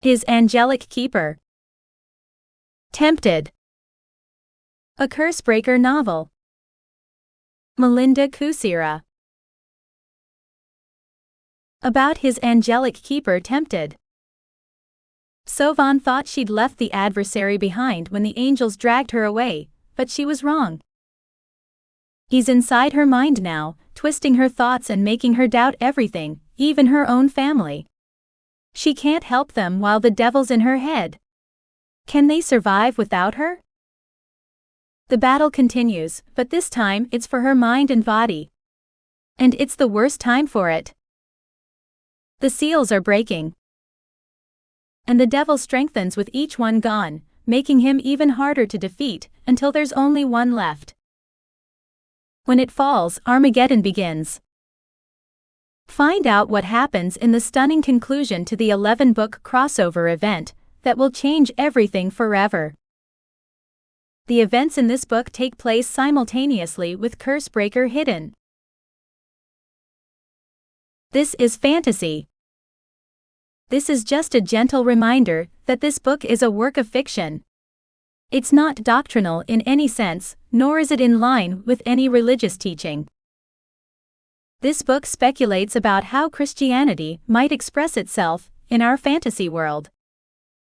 His Angelic Keeper. Tempted. A Cursebreaker novel. Melinda Kusira. About his angelic keeper tempted. Sovvan thought she'd left the adversary behind when the angels dragged her away, but she was wrong. He's inside her mind now, twisting her thoughts and making her doubt everything, even her own family. She can't help them while the devil's in her head. Can they survive without her? The battle continues, but this time it's for her mind and body. And it's the worst time for it. The seals are breaking. And the devil strengthens with each one gone, making him even harder to defeat, until there's only one left. When it falls, Armageddon begins. Find out what happens in the stunning conclusion to the 11-book crossover event that will change everything forever. The events in this book take place simultaneously with Cursebreaker hidden. This is fantasy. This is just a gentle reminder that this book is a work of fiction. It's not doctrinal in any sense, nor is it in line with any religious teaching. This book speculates about how Christianity might express itself in our fantasy world.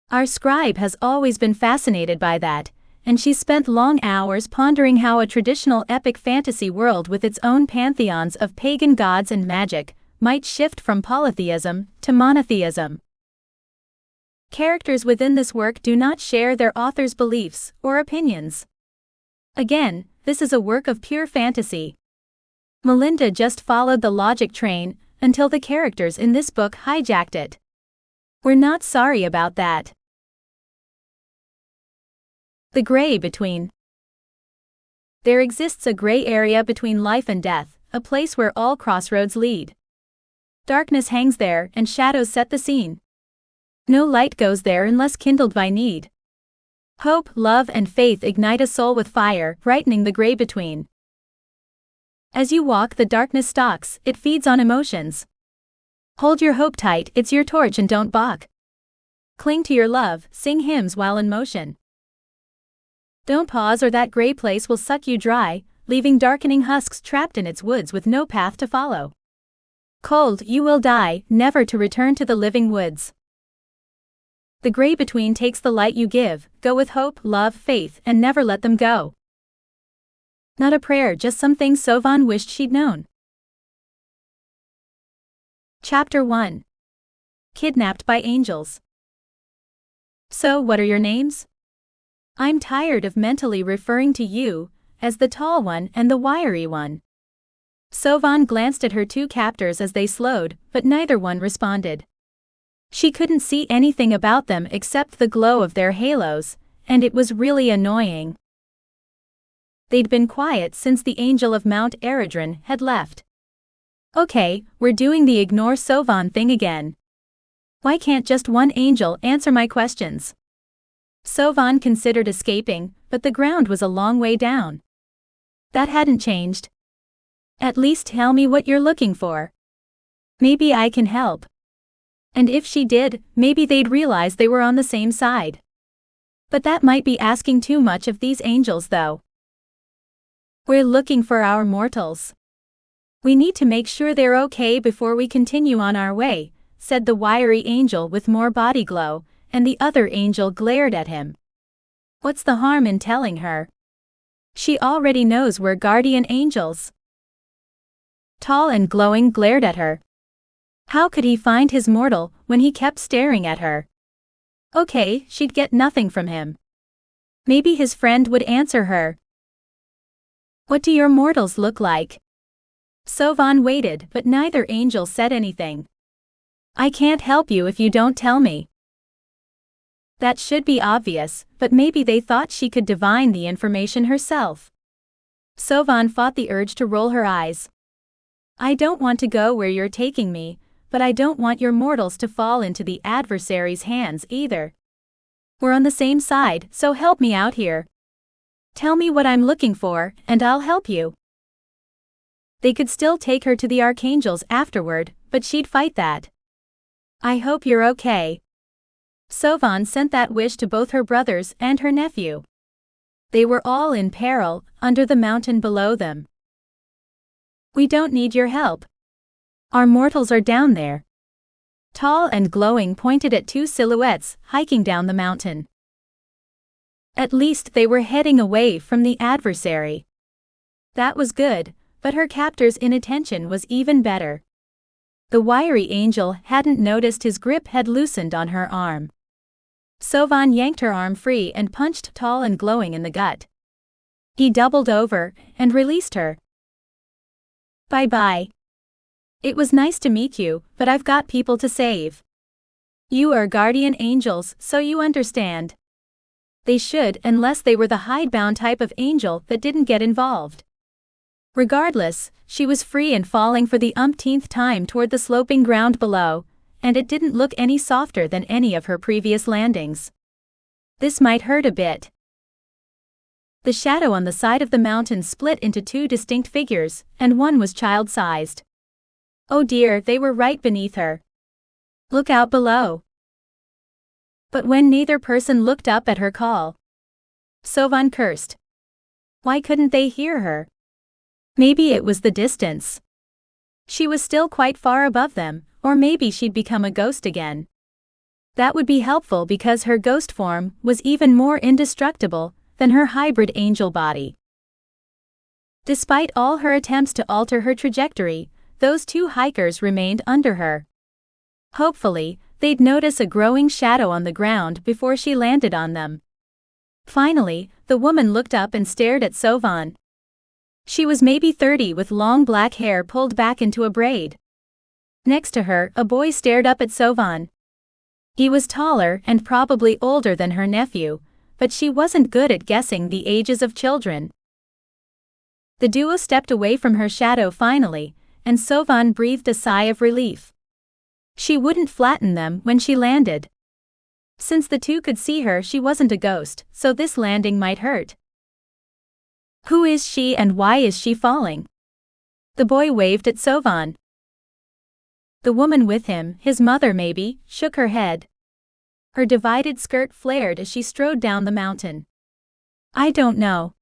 Our scribe has always been fascinated by that, and she spent long hours pondering how a traditional epic fantasy world with its own pantheons of pagan gods and magic might shift from polytheism to monotheism. Characters within this work do not share their author's beliefs or opinions. Again, this is a work of pure fantasy. Melinda just followed the logic train until the characters in this book hijacked it. We're not sorry about that. The gray between. There exists a gray area between life and death, a place where all crossroads lead. Darkness hangs there and shadows set the scene. No light goes there unless kindled by need. Hope, love, and faith ignite a soul with fire, brightening the gray between. As you walk, the darkness stalks, it feeds on emotions. Hold your hope tight, it's your torch and don't balk. Cling to your love, sing hymns while in motion. Don't pause or that gray place will suck you dry, leaving darkening husks trapped in its woods with no path to follow. Cold, you will die, never to return to the living woods. The gray between takes the light you give, go with hope, love, faith, and never let them go. Not a prayer, just some things Sovvan wished she'd known. Chapter 1. Kidnapped by Angels. So, what are your names? I'm tired of mentally referring to you as the tall one and the wiry one. Sovvan glanced at her two captors as they slowed, but neither one responded. She couldn't see anything about them except the glow of their halos, and it was really annoying. They'd been quiet since the angel of Mount Eredrin had left. Okay, we're doing the ignore Sovvan thing again. Why can't just one angel answer my questions? Sovvan considered escaping, but the ground was a long way down. That hadn't changed. At least tell me what you're looking for. Maybe I can help. And if she did, maybe they'd realize they were on the same side. But that might be asking too much of these angels though. We're looking for our mortals. We need to make sure they're okay before we continue on our way, said the wiry angel with more body glow, and the other angel glared at him. What's the harm in telling her? She already knows we're guardian angels. Tall and glowing glared at her. How could he find his mortal when he kept staring at her? Okay, she'd get nothing from him. Maybe his friend would answer her. What do your mortals look like? Sovvan waited, but neither angel said anything. I can't help you if you don't tell me. That should be obvious, but maybe they thought she could divine the information herself. Sovvan fought the urge to roll her eyes. I don't want to go where you're taking me, but I don't want your mortals to fall into the adversary's hands either. We're on the same side, so help me out here. Tell me what I'm looking for, and I'll help you. They could still take her to the archangels afterward, but she'd fight that. I hope you're okay. Sovvan sent that wish to both her brothers and her nephew. They were all in peril, under the mountain below them. "We don't need your help. Our mortals are down there." Tall and glowing pointed at two silhouettes hiking down the mountain. At least they were heading away from the adversary. That was good, but her captor's inattention was even better. The wiry angel hadn't noticed his grip had loosened on her arm. Sovvan yanked her arm free and punched Tall and Glowing in the gut. He doubled over and released her. "Bye-bye. It was nice to meet you, but I've got people to save. You are guardian angels, so you understand." They should, unless they were the hidebound type of angel that didn't get involved. Regardless, she was free and falling for the umpteenth time toward the sloping ground below, and it didn't look any softer than any of her previous landings. This might hurt a bit. The shadow on the side of the mountain split into two distinct figures, and one was child-sized. Oh dear, they were right beneath her. "Look out below." But when neither person looked up at her call, Sovvan cursed. Why couldn't they hear her? Maybe it was the distance. She was still quite far above them, or maybe she'd become a ghost again. That would be helpful because her ghost form was even more indestructible than her hybrid angel body. Despite all her attempts to alter her trajectory, those two hikers remained under her. Hopefully, they'd notice a growing shadow on the ground before she landed on them. Finally, the woman looked up and stared at Sovvan. She was maybe 30 with long black hair pulled back into a braid. Next to her, a boy stared up at Sovvan. He was taller and probably older than her nephew, but she wasn't good at guessing the ages of children. The duo stepped away from her shadow finally, and Sovvan breathed a sigh of relief. She wouldn't flatten them when she landed. Since the two could see her, she wasn't a ghost, so this landing might hurt. "Who is she and why is she falling?" The boy waved at Sovvan. The woman with him, his mother maybe, shook her head. Her divided skirt flared as she strode down the mountain. "I don't know.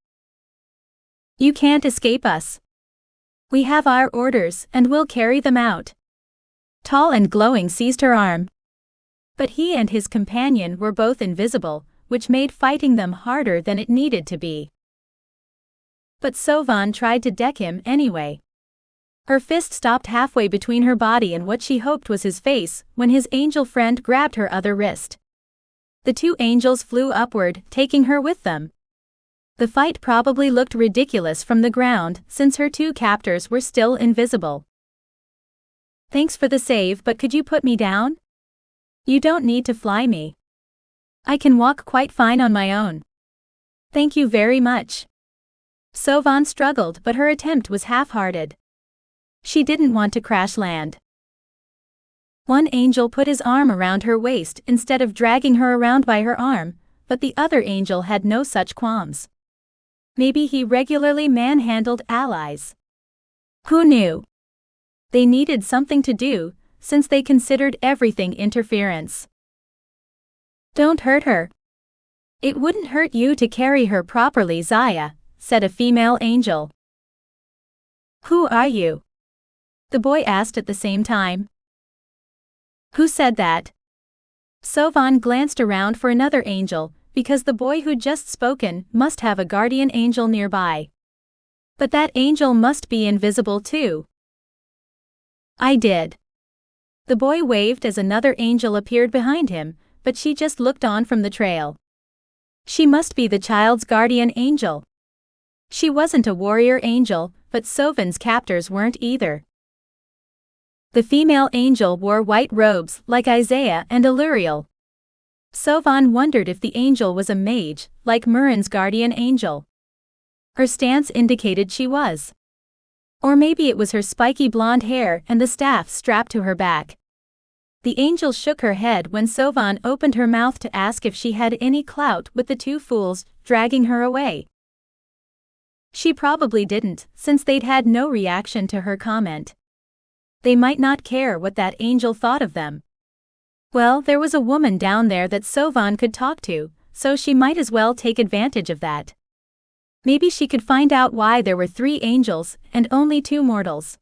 You can't escape us. We have our orders and we'll carry them out." Tall and Glowing seized her arm. But he and his companion were both invisible, which made fighting them harder than it needed to be. But Sovvan tried to deck him anyway. Her fist stopped halfway between her body and what she hoped was his face when his angel friend grabbed her other wrist. The two angels flew upward, taking her with them. The fight probably looked ridiculous from the ground since her two captors were still invisible. "Thanks for the save, but could you put me down? You don't need to fly me. I can walk quite fine on my own. Thank you very much." Sovvan struggled, but her attempt was half-hearted. She didn't want to crash land. One angel put his arm around her waist instead of dragging her around by her arm, but the other angel had no such qualms. Maybe he regularly manhandled allies. Who knew? They needed something to do, since they considered everything interference. "Don't hurt her. It wouldn't hurt you to carry her properly, Zaya," said a female angel. "Who are you?" the boy asked at the same time. "Who said that?" Sovvan glanced around for another angel, because the boy who'd just spoken must have a guardian angel nearby. But that angel must be invisible too. "I did." The boy waved as another angel appeared behind him, but she just looked on from the trail. She must be the child's guardian angel. She wasn't a warrior angel, but Sovvan's captors weren't either. The female angel wore white robes like Isaiah and Aluriel. Sovvan wondered if the angel was a mage, like Murin's guardian angel. Her stance indicated she was. Or maybe it was her spiky blonde hair and the staff strapped to her back. The angel shook her head when Sovvan opened her mouth to ask if she had any clout with the two fools dragging her away. She probably didn't, since they'd had no reaction to her comment. They might not care what that angel thought of them. Well, there was a woman down there that Sovvan could talk to, so she might as well take advantage of that. Maybe she could find out why there were 3 angels and only 2 mortals.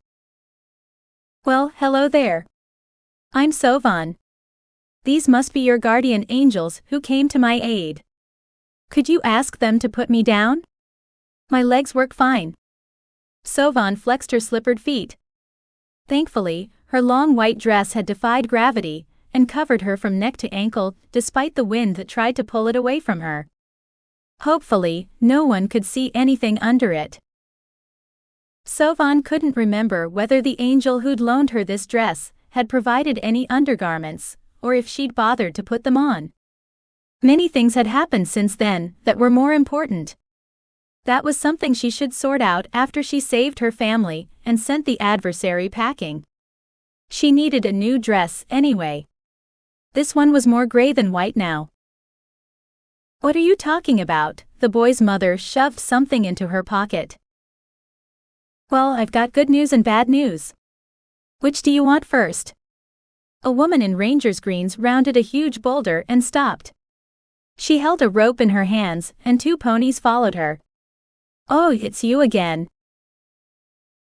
Well, hello there. I'm Sovvan. These must be your guardian angels who came to my aid. Could you ask them to put me down? My legs work fine. Sovvan flexed her slippered feet. Thankfully, her long white dress had defied gravity and covered her from neck to ankle despite the wind that tried to pull it away from her. Hopefully, no one could see anything under it. Sovvan couldn't remember whether the angel who'd loaned her this dress had provided any undergarments, or if she'd bothered to put them on. Many things had happened since then that were more important. That was something she should sort out after she saved her family and sent the adversary packing. She needed a new dress anyway. This one was more gray than white now. What are you talking about? The boy's mother shoved something into her pocket. Well, I've got good news and bad news. Which do you want first? A woman in ranger's greens rounded a huge boulder and stopped. She held a rope in her hands and 2 ponies followed her. Oh, it's you again.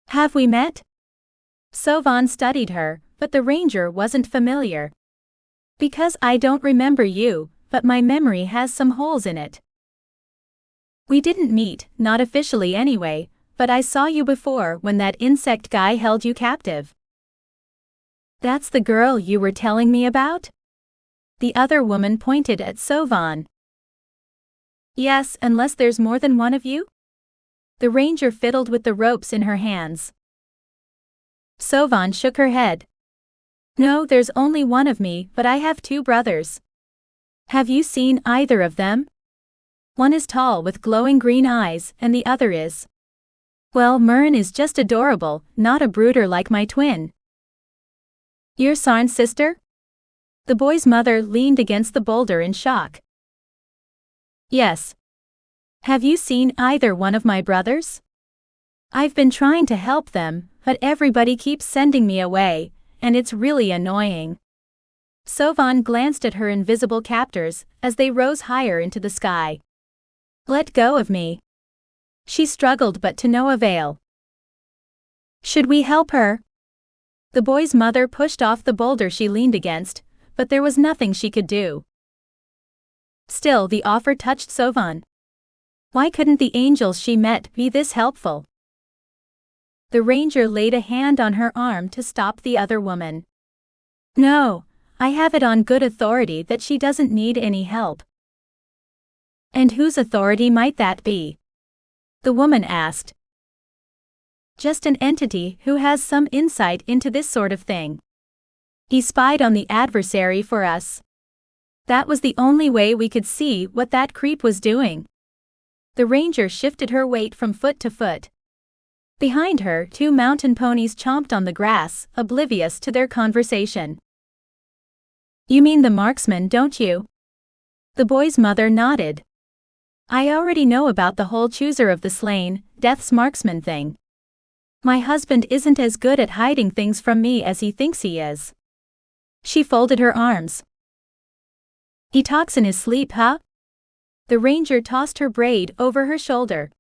Have we met? Sovvan studied her, but the ranger wasn't familiar. Because I don't remember you, but my memory has some holes in it. We didn't meet, not officially anyway, but I saw you before when that insect guy held you captive. That's the girl you were telling me about? The other woman pointed at Sovvan. Yes, unless there's more than one of you? The ranger fiddled with the ropes in her hands. Sovvan shook her head. No, there's only one of me, but I have 2 brothers. Have you seen either of them? One is tall with glowing green eyes, and the other is. Well, Myrn is just adorable, not a brooder like my twin. Your Sarn's sister? The boy's mother leaned against the boulder in shock. Yes. Have you seen either one of my brothers? I've been trying to help them, but everybody keeps sending me away, and it's really annoying. Sovvan glanced at her invisible captors as they rose higher into the sky. Let go of me. She struggled but to no avail. Should we help her? The boy's mother pushed off the boulder she leaned against, but there was nothing she could do. Still, the offer touched Sovvan. Why couldn't the angels she met be this helpful? The ranger laid a hand on her arm to stop the other woman. No, I have it on good authority that she doesn't need any help. And whose authority might that be? The woman asked. Just an entity who has some insight into this sort of thing. He spied on the adversary for us. That was the only way we could see what that creep was doing. The ranger shifted her weight from foot to foot. Behind her, 2 mountain ponies chomped on the grass, oblivious to their conversation. You mean the marksman, don't you? The boy's mother nodded. I already know about the whole chooser of the slain, death's marksman thing. My husband isn't as good at hiding things from me as he thinks he is. She folded her arms. He talks in his sleep, huh? The ranger tossed her braid over her shoulder.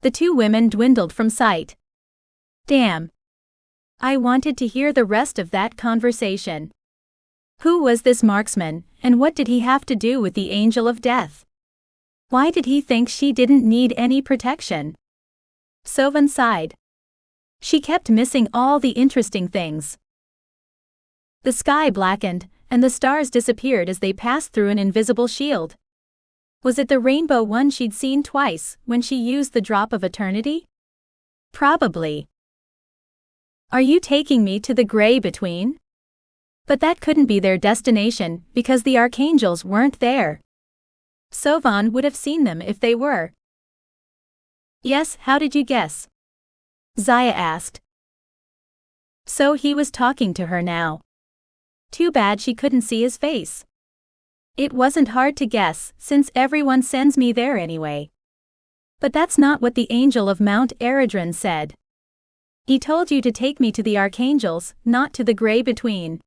The 2 women dwindled from sight. Damn. I wanted to hear the rest of that conversation. Who was this marksman, and what did he have to do with the angel of death? Why did he think she didn't need any protection? Sovvan sighed. She kept missing all the interesting things. The sky blackened, and the stars disappeared as they passed through an invisible shield. Was it the rainbow one she'd seen twice when she used the drop of eternity? Probably. Are you taking me to the gray between? But that couldn't be their destination because the archangels weren't there. Sovvan would have seen them if they were. Yes, how did you guess? Zaya asked. So he was talking to her now. Too bad she couldn't see his face. It wasn't hard to guess, since everyone sends me there anyway. But that's not what the angel of Mount Eredron said. He told you to take me to the archangels, not to the gray between.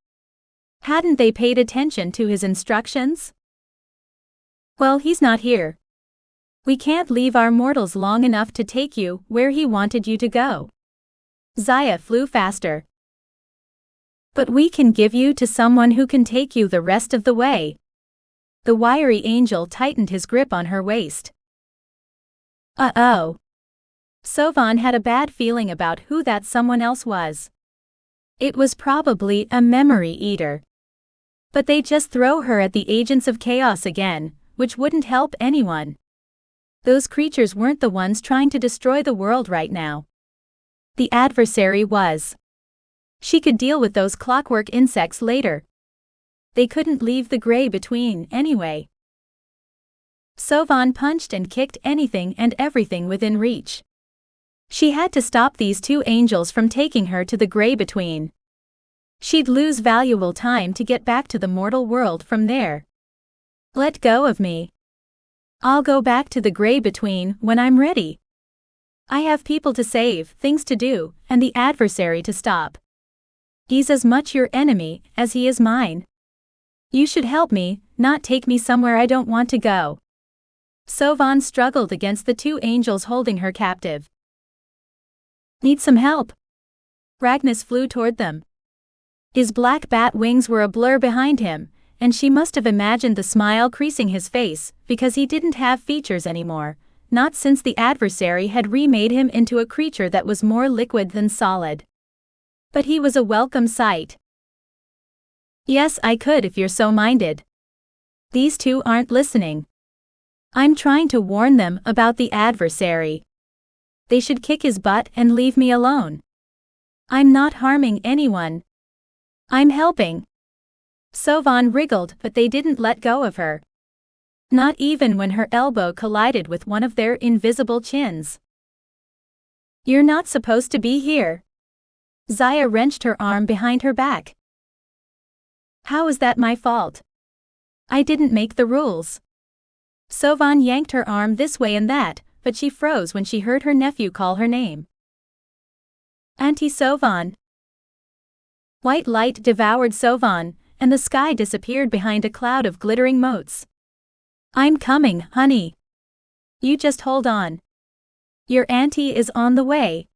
Hadn't they paid attention to his instructions? Well, he's not here. We can't leave our mortals long enough to take you where he wanted you to go. Zaya flew faster. But we can give you to someone who can take you the rest of the way. The wiry angel tightened his grip on her waist. Uh-oh. Sovvan had a bad feeling about who that someone else was. It was probably a memory eater. But they'd just throw her at the agents of chaos again, which wouldn't help anyone. Those creatures weren't the ones trying to destroy the world right now. The adversary was. She could deal with those clockwork insects later. They couldn't leave the gray between anyway. Sovvan punched and kicked anything and everything within reach. She had to stop these two angels from taking her to the gray between. She'd lose valuable time to get back to the mortal world from there. Let go of me. I'll go back to the gray between when I'm ready. I have people to save, things to do, and the adversary to stop. He's as much your enemy as he is mine. You should help me, not take me somewhere I don't want to go. Sovvan struggled against the two angels holding her captive. Need some help? Ragnas flew toward them. His black bat wings were a blur behind him, and she must have imagined the smile creasing his face because he didn't have features anymore, not since the adversary had remade him into a creature that was more liquid than solid. But he was a welcome sight. Yes, I could if you're so minded. These two aren't listening. I'm trying to warn them about the adversary. They should kick his butt and leave me alone. I'm not harming anyone. I'm helping. Sovvan wriggled, but they didn't let go of her. Not even when her elbow collided with one of their invisible chins. You're not supposed to be here. Zaya wrenched her arm behind her back. How is that my fault? I didn't make the rules. Sovvan yanked her arm this way and that, but she froze when she heard her nephew call her name. Auntie Sovvan. White light devoured Sovvan, and the sky disappeared behind a cloud of glittering motes. I'm coming, honey. You just hold on. Your auntie is on the way.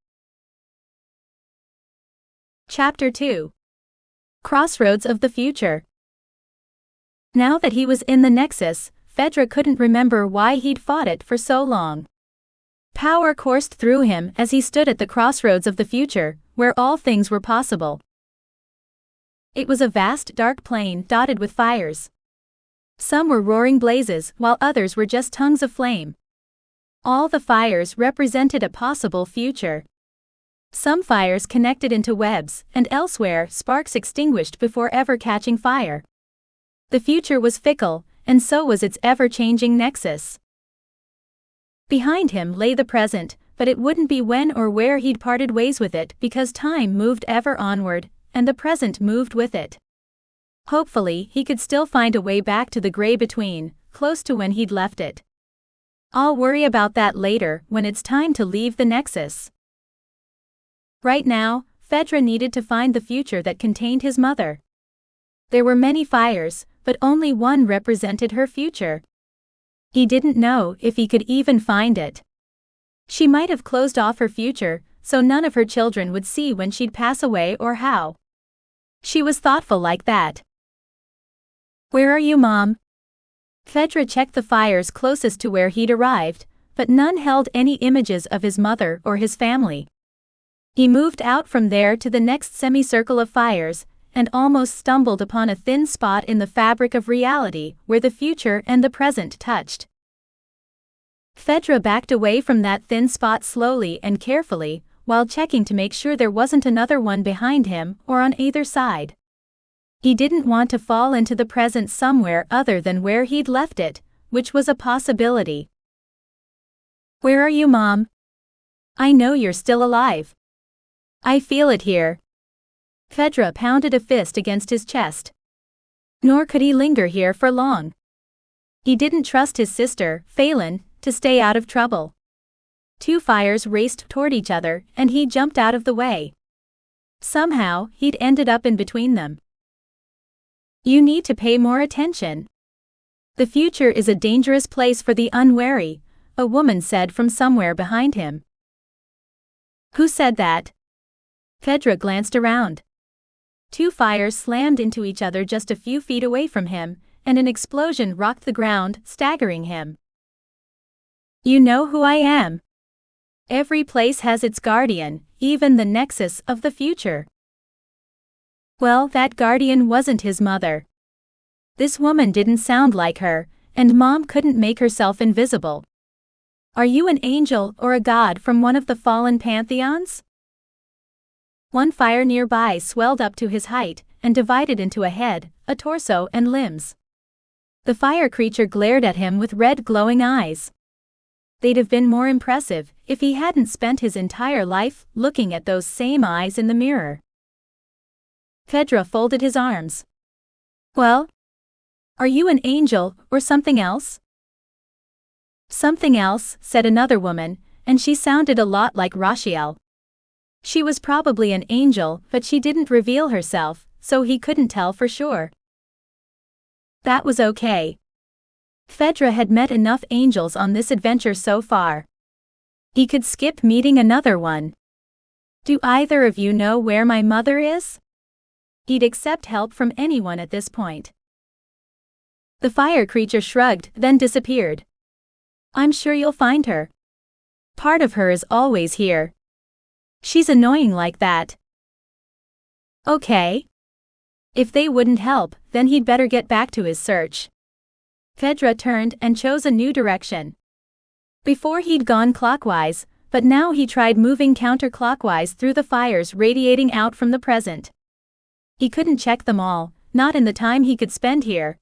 Chapter 2. Crossroads of the Future. Now that he was in the Nexus, Fedra couldn't remember why he'd fought it for so long. Power coursed through him as he stood at the crossroads of the future, where all things were possible. It was a vast dark plain dotted with fires. Some were roaring blazes, while others were just tongues of flame. All the fires represented a possible future. Some fires connected into webs, and elsewhere sparks extinguished before ever catching fire. The future was fickle, and so was its ever-changing nexus. Behind him lay the present, but it wouldn't be when or where he'd parted ways with it because time moved ever onward, and the present moved with it. Hopefully, he could still find a way back to the gray between, close to when he'd left it. I'll worry about that later, when it's time to leave the Nexus. Right now, Fedra needed to find the future that contained his mother. There were many fires, but only one represented her future. He didn't know if he could even find it. She might have closed off her future, so none of her children would see when she'd pass away or how. She was thoughtful like that. Where are you, Mom? Fedra checked the fires closest to where he'd arrived, but none held any images of his mother or his family. He moved out from there to the next semicircle of fires, and almost stumbled upon a thin spot in the fabric of reality where the future and the present touched. Fedra backed away from that thin spot slowly and carefully, while checking to make sure there wasn't another one behind him or on either side. He didn't want to fall into the present somewhere other than where he'd left it, which was a possibility. Where are you, Mom? I know you're still alive. I feel it here. Fedra pounded a fist against his chest. Nor could he linger here for long. He didn't trust his sister, Phelan, to stay out of trouble. Two fires raced toward each other, and he jumped out of the way. Somehow, he'd ended up in between them. You need to pay more attention. The future is a dangerous place for the unwary, a woman said from somewhere behind him. Who said that? Fedra glanced around. Two fires slammed into each other just a few feet away from him, and an explosion rocked the ground, staggering him. You know who I am. Every place has its guardian, even the nexus of the future. Well, that guardian wasn't his mother. This woman didn't sound like her, and Mom couldn't make herself invisible. Are you an angel or a god from one of the fallen pantheons? One fire nearby swelled up to his height and divided into a head, a torso, and limbs. The fire creature glared at him with red glowing eyes. They'd have been more impressive if he hadn't spent his entire life looking at those same eyes in the mirror. Fedra folded his arms. Well? Are you an angel or something else? Something else, said another woman, and she sounded a lot like Rachiel. She was probably an angel, but she didn't reveal herself, so he couldn't tell for sure. That was okay. Fedra had met enough angels on this adventure so far. He could skip meeting another one. Do either of you know where my mother is? He'd accept help from anyone at this point. The fire creature shrugged, then disappeared. I'm sure you'll find her. Part of her is always here. She's annoying like that. Okay. If they wouldn't help, then he'd better get back to his search. Fedra turned and chose a new direction. Before he'd gone clockwise, but now he tried moving counterclockwise through the fires radiating out from the present. He couldn't check them all, not in the time he could spend here.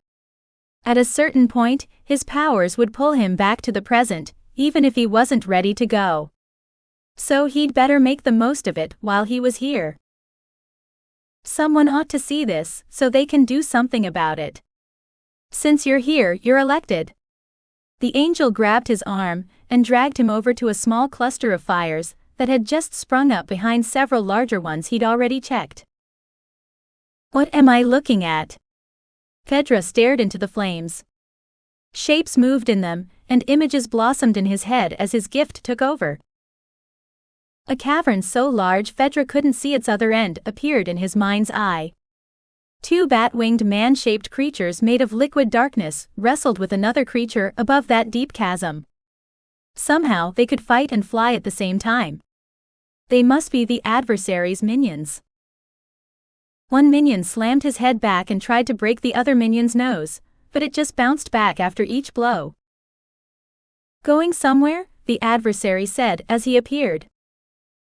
At a certain point, his powers would pull him back to the present, even if he wasn't ready to go. So he'd better make the most of it while he was here. Someone ought to see this, so they can do something about it. Since you're here, you're elected. The angel grabbed his arm and dragged him over to a small cluster of fires that had just sprung up behind several larger ones he'd already checked. What am I looking at? Fedra stared into the flames. Shapes moved in them, and images blossomed in his head as his gift took over. A cavern so large Fedra couldn't see its other end appeared in his mind's eye. Two bat-winged man-shaped creatures made of liquid darkness wrestled with another creature above that deep chasm. Somehow they could fight and fly at the same time. They must be the Adversary's minions. One minion slammed his head back and tried to break the other minion's nose, but it just bounced back after each blow. Going somewhere? The Adversary said as he appeared.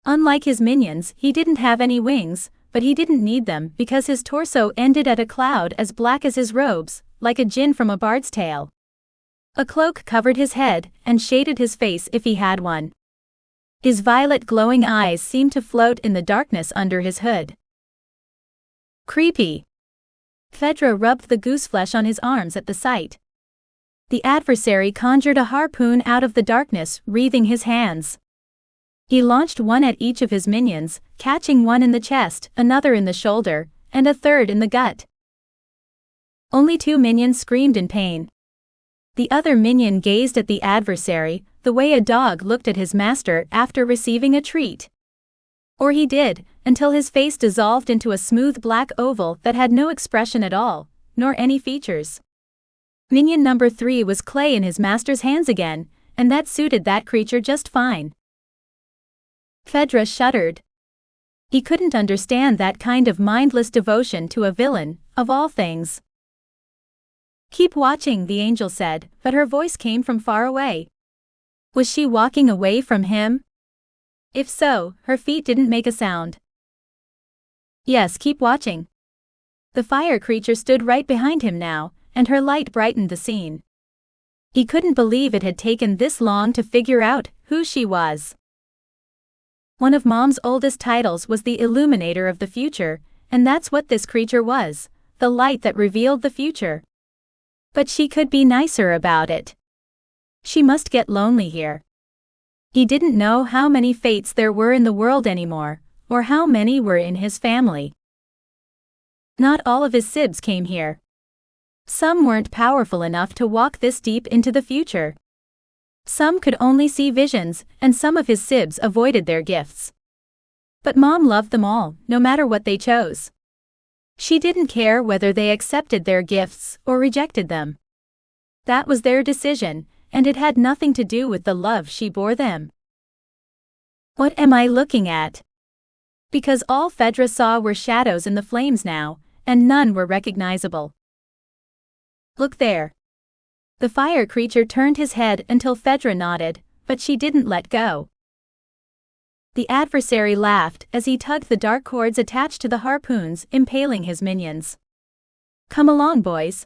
Unlike his minions, he didn't have any wings, but he didn't need them because his torso ended at a cloud as black as his robes, like a djinn from a bard's tale. A cloak covered his head and shaded his face if he had one. His violet glowing eyes seemed to float in the darkness under his hood. Creepy. Fedra rubbed the gooseflesh on his arms at the sight. The Adversary conjured a harpoon out of the darkness, wreathing his hands. He launched one at each of his minions, catching one in the chest, another in the shoulder, and a third in the gut. Only two minions screamed in pain. The other minion gazed at the Adversary, the way a dog looked at his master after receiving a treat. Or he did, until his face dissolved into a smooth black oval that had no expression at all, nor any features. Minion number 3 was clay in his master's hands again, and that suited that creature just fine. Fedra shuddered. He couldn't understand that kind of mindless devotion to a villain, of all things. Keep watching, the angel said, but her voice came from far away. Was she walking away from him? If so, her feet didn't make a sound. Yes, keep watching. The fire creature stood right behind him now, and her light brightened the scene. He couldn't believe it had taken this long to figure out who she was. One of Mom's oldest titles was the Illuminator of the Future, and that's what this creature was, the light that revealed the future. But she could be nicer about it. She must get lonely here. He didn't know how many fates there were in the world anymore, or how many were in his family. Not all of his sibs came here. Some weren't powerful enough to walk this deep into the future. Some could only see visions, and some of his sibs avoided their gifts. But Mom loved them all, no matter what they chose. She didn't care whether they accepted their gifts or rejected them. That was their decision, and it had nothing to do with the love she bore them. What am I looking at? Because all Fedra saw were shadows in the flames now, and none were recognizable. Look there. The fire creature turned his head until Fedra nodded, but she didn't let go. The adversary laughed as he tugged the dark cords attached to the harpoons, impaling his minions. Come along, boys.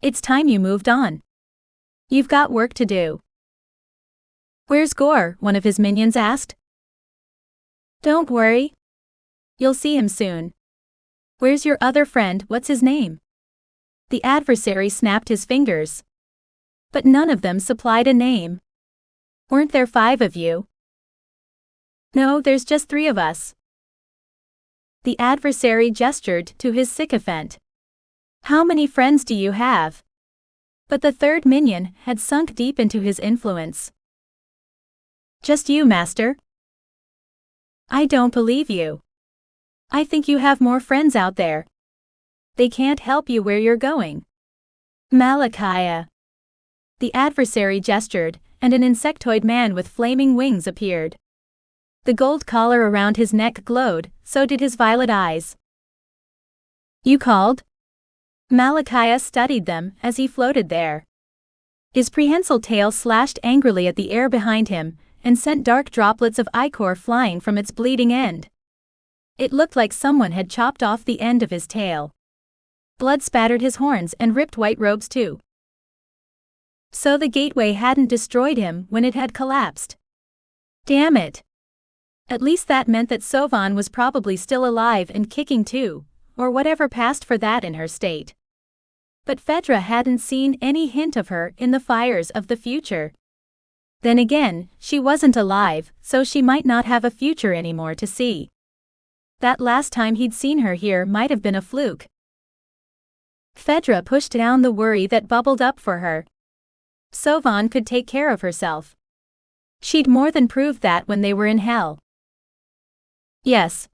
It's time you moved on. You've got work to do. Where's Gore? One of his minions asked. Don't worry. You'll see him soon. Where's your other friend? What's his name? The adversary snapped his fingers. But none of them supplied a name. Weren't there 5 of you? No, there's just 3 of us. The adversary gestured to his sycophant. How many friends do you have? But the third minion had sunk deep into his influence. Just you, master. I don't believe you. I think you have more friends out there. They can't help you where you're going. Malachiah. The adversary gestured, and an insectoid man with flaming wings appeared. The gold collar around his neck glowed, so did his violet eyes. You called? Malachiah studied them as he floated there. His prehensile tail slashed angrily at the air behind him, and sent dark droplets of ichor flying from its bleeding end. It looked like someone had chopped off the end of his tail. Blood spattered his horns and ripped white robes too. So the gateway hadn't destroyed him when it had collapsed. Damn it! At least that meant that Sovvan was probably still alive and kicking too, or whatever passed for that in her state. But Fedra hadn't seen any hint of her in the fires of the future. Then again, she wasn't alive, so she might not have a future anymore to see. That last time he'd seen her here might have been a fluke. Fedra pushed down the worry that bubbled up for her. Sovvan could take care of herself. She'd more than proved that when they were in hell. Yes.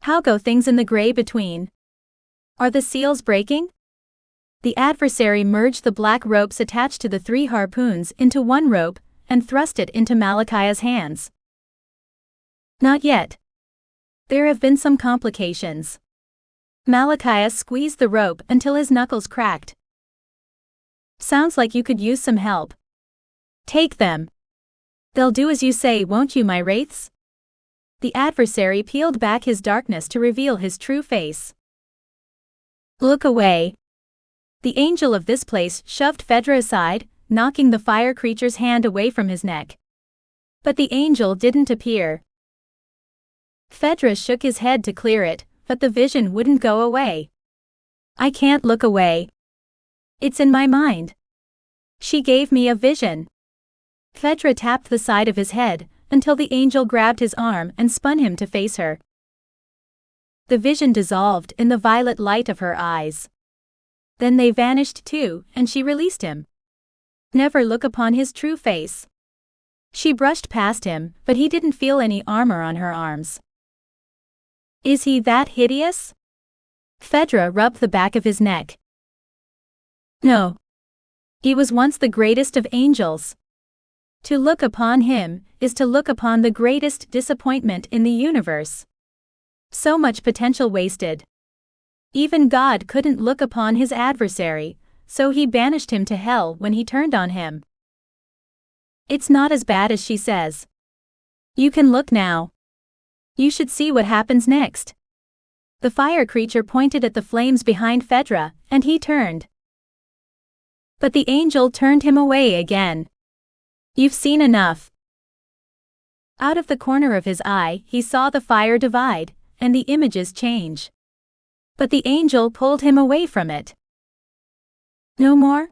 How go things in the gray between? Are the seals breaking? The adversary merged the black ropes attached to the 3 harpoons into one rope and thrust it into Malachiah's hands. Not yet. There have been some complications. Malachiah squeezed the rope until his knuckles cracked. Sounds like you could use some help. Take them. They'll do as you say, won't you, my wraiths? The adversary peeled back his darkness to reveal his true face. Look away. The angel of this place shoved Fedra aside, knocking the fire creature's hand away from his neck. But the angel didn't appear. Fedra shook his head to clear it, but the vision wouldn't go away. I can't look away. It's in my mind. She gave me a vision. Fedra tapped the side of his head, until the angel grabbed his arm and spun him to face her. The vision dissolved in the violet light of her eyes. Then they vanished too, and she released him. Never look upon his true face. She brushed past him, but he didn't feel any armor on her arms. Is he that hideous? Fedra rubbed the back of his neck. No. He was once the greatest of angels. To look upon him is to look upon the greatest disappointment in the universe. So much potential wasted. Even God couldn't look upon his adversary, so he banished him to hell when he turned on him. It's not as bad as she says. You can look now. You should see what happens next. The fire creature pointed at the flames behind Fedra, and he turned. But the angel turned him away again. You've seen enough. Out of the corner of his eye, he saw the fire divide, and the images change. But the angel pulled him away from it. No more?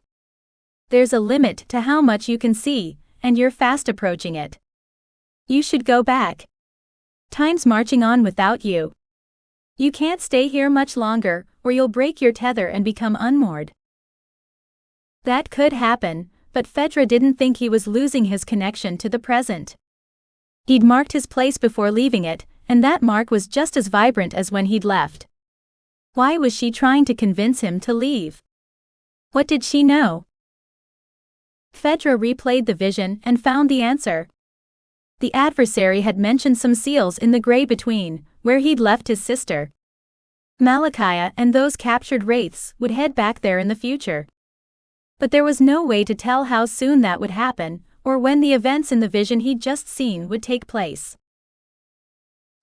There's a limit to how much you can see, and you're fast approaching it. You should go back. Time's marching on without you. You can't stay here much longer, or you'll break your tether and become unmoored. That could happen, but Fedra didn't think he was losing his connection to the present. He'd marked his place before leaving it, and that mark was just as vibrant as when he'd left. Why was she trying to convince him to leave? What did she know? Fedra replayed the vision and found the answer. The adversary had mentioned some seals in the gray between, where he'd left his sister. Malachiah and those captured wraiths would head back there in the future. But there was no way to tell how soon that would happen, or when the events in the vision he'd just seen would take place.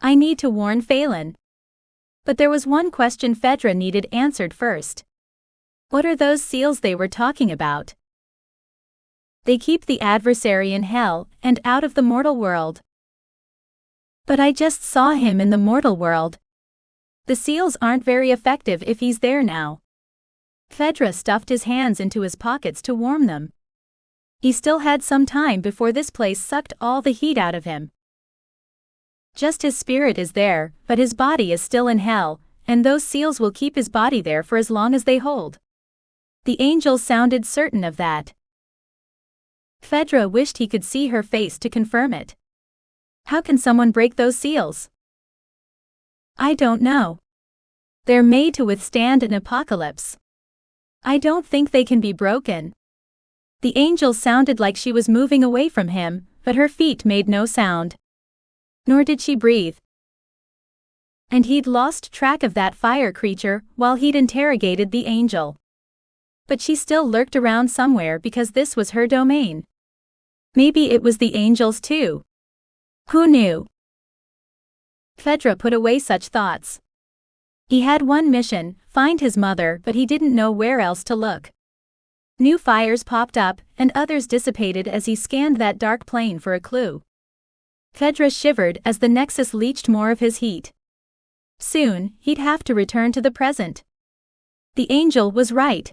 I need to warn Phelan. But there was one question Fedra needed answered first. What are those seals they were talking about? They keep the adversary in hell and out of the mortal world. But I just saw him in the mortal world. The seals aren't very effective if he's there now. Fedra stuffed his hands into his pockets to warm them. He still had some time before this place sucked all the heat out of him. Just his spirit is there, but his body is still in hell, and those seals will keep his body there for as long as they hold. The angel sounded certain of that. Fedra wished he could see her face to confirm it. How can someone break those seals? I don't know. They're made to withstand an apocalypse. I don't think they can be broken. The angel sounded like she was moving away from him, but her feet made no sound. Nor did she breathe. And he'd lost track of that fire creature while he'd interrogated the angel. But she still lurked around somewhere because this was her domain. Maybe it was the angels too. Who knew? Fedra put away such thoughts. He had one mission, find his mother, but he didn't know where else to look. New fires popped up, and others dissipated as he scanned that dark plane for a clue. Fedra shivered as the Nexus leached more of his heat. Soon, he'd have to return to the present. The angel was right.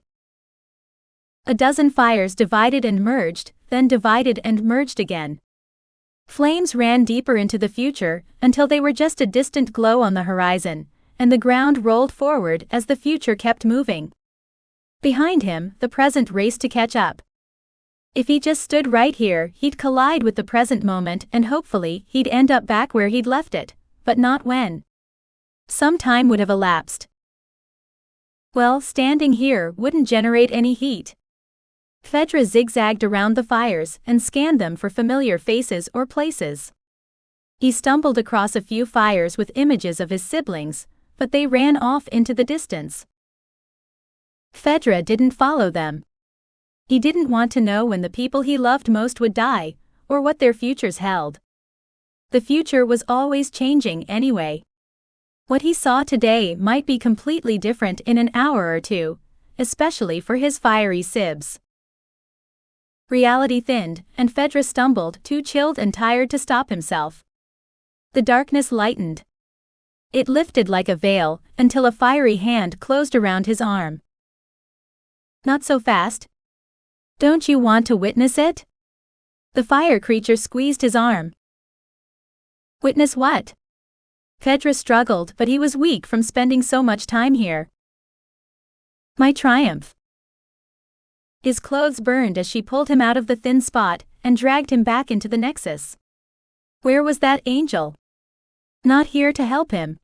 A dozen fires divided and merged, then divided and merged again. Flames ran deeper into the future, until they were just a distant glow on the horizon, and the ground rolled forward as the future kept moving. Behind him, the present raced to catch up. If he just stood right here, he'd collide with the present moment and hopefully he'd end up back where he'd left it, but not when. Some time would have elapsed. Well, standing here wouldn't generate any heat. Fedra zigzagged around the fires and scanned them for familiar faces or places. He stumbled across a few fires with images of his siblings, but they ran off into the distance. Fedra didn't follow them. He didn't want to know when the people he loved most would die, or what their futures held. The future was always changing anyway. What he saw today might be completely different in an hour or two, especially for his fiery sibs. Reality thinned, and Fedra stumbled, too chilled and tired to stop himself. The darkness lightened. It lifted like a veil, until a fiery hand closed around his arm. Not so fast. Don't you want to witness it? The fire creature squeezed his arm. Witness what? Fedra struggled, but he was weak from spending so much time here. My triumph. His clothes burned as she pulled him out of the thin spot and dragged him back into the Nexus. Where was that angel? Not here to help him.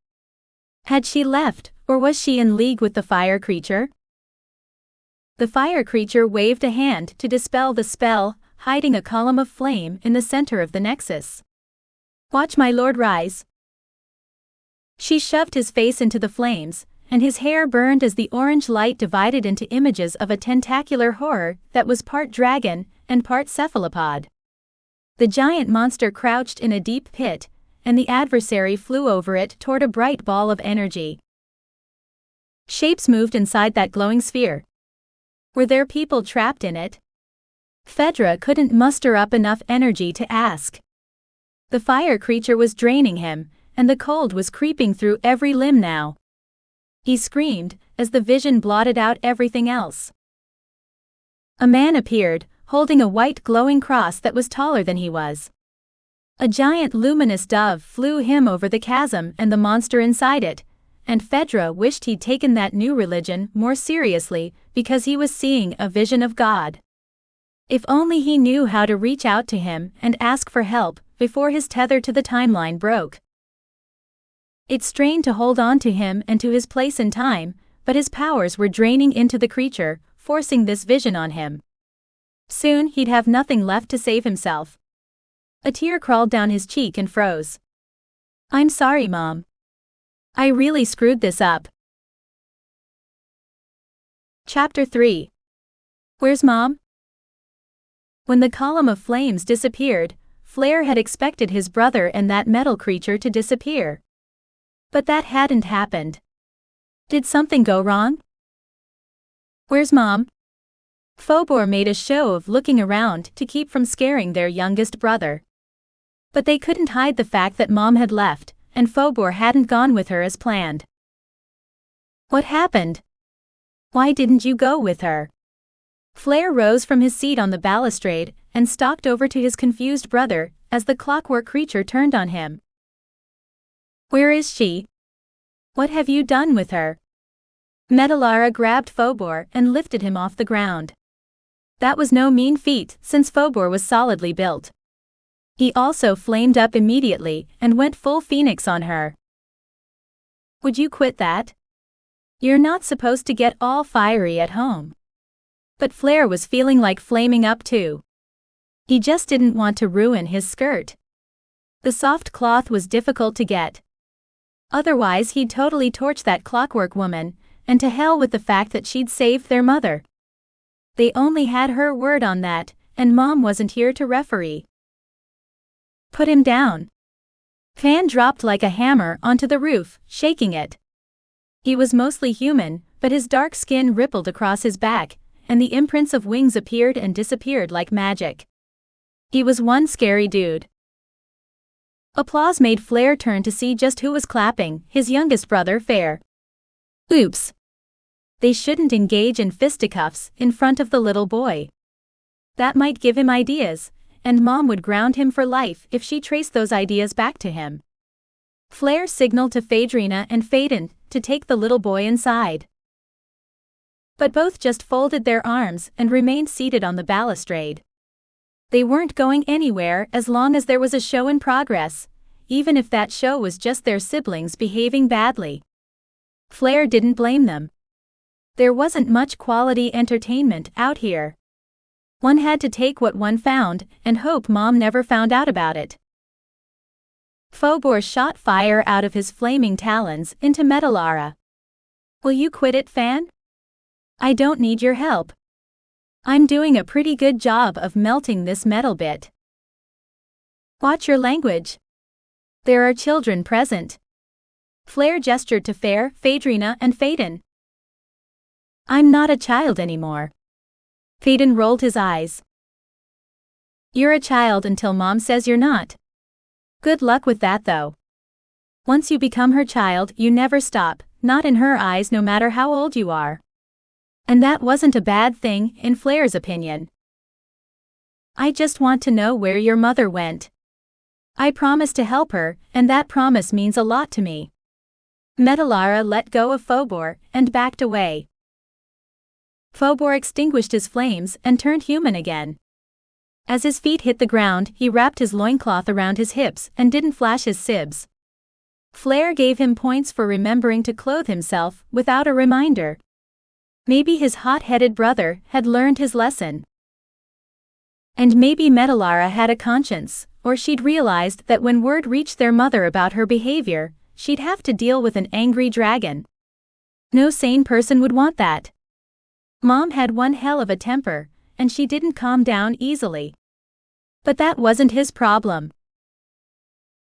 Had she left, or was she in league with the fire creature? The fire creature waved a hand to dispel the spell, hiding a column of flame in the center of the Nexus. Watch my lord rise. She shoved his face into the flames, and his hair burned as the orange light divided into images of a tentacular horror that was part dragon and part cephalopod. The giant monster crouched in a deep pit, and the adversary flew over it toward a bright ball of energy. Shapes moved inside that glowing sphere. Were there people trapped in it? Fedra couldn't muster up enough energy to ask. The fire creature was draining him, and the cold was creeping through every limb now. He screamed, as the vision blotted out everything else. A man appeared, holding a white glowing cross that was taller than he was. A giant luminous dove flew him over the chasm and the monster inside it, and Phaedra wished he'd taken that new religion more seriously because he was seeing a vision of God. If only he knew how to reach out to him and ask for help before his tether to the timeline broke. It strained to hold on to him and to his place in time, but his powers were draining into the creature, forcing this vision on him. Soon he'd have nothing left to save himself. A tear crawled down his cheek and froze. "I'm sorry, Mom. I really screwed this up." Chapter 3. Where's Mom? When the column of flames disappeared, Flare had expected his brother and that metal creature to disappear. But that hadn't happened. Did something go wrong? "Where's Mom?" Phobor made a show of looking around to keep from scaring their youngest brother. But they couldn't hide the fact that Mom had left, and Phobor hadn't gone with her as planned. "What happened? Why didn't you go with her?" Flare rose from his seat on the balustrade and stalked over to his confused brother as the clockwork creature turned on him. "Where is she? What have you done with her?" Metalara grabbed Phobor and lifted him off the ground. That was no mean feat since Phobor was solidly built. He also flamed up immediately and went full phoenix on her. "Would you quit that? You're not supposed to get all fiery at home." But Flare was feeling like flaming up too. He just didn't want to ruin his skirt. The soft cloth was difficult to get. Otherwise he'd totally torch that clockwork woman, and to hell with the fact that she'd saved their mother. They only had her word on that, and Mom wasn't here to referee. "Put him down." Fan dropped like a hammer onto the roof, shaking it. He was mostly human, but his dark skin rippled across his back, and the imprints of wings appeared and disappeared like magic. He was one scary dude. Applause made Flare turn to see just who was clapping, his youngest brother Fair. Oops. They shouldn't engage in fisticuffs in front of the little boy. That might give him ideas, and Mom would ground him for life if she traced those ideas back to him. Flare signaled to Phaedrina and Phaedon to take the little boy inside. But both just folded their arms and remained seated on the balustrade. They weren't going anywhere as long as there was a show in progress, even if that show was just their siblings behaving badly. Flare didn't blame them. There wasn't much quality entertainment out here. One had to take what one found and hope Mom never found out about it. Phobor shot fire out of his flaming talons into Metalara. "Will you quit it, Fan? I don't need your help. I'm doing a pretty good job of melting this metal bit." "Watch your language. There are children present." Flare gestured to Fair, Phaedrina, and Phaedon. "I'm not a child anymore." Phaedon rolled his eyes. "You're a child until Mom says you're not. Good luck with that though. Once you become her child, you never stop, not in her eyes no matter how old you are." And that wasn't a bad thing, in Flare's opinion. "I just want to know where your mother went. I promised to help her, and that promise means a lot to me." Metalara let go of Phobor and backed away. Phobor extinguished his flames and turned human again. As his feet hit the ground, he wrapped his loincloth around his hips and didn't flash his sibs. Flare gave him points for remembering to clothe himself without a reminder. Maybe his hot-headed brother had learned his lesson. And maybe Metalara had a conscience, or she'd realized that when word reached their mother about her behavior, she'd have to deal with an angry dragon. No sane person would want that. Mom had one hell of a temper, and she didn't calm down easily. But that wasn't his problem.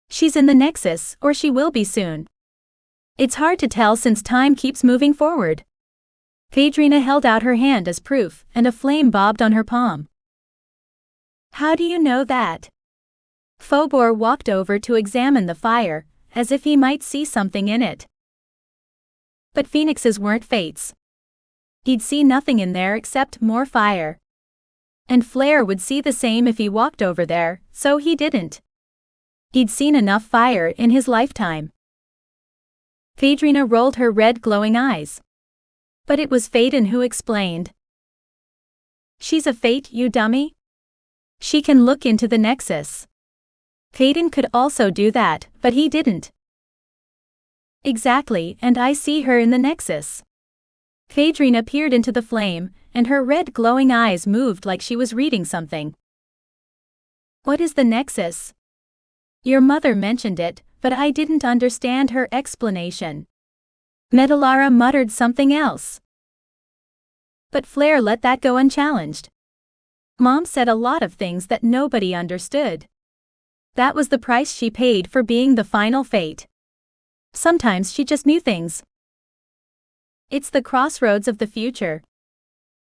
She's in the Nexus, or she will be soon. It's hard to tell since time keeps moving forward. Phaedrina held out her hand as proof, and a flame bobbed on her palm. "How do you know that?" Phobor walked over to examine the fire, as if he might see something in it. But phoenixes weren't fates. He'd see nothing in there except more fire. And Flare would see the same if he walked over there, so he didn't. He'd seen enough fire in his lifetime. Phaedrina rolled her red glowing eyes. But it was Phaedon who explained. She's a fate, you dummy. She can look into the Nexus. Phaedon could also do that, but he didn't. Exactly, and I see her in the Nexus. Phaedrina peered into the flame, and her red glowing eyes moved like she was reading something. What is the Nexus? Your mother mentioned it, but I didn't understand her explanation. Metalara muttered something else. But Flare let that go unchallenged. Mom said a lot of things that nobody understood. That was the price she paid for being the final fate. Sometimes she just knew things. It's the crossroads of the future.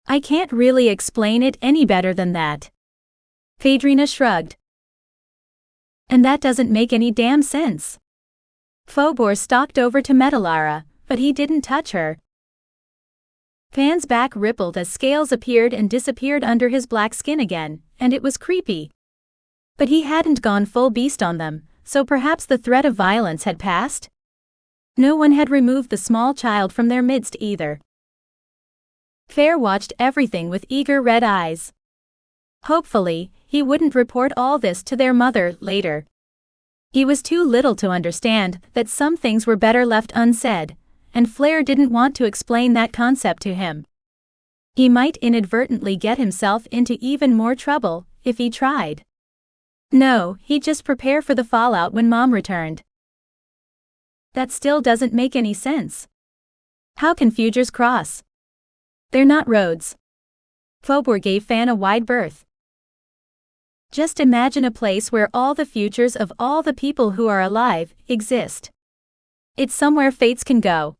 I can't really explain it any better than that. Phaedrina shrugged. And that doesn't make any damn sense. Phobor stalked over to Metalara, but he didn't touch her. Fan's back rippled as scales appeared and disappeared under his black skin again, and it was creepy. But he hadn't gone full beast on them, so perhaps the threat of violence had passed? No one had removed the small child from their midst either. Fair watched everything with eager red eyes. Hopefully, he wouldn't report all this to their mother later. He was too little to understand that some things were better left unsaid, and Flare didn't want to explain that concept to him. He might inadvertently get himself into even more trouble if he tried. No, he'd just prepare for the fallout when Mom returned. That still doesn't make any sense. How can futures cross? They're not roads. Phobor gave Fan a wide berth. Just imagine a place where all the futures of all the people who are alive exist. It's somewhere fates can go.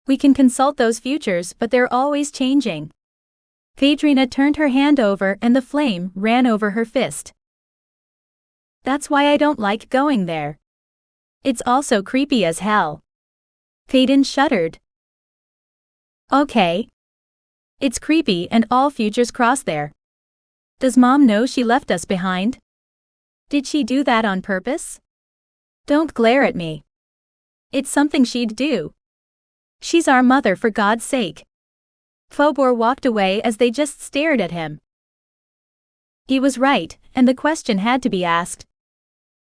We can consult those futures, but they're always changing. Phaedrina turned her hand over and the flame ran over her fist. That's why I don't like going there. It's also creepy as hell. Phaedon shuddered. Okay. It's creepy and all futures cross there. Does Mom know she left us behind? Did she do that on purpose? Don't glare at me. It's something she'd do. She's our mother, for God's sake. Phobor walked away as they just stared at him. He was right, and the question had to be asked.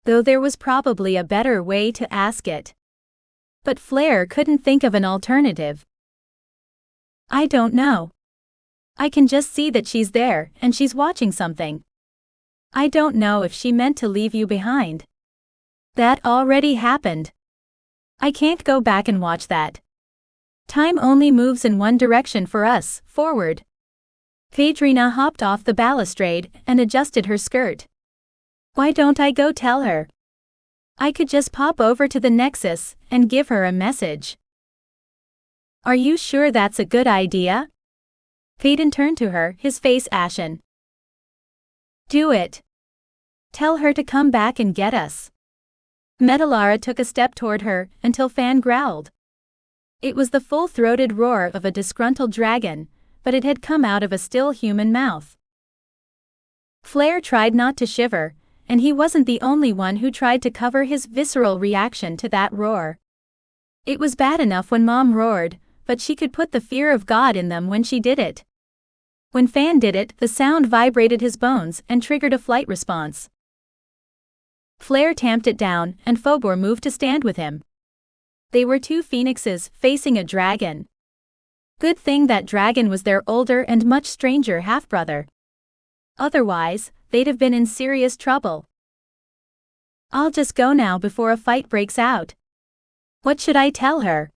Though there was probably a better way to ask it. But Flare couldn't think of an alternative. I don't know. I can just see that she's there, and she's watching something. I don't know if she meant to leave you behind. That already happened. I can't go back and watch that. Time only moves in one direction for us, forward. Phaedrina hopped off the balustrade and adjusted her skirt. Why don't I go tell her? I could just pop over to the Nexus and give her a message. Are you sure that's a good idea? Phaedon turned to her, his face ashen. Do it. Tell her to come back and get us. Metalara took a step toward her until Fan growled. It was the full-throated roar of a disgruntled dragon, but it had come out of a still human mouth. Flare tried not to shiver, and he wasn't the only one who tried to cover his visceral reaction to that roar. It was bad enough when Mom roared, but she could put the fear of God in them when she did it. When Fan did it, the sound vibrated his bones and triggered a flight response. Flare tamped it down, and Phobor moved to stand with him. They were two phoenixes facing a dragon. Good thing that dragon was their older and much stranger half-brother. Otherwise, they'd have been in serious trouble. I'll just go now before a fight breaks out. What should I tell her?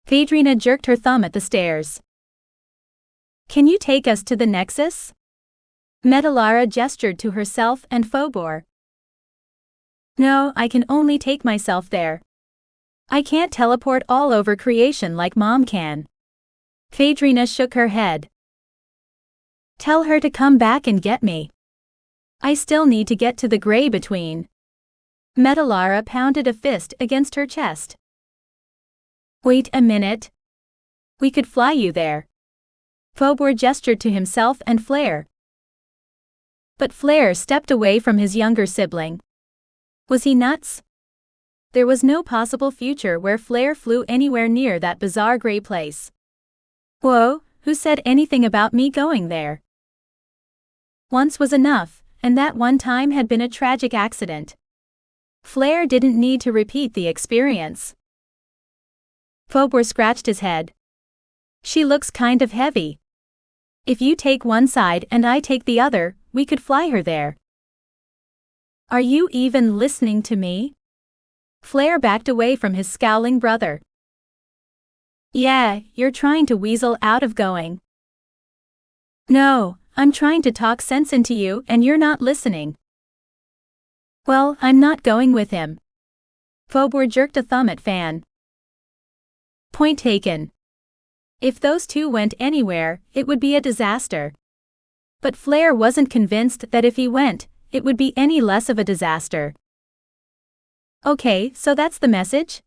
Phaedrina jerked her thumb at the stairs. Can you take us to the Nexus? Metalara gestured to herself and Phobor. No, I can only take myself there. I can't teleport all over creation like Mom can. Phaedrina shook her head. Tell her to come back and get me. I still need to get to the gray between. Metalara pounded a fist against her chest. Wait a minute. We could fly you there. Phobor gestured to himself and Flare. But Flare stepped away from his younger sibling. Was he nuts? There was no possible future where Flare flew anywhere near that bizarre gray place. Whoa, who said anything about me going there? Once was enough, and that one time had been a tragic accident. Flare didn't need to repeat the experience. Fobor scratched his head. She looks kind of heavy. If you take one side and I take the other, we could fly her there. Are you even listening to me? Flare backed away from his scowling brother. Yeah, you're trying to weasel out of going. No, I'm trying to talk sense into you and you're not listening. Well, I'm not going with him. Fobor jerked a thumb at Fan. Point taken. If those two went anywhere, it would be a disaster. But Flare wasn't convinced that if he went, it would be any less of a disaster. Okay, so that's the message?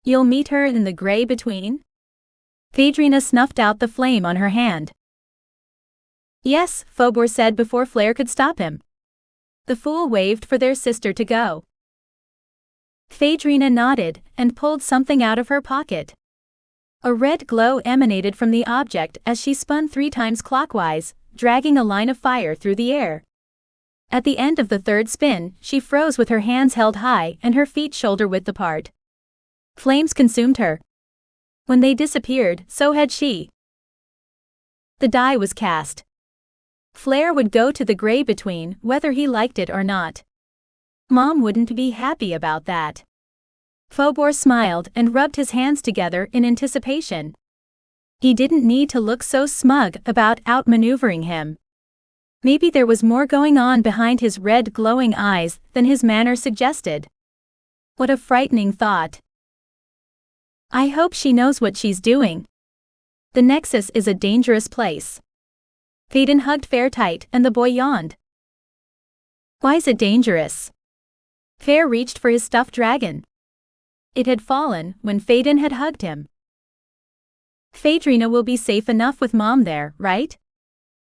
You'll meet her in the gray between? Phaedrina snuffed out the flame on her hand. Yes, Fobor said before Flare could stop him. The fool waved for their sister to go. Phaedrina nodded and pulled something out of her pocket. A red glow emanated from the object as she spun 3 times clockwise, dragging a line of fire through the air. At the end of the third spin, she froze with her hands held high and her feet shoulder-width apart. Flames consumed her. When they disappeared, so had she. The die was cast. Flare would go to the gray between, whether he liked it or not. Mom wouldn't be happy about that. Fobor smiled and rubbed his hands together in anticipation. He didn't need to look so smug about outmaneuvering him. Maybe there was more going on behind his red glowing eyes than his manner suggested. What a frightening thought. I hope she knows what she's doing. The Nexus is a dangerous place. Phaedon hugged Fair tight and the boy yawned. Why's it dangerous? Fair reached for his stuffed dragon. It had fallen when Phaedon had hugged him. Phaedrina will be safe enough with Mom there, right?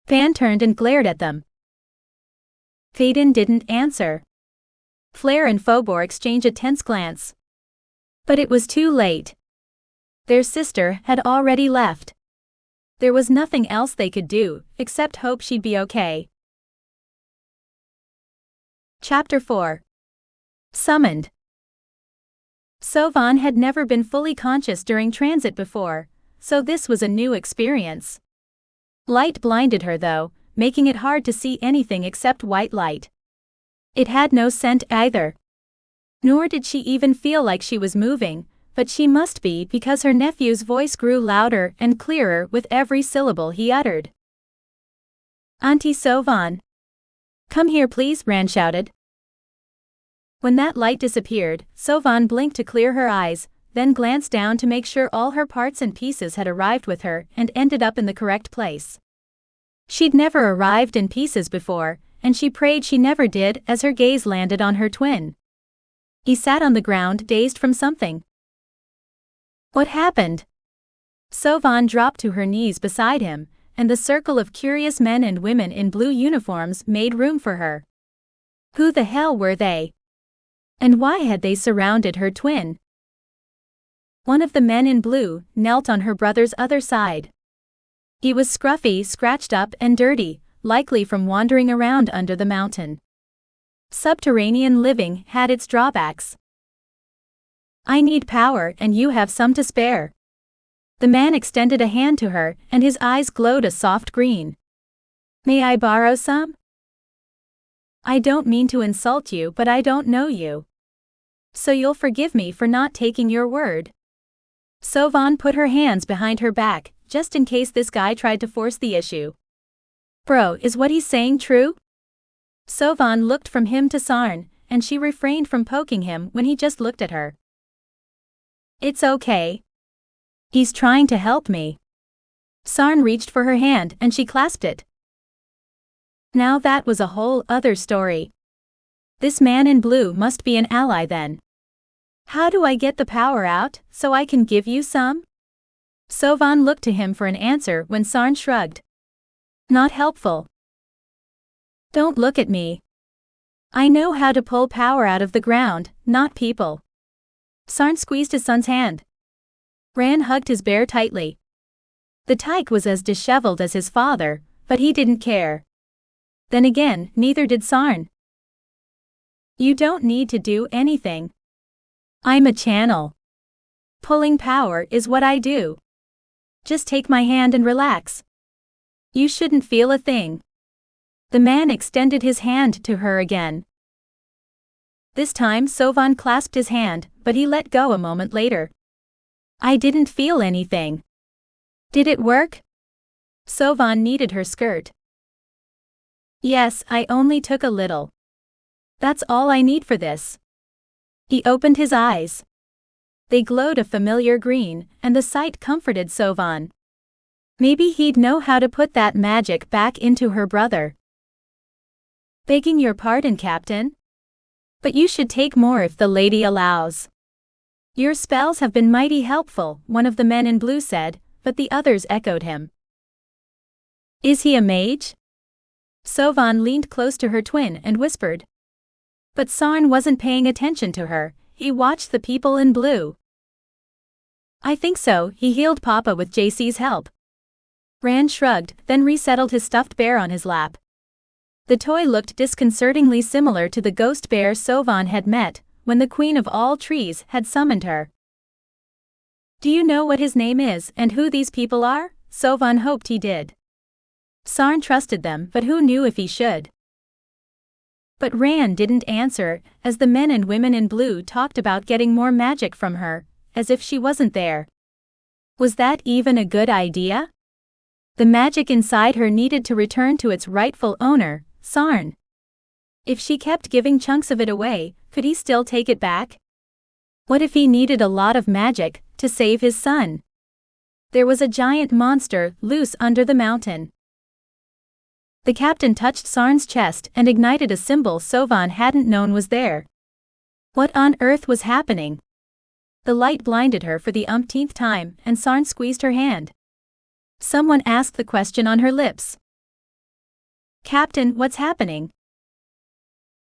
Fan turned and glared at them. Phaedon didn't answer. Flare and Fobor exchanged a tense glance. But it was too late. Their sister had already left. There was nothing else they could do, except hope she'd be okay. Chapter 4. Summoned. Sovvan had never been fully conscious during transit before, so this was a new experience. Light blinded her though, making it hard to see anything except white light. It had no scent either. Nor did she even feel like she was moving, but she must be because her nephew's voice grew louder and clearer with every syllable he uttered. Auntie Sovvan. Come here please, Ran shouted. When that light disappeared, Sovvan blinked to clear her eyes, then glanced down to make sure all her parts and pieces had arrived with her and ended up in the correct place. She'd never arrived in pieces before, and she prayed she never did as her gaze landed on her twin. He sat on the ground dazed from something. What happened? Sovvan dropped to her knees beside him, and the circle of curious men and women in blue uniforms made room for her. Who the hell were they? And why had they surrounded her twin? One of the men in blue knelt on her brother's other side. He was scruffy, scratched up and dirty, likely from wandering around under the mountain. Subterranean living had its drawbacks. I need power and you have some to spare. The man extended a hand to her and his eyes glowed a soft green. May I borrow some? I don't mean to insult you, but I don't know you. So you'll forgive me for not taking your word. Sovvan put her hands behind her back, just in case this guy tried to force the issue. Bro, is what he's saying true? Sovvan looked from him to Sarn, and she refrained from poking him when he just looked at her. It's okay. He's trying to help me. Sarn reached for her hand and she clasped it. Now that was a whole other story. This man in blue must be an ally then. How do I get the power out, so I can give you some? Sovvan looked to him for an answer when Sarn shrugged. Not helpful. Don't look at me. I know how to pull power out of the ground, not people. Sarn squeezed his son's hand. Ran hugged his bear tightly. The tyke was as disheveled as his father, but he didn't care. Then again, neither did Sarn. You don't need to do anything. I'm a channel. Pulling power is what I do. Just take my hand and relax. You shouldn't feel a thing. The man extended his hand to her again. This time Sovvan clasped his hand, but he let go a moment later. I didn't feel anything. Did it work? Sovvan kneaded her skirt. Yes, I only took a little. That's all I need for this. He opened his eyes. They glowed a familiar green, and the sight comforted Sovvan. Maybe he'd know how to put that magic back into her brother. Begging your pardon, Captain. But you should take more if the lady allows. Your spells have been mighty helpful, one of the men in blue said, but the others echoed him. Is he a mage? Sovvan leaned close to her twin and whispered. But Sarn wasn't paying attention to her, he watched the people in blue. I think so, he healed Papa with JC's help. Rand shrugged, then resettled his stuffed bear on his lap. The toy looked disconcertingly similar to the ghost bear Sovvan had met when the Queen of all Trees had summoned her. Do you know what his name is and who these people are? Sovvan hoped he did. Sarn trusted them, but who knew if he should? But Rand didn't answer, as the men and women in blue talked about getting more magic from her, as if she wasn't there. Was that even a good idea? The magic inside her needed to return to its rightful owner, Sarn. If she kept giving chunks of it away, could he still take it back? What if he needed a lot of magic to save his son? There was a giant monster loose under the mountain. The captain touched Sarn's chest and ignited a symbol Sovvan hadn't known was there. What on earth was happening? The light blinded her for the umpteenth time, and Sarn squeezed her hand. Someone asked the question on her lips. Captain, what's happening?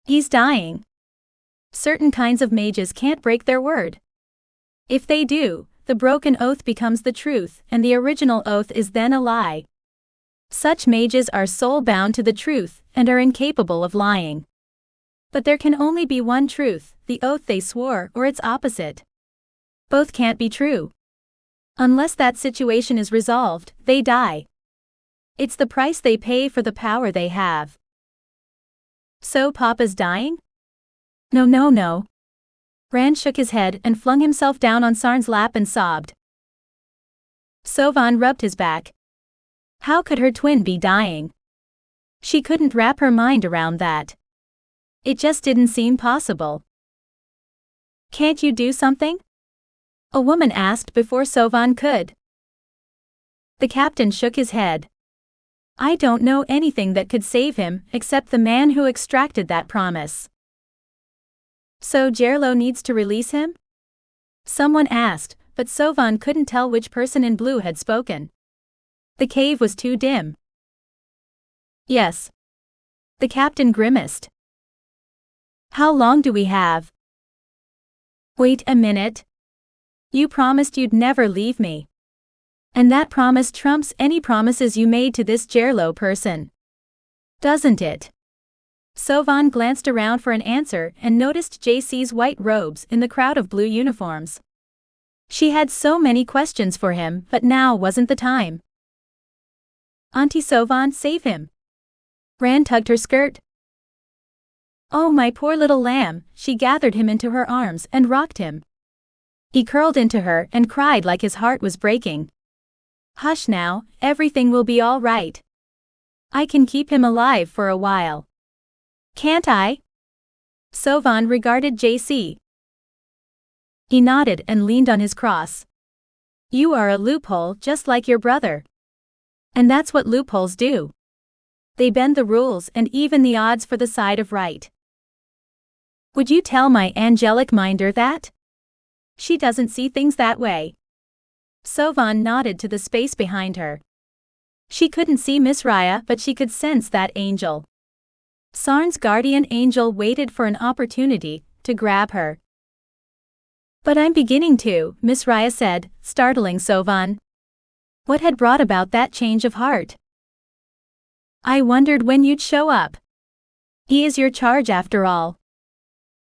He's dying. Certain kinds of mages can't break their word. If they do, the broken oath becomes the truth, and the original oath is then a lie. Such mages are soul-bound to the truth and are incapable of lying. But there can only be one truth, the oath they swore or its opposite. Both can't be true. Unless that situation is resolved, they die. It's the price they pay for the power they have. So Papa's dying? No. Rand shook his head and flung himself down on Sarn's lap and sobbed. Sovvan rubbed his back. How could her twin be dying? She couldn't wrap her mind around that. It just didn't seem possible. Can't you do something? A woman asked before Sovvan could. The captain shook his head. I don't know anything that could save him except the man who extracted that promise. So Gerlo needs to release him? Someone asked, but Sovvan couldn't tell which person in blue had spoken. The cave was too dim. Yes. The captain grimaced. How long do we have? Wait a minute. You promised you'd never leave me. And that promise trumps any promises you made to this Gerlo person. Doesn't it? Sovvan glanced around for an answer and noticed JC's white robes in the crowd of blue uniforms. She had so many questions for him, but now wasn't the time. Auntie Sovvan, save him. Rand tugged her skirt. Oh, my poor little lamb, she gathered him into her arms and rocked him. He curled into her and cried like his heart was breaking. Hush now, everything will be all right. I can keep him alive for a while. Can't I? Sovvan regarded JC. He nodded and leaned on his cross. You are a loophole just like your brother. And that's what loopholes do. They bend the rules and even the odds for the side of right. Would you tell my angelic minder that? She doesn't see things that way. Sovvan nodded to the space behind her. She couldn't see Miss Raya, but she could sense that angel. Sarn's guardian angel waited for an opportunity to grab her. But I'm beginning to, Miss Raya said, startling Sovvan. What had brought about that change of heart? I wondered when you'd show up. He is your charge after all.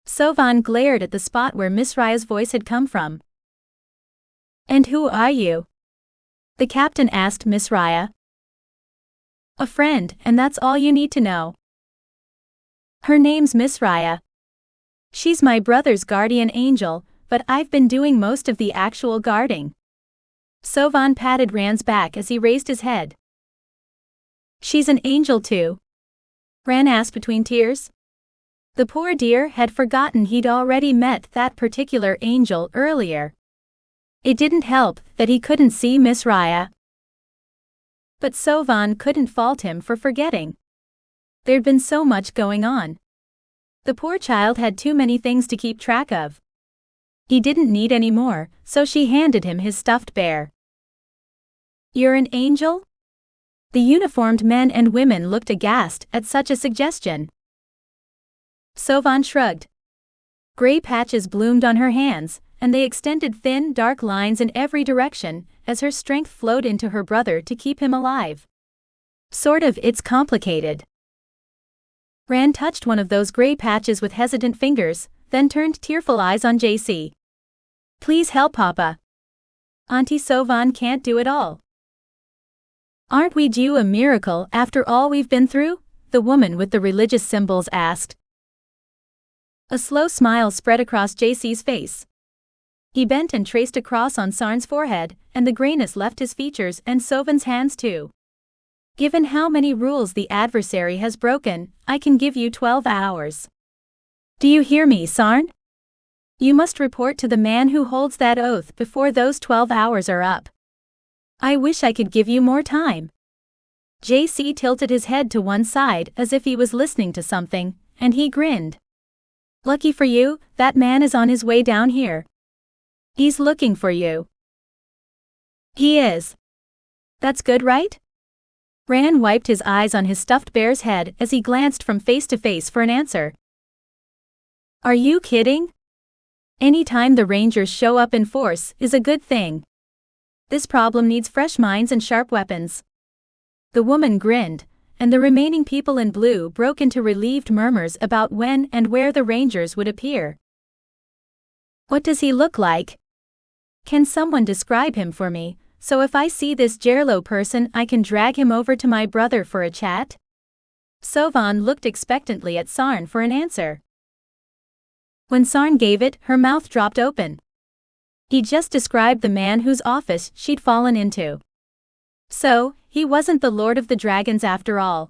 Sovvan glared at the spot where Miss Raya's voice had come from. And who are you? The captain asked Miss Raya. A friend, and that's all you need to know. Her name's Miss Raya. She's my brother's guardian angel, but I've been doing most of the actual guarding. Sovvan patted Rand's back as he raised his head. She's an angel too? Rand asked between tears. The poor dear had forgotten he'd already met that particular angel earlier. It didn't help that he couldn't see Miss Raya. But Sovvan couldn't fault him for forgetting. There'd been so much going on. The poor child had too many things to keep track of. He didn't need any more, so she handed him his stuffed bear. You're an angel? The uniformed men and women looked aghast at such a suggestion. Sovvan shrugged. Gray patches bloomed on her hands, and they extended thin, dark lines in every direction as her strength flowed into her brother to keep him alive. Sort of, it's complicated. Rand touched one of those gray patches with hesitant fingers, then turned tearful eyes on JC. Please help Papa. Auntie Sovvan can't do it all. Aren't we due a miracle after all we've been through? The woman with the religious symbols asked. A slow smile spread across JC's face. He bent and traced a cross on Sarn's forehead, and the grayness left his features and Sovvan's hands too. Given how many rules the adversary has broken, I can give you 12 hours. Do you hear me, Sarn? You must report to the man who holds that oath before those 12 hours are up. I wish I could give you more time. JC tilted his head to one side as if he was listening to something, and he grinned. Lucky for you, that man is on his way down here. He's looking for you. He is. That's good, right? Rand wiped his eyes on his stuffed bear's head as he glanced from face to face for an answer. Are you kidding? Any time the Rangers show up in force is a good thing. This problem needs fresh minds and sharp weapons. The woman grinned, and the remaining people in blue broke into relieved murmurs about when and where the Rangers would appear. What does he look like? Can someone describe him for me, so if I see this Gerlo person I can drag him over to my brother for a chat? Sovvan looked expectantly at Sarn for an answer. When Sarn gave it, her mouth dropped open. He just described the man whose office she'd fallen into. So, he wasn't the Lord of the Dragons after all.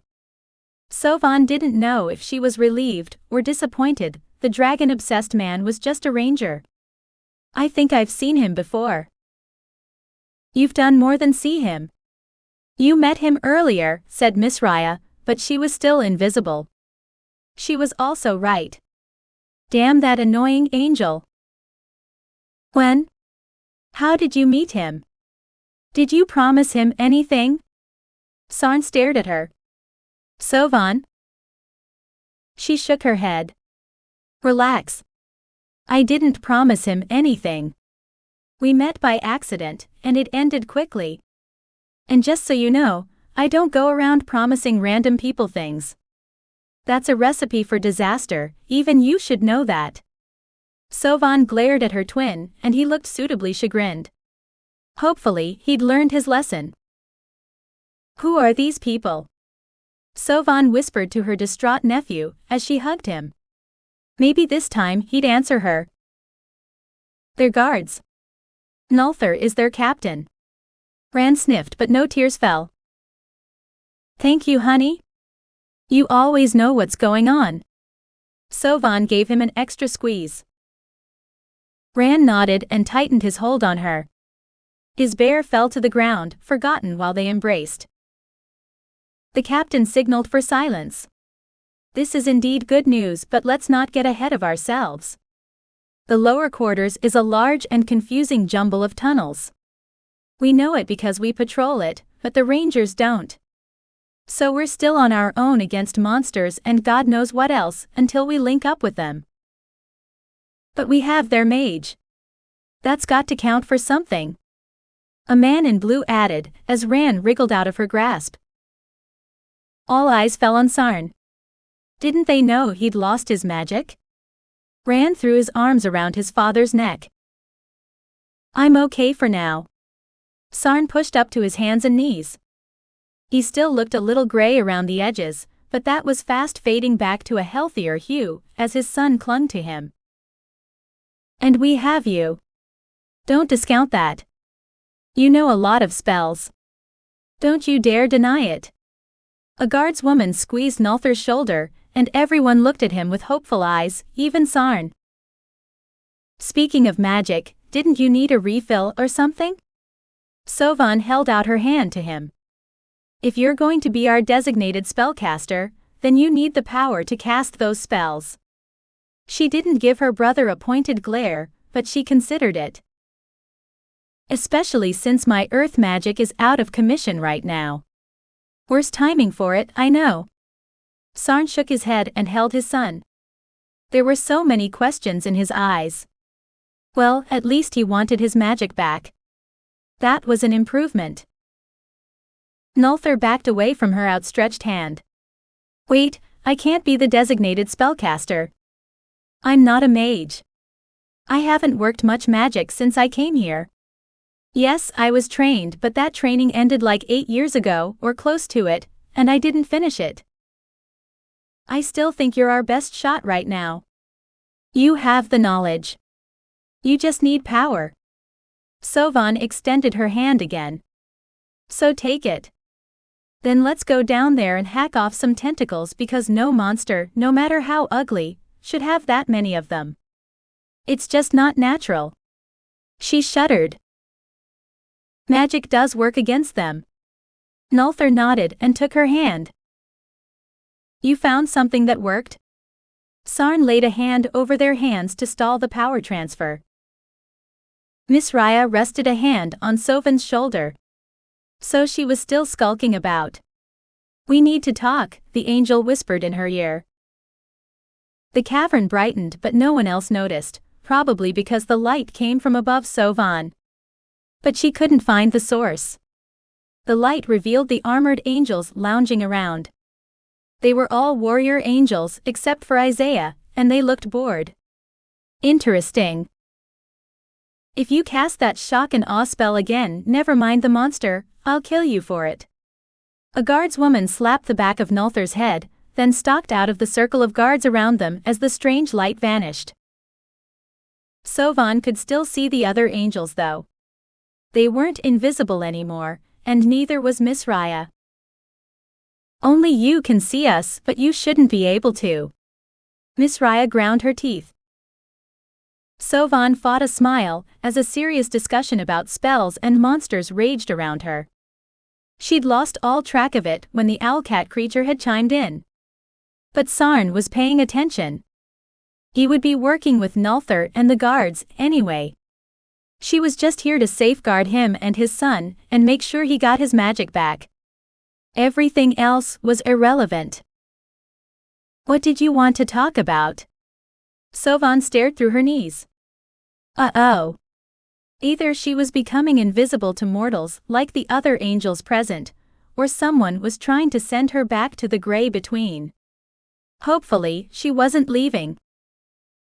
Sovvan didn't know if she was relieved or disappointed. The dragon-obsessed man was just a ranger. I think I've seen him before. You've done more than see him. You met him earlier, said Miss Raya, but she was still invisible. She was also right. Damn that annoying angel. When? How did you meet him? Did you promise him anything? Sarn stared at her. Sovvan? She shook her head. Relax. I didn't promise him anything. We met by accident, and it ended quickly. And just so you know, I don't go around promising random people things. That's a recipe for disaster, even you should know that. Sovvan glared at her twin, and he looked suitably chagrined. Hopefully, he'd learned his lesson. Who are these people? Sovvan whispered to her distraught nephew as she hugged him. Maybe this time he'd answer her. They're guards. Nulthar is their captain. Rand sniffed but no tears fell. Thank you, honey. You always know what's going on. Sovvan gave him an extra squeeze. Rand nodded and tightened his hold on her. His bear fell to the ground, forgotten while they embraced. The captain signaled for silence. This is indeed good news, but let's not get ahead of ourselves. The lower quarters is a large and confusing jumble of tunnels. We know it because we patrol it, but the Rangers don't. So we're still on our own against monsters and God knows what else until we link up with them. But we have their mage. That's got to count for something. A man in blue added, as Ran wriggled out of her grasp. All eyes fell on Sarn. Didn't they know he'd lost his magic? Ran threw his arms around his father's neck. I'm okay for now. Sarn pushed up to his hands and knees. He still looked a little gray around the edges, but that was fast fading back to a healthier hue as his son clung to him. And we have you. Don't discount that. You know a lot of spells. Don't you dare deny it. A guardswoman squeezed Nulthur's shoulder, and everyone looked at him with hopeful eyes, even Sarn. Speaking of magic, didn't you need a refill or something? Sovvan held out her hand to him. If you're going to be our designated spellcaster, then you need the power to cast those spells. She didn't give her brother a pointed glare, but she considered it. Especially since my earth magic is out of commission right now. Worst timing for it, I know. Sarn shook his head and held his son. There were so many questions in his eyes. Well, at least he wanted his magic back. That was an improvement. Nulthur backed away from her outstretched hand. Wait, I can't be the designated spellcaster. I'm not a mage. I haven't worked much magic since I came here. Yes, I was trained, but that training ended like 8 years ago, or close to it, and I didn't finish it. I still think you're our best shot right now. You have the knowledge. You just need power. Sovvan extended her hand again. So take it. Then let's go down there and hack off some tentacles, because no monster, no matter how ugly, should have that many of them. It's just not natural. She shuddered. Magic does work against them. Nulthur nodded and took her hand. You found something that worked? Sarn laid a hand over their hands to stall the power transfer. Miss Raya rested a hand on Sovvan's shoulder. So she was still skulking about. We need to talk, the angel whispered in her ear. The cavern brightened, but no one else noticed, probably because the light came from above Sovvan. But she couldn't find the source. The light revealed the armored angels lounging around. They were all warrior angels except for Isaiah, and they looked bored. Interesting. If you cast that shock and awe spell again, never mind the monster, I'll kill you for it. A guardswoman slapped the back of Nulthur's head, then stalked out of the circle of guards around them as the strange light vanished. Sovvan could still see the other angels though. They weren't invisible anymore, and neither was Miss Raya. Only you can see us, but you shouldn't be able to. Miss Raya ground her teeth. Sovvan fought a smile as a serious discussion about spells and monsters raged around her. She'd lost all track of it when the owlcat creature had chimed in. But Sarn was paying attention. He would be working with Nulthur and the guards anyway. She was just here to safeguard him and his son and make sure he got his magic back. Everything else was irrelevant. What did you want to talk about? Sovvan stared through her knees. Uh-oh. Either she was becoming invisible to mortals like the other angels present, or someone was trying to send her back to the gray between. Hopefully, she wasn't leaving.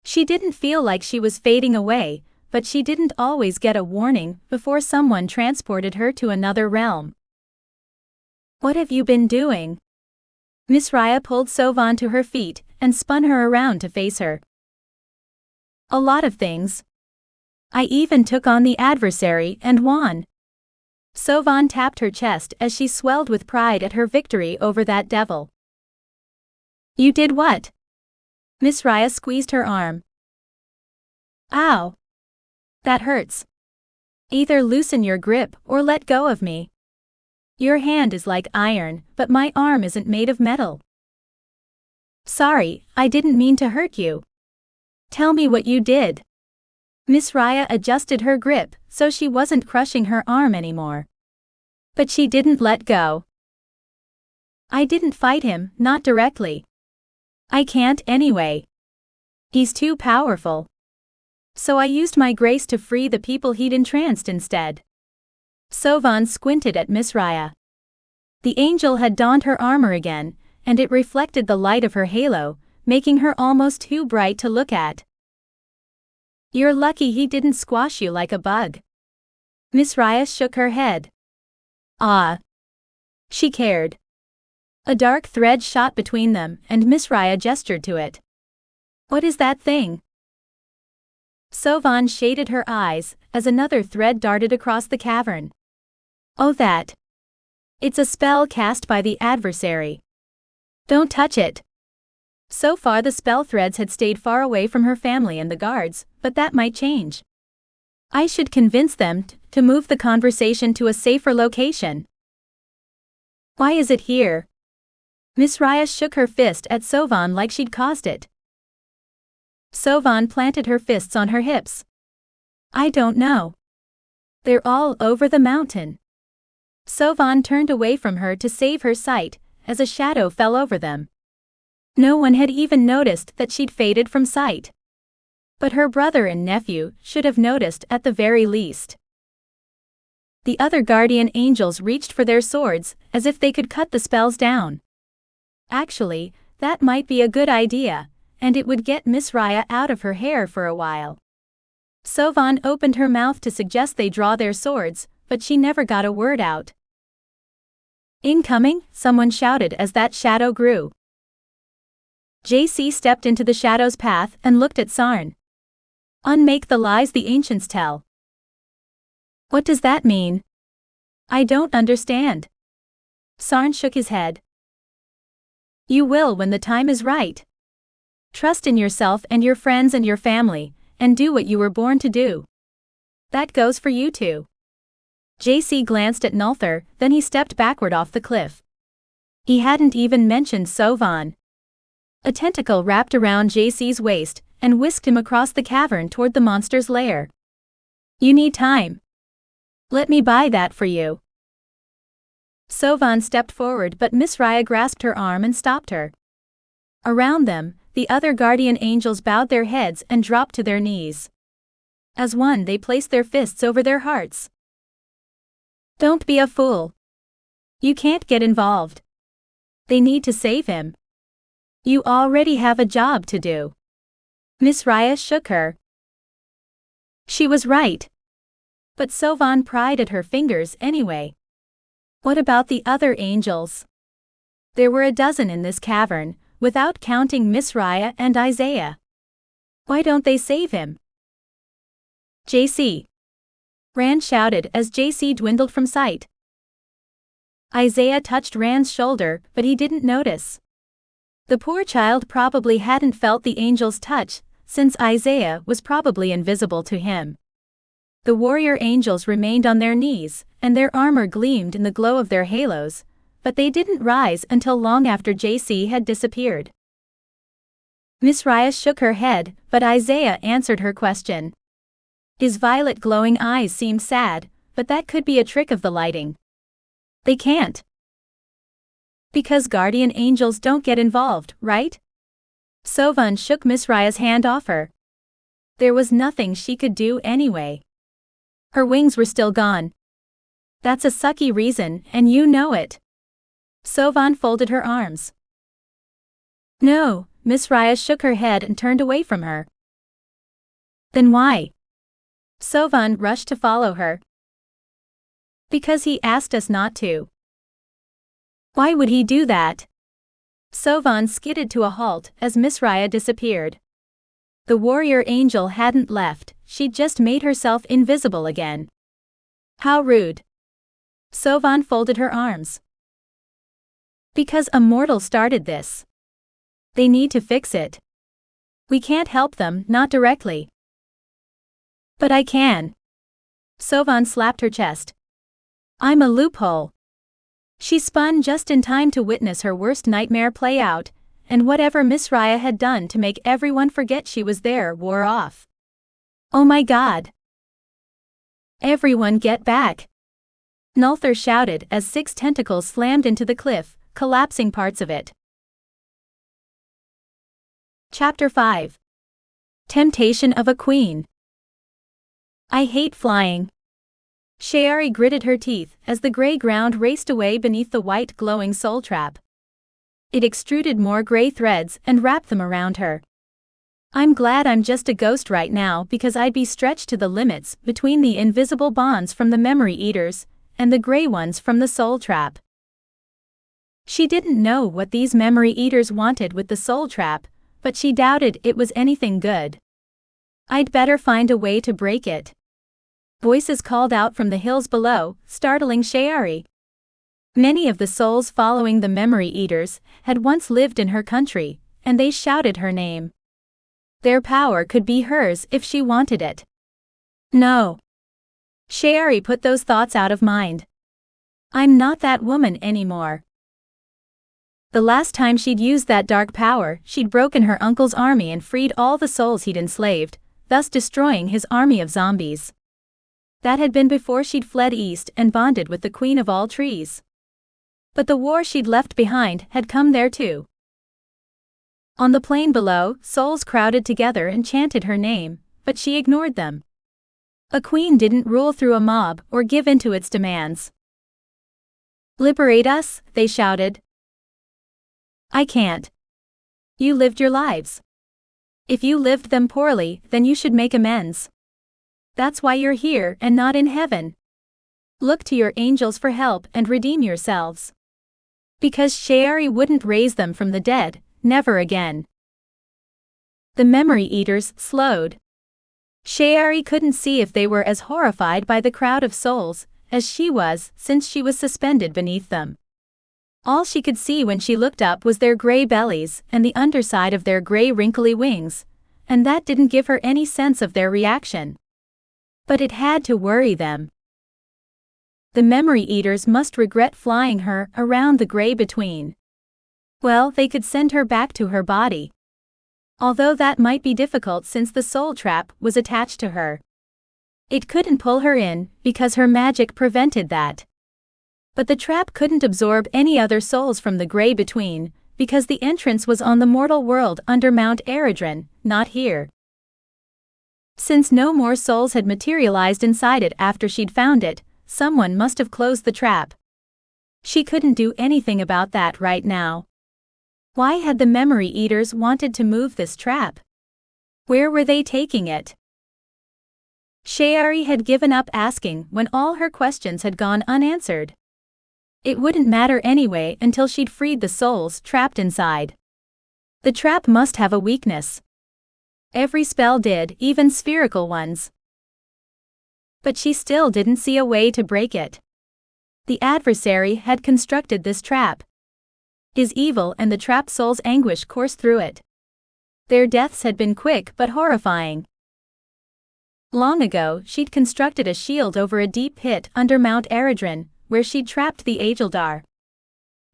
She didn't feel like she was fading away, but she didn't always get a warning before someone transported her to another realm. What have you been doing? Miss Raya pulled Sovvan to her feet and spun her around to face her. A lot of things. I even took on the Adversary and won. Sovvan tapped her chest as she swelled with pride at her victory over that devil. You did what? Miss Raya squeezed her arm. Ow. That hurts. Either loosen your grip or let go of me. Your hand is like iron, but my arm isn't made of metal. Sorry, I didn't mean to hurt you. Tell me what you did. Miss Raya adjusted her grip so she wasn't crushing her arm anymore. But she didn't let go. I didn't fight him, not directly. I can't anyway. He's too powerful. So I used my grace to free the people he'd entranced instead. Sovvan squinted at Miss Raya. The angel had donned her armor again, and it reflected the light of her halo, making her almost too bright to look at. You're lucky he didn't squash you like a bug. Miss Raya shook her head. Ah. She cared. A dark thread shot between them, and Miss Raya gestured to it. What is that thing? Sovvan shaded her eyes, as another thread darted across the cavern. Oh, that. It's a spell cast by the Adversary. Don't touch it. So far the spell threads had stayed far away from her family and the guards, but that might change. I should convince them to move the conversation to a safer location. Why is it here? Miss Raya shook her fist at Sovvan like she'd caused it. Sovvan planted her fists on her hips. I don't know. They're all over the mountain. Sovvan turned away from her to save her sight, as a shadow fell over them. No one had even noticed that she'd faded from sight. But her brother and nephew should have noticed at the very least. The other guardian angels reached for their swords, as if they could cut the spells down. Actually, that might be a good idea, and it would get Miss Raya out of her hair for a while. Sovvan opened her mouth to suggest they draw their swords, but she never got a word out. Incoming, someone shouted as that shadow grew. JC stepped into the shadow's path and looked at Sarn. Unmake the lies the ancients tell. What does that mean? I don't understand. Sarn shook his head. You will when the time is right. Trust in yourself and your friends and your family, and do what you were born to do. That goes for you too. JC glanced at Nulthar, then he stepped backward off the cliff. He hadn't even mentioned Sovvan. A tentacle wrapped around JC's waist and whisked him across the cavern toward the monster's lair. You need time. Let me buy that for you. Sovvan stepped forward, but Miss Raya grasped her arm and stopped her. Around them, the other guardian angels bowed their heads and dropped to their knees. As one, they placed their fists over their hearts. Don't be a fool. You can't get involved. They need to save him. You already have a job to do. Miss Raya shook her. She was right. But Sovvan pried at her fingers anyway. What about the other angels? There were a dozen in this cavern, without counting Miss Raya and Isaiah. Why don't they save him? JC. Rand shouted as JC dwindled from sight. Isaiah touched Rand's shoulder, but he didn't notice. The poor child probably hadn't felt the angel's touch, since Isaiah was probably invisible to him. The warrior angels remained on their knees, and their armor gleamed in the glow of their halos, but they didn't rise until long after JC had disappeared. Miss Raya shook her head, but Isaiah answered her question. His violet glowing eyes seemed sad, but that could be a trick of the lighting. They can't. Because guardian angels don't get involved, right? Sovvan shook Miss Raya's hand off her. There was nothing she could do anyway. Her wings were still gone. That's a sucky reason, and you know it. Sovvan folded her arms. No, Miss Raya shook her head and turned away from her. Then why? Sovvan rushed to follow her. Because he asked us not to. Why would he do that? Sovvan skidded to a halt as Miss Raya disappeared. The warrior angel hadn't left, she'd just made herself invisible again. How rude. Sovvan folded her arms. Because a mortal started this. They need to fix it. We can't help them, not directly. But I can. Sovvan slapped her chest. I'm a loophole. She spun just in time to witness her worst nightmare play out, and whatever Miss Raya had done to make everyone forget she was there wore off. Oh my God. Everyone get back. Nulthar shouted as 6 tentacles slammed into the cliff, collapsing parts of it. Chapter 5. Temptation of a Queen. I hate flying. Shayari gritted her teeth as the gray ground raced away beneath the white glowing soul trap. It extruded more gray threads and wrapped them around her. I'm glad I'm just a ghost right now, because I'd be stretched to the limits between the invisible bonds from the memory eaters and the gray ones from the soul trap. She didn't know what these memory eaters wanted with the soul trap, but she doubted it was anything good. I'd better find a way to break it. Voices called out from the hills below, startling Shayari. Many of the souls following the memory eaters had once lived in her country, and they shouted her name. Their power could be hers if she wanted it. No. Shayari put those thoughts out of mind. I'm not that woman anymore. The last time she'd used that dark power, she'd broken her uncle's army and freed all the souls he'd enslaved, thus destroying his army of zombies. That had been before she'd fled east and bonded with the Queen of all trees. But the war she'd left behind had come there too. On the plain below, souls crowded together and chanted her name, but she ignored them. A queen didn't rule through a mob or give in to its demands. Liberate us, they shouted. I can't. You lived your lives. If you lived them poorly, then you should make amends. That's why you're here and not in heaven. Look to your angels for help and redeem yourselves. Because Shayari wouldn't raise them from the dead, never again. The memory eaters slowed. Shayari couldn't see if they were as horrified by the crowd of souls as she was, since she was suspended beneath them. All she could see when she looked up was their gray bellies and the underside of their gray wrinkly wings, and that didn't give her any sense of their reaction. But it had to worry them. The memory eaters must regret flying her around the gray between. Well, they could send her back to her body. Although that might be difficult since the soul trap was attached to her. It couldn't pull her in because her magic prevented that. But the trap couldn't absorb any other souls from the gray between, because the entrance was on the mortal world under Mount Aradrin, not here. Since no more souls had materialized inside it after she'd found it, someone must have closed the trap. She couldn't do anything about that right now. Why had the memory eaters wanted to move this trap? Where were they taking it? Shayari had given up asking when all her questions had gone unanswered. It wouldn't matter anyway until she'd freed the souls trapped inside. The trap must have a weakness. Every spell did, even spherical ones. But she still didn't see a way to break it. The adversary had constructed this trap. His evil and the trapped soul's anguish coursed through it. Their deaths had been quick but horrifying. Long ago, she'd constructed a shield over a deep pit under Mount Aradrin, where she'd trapped the Ageldar.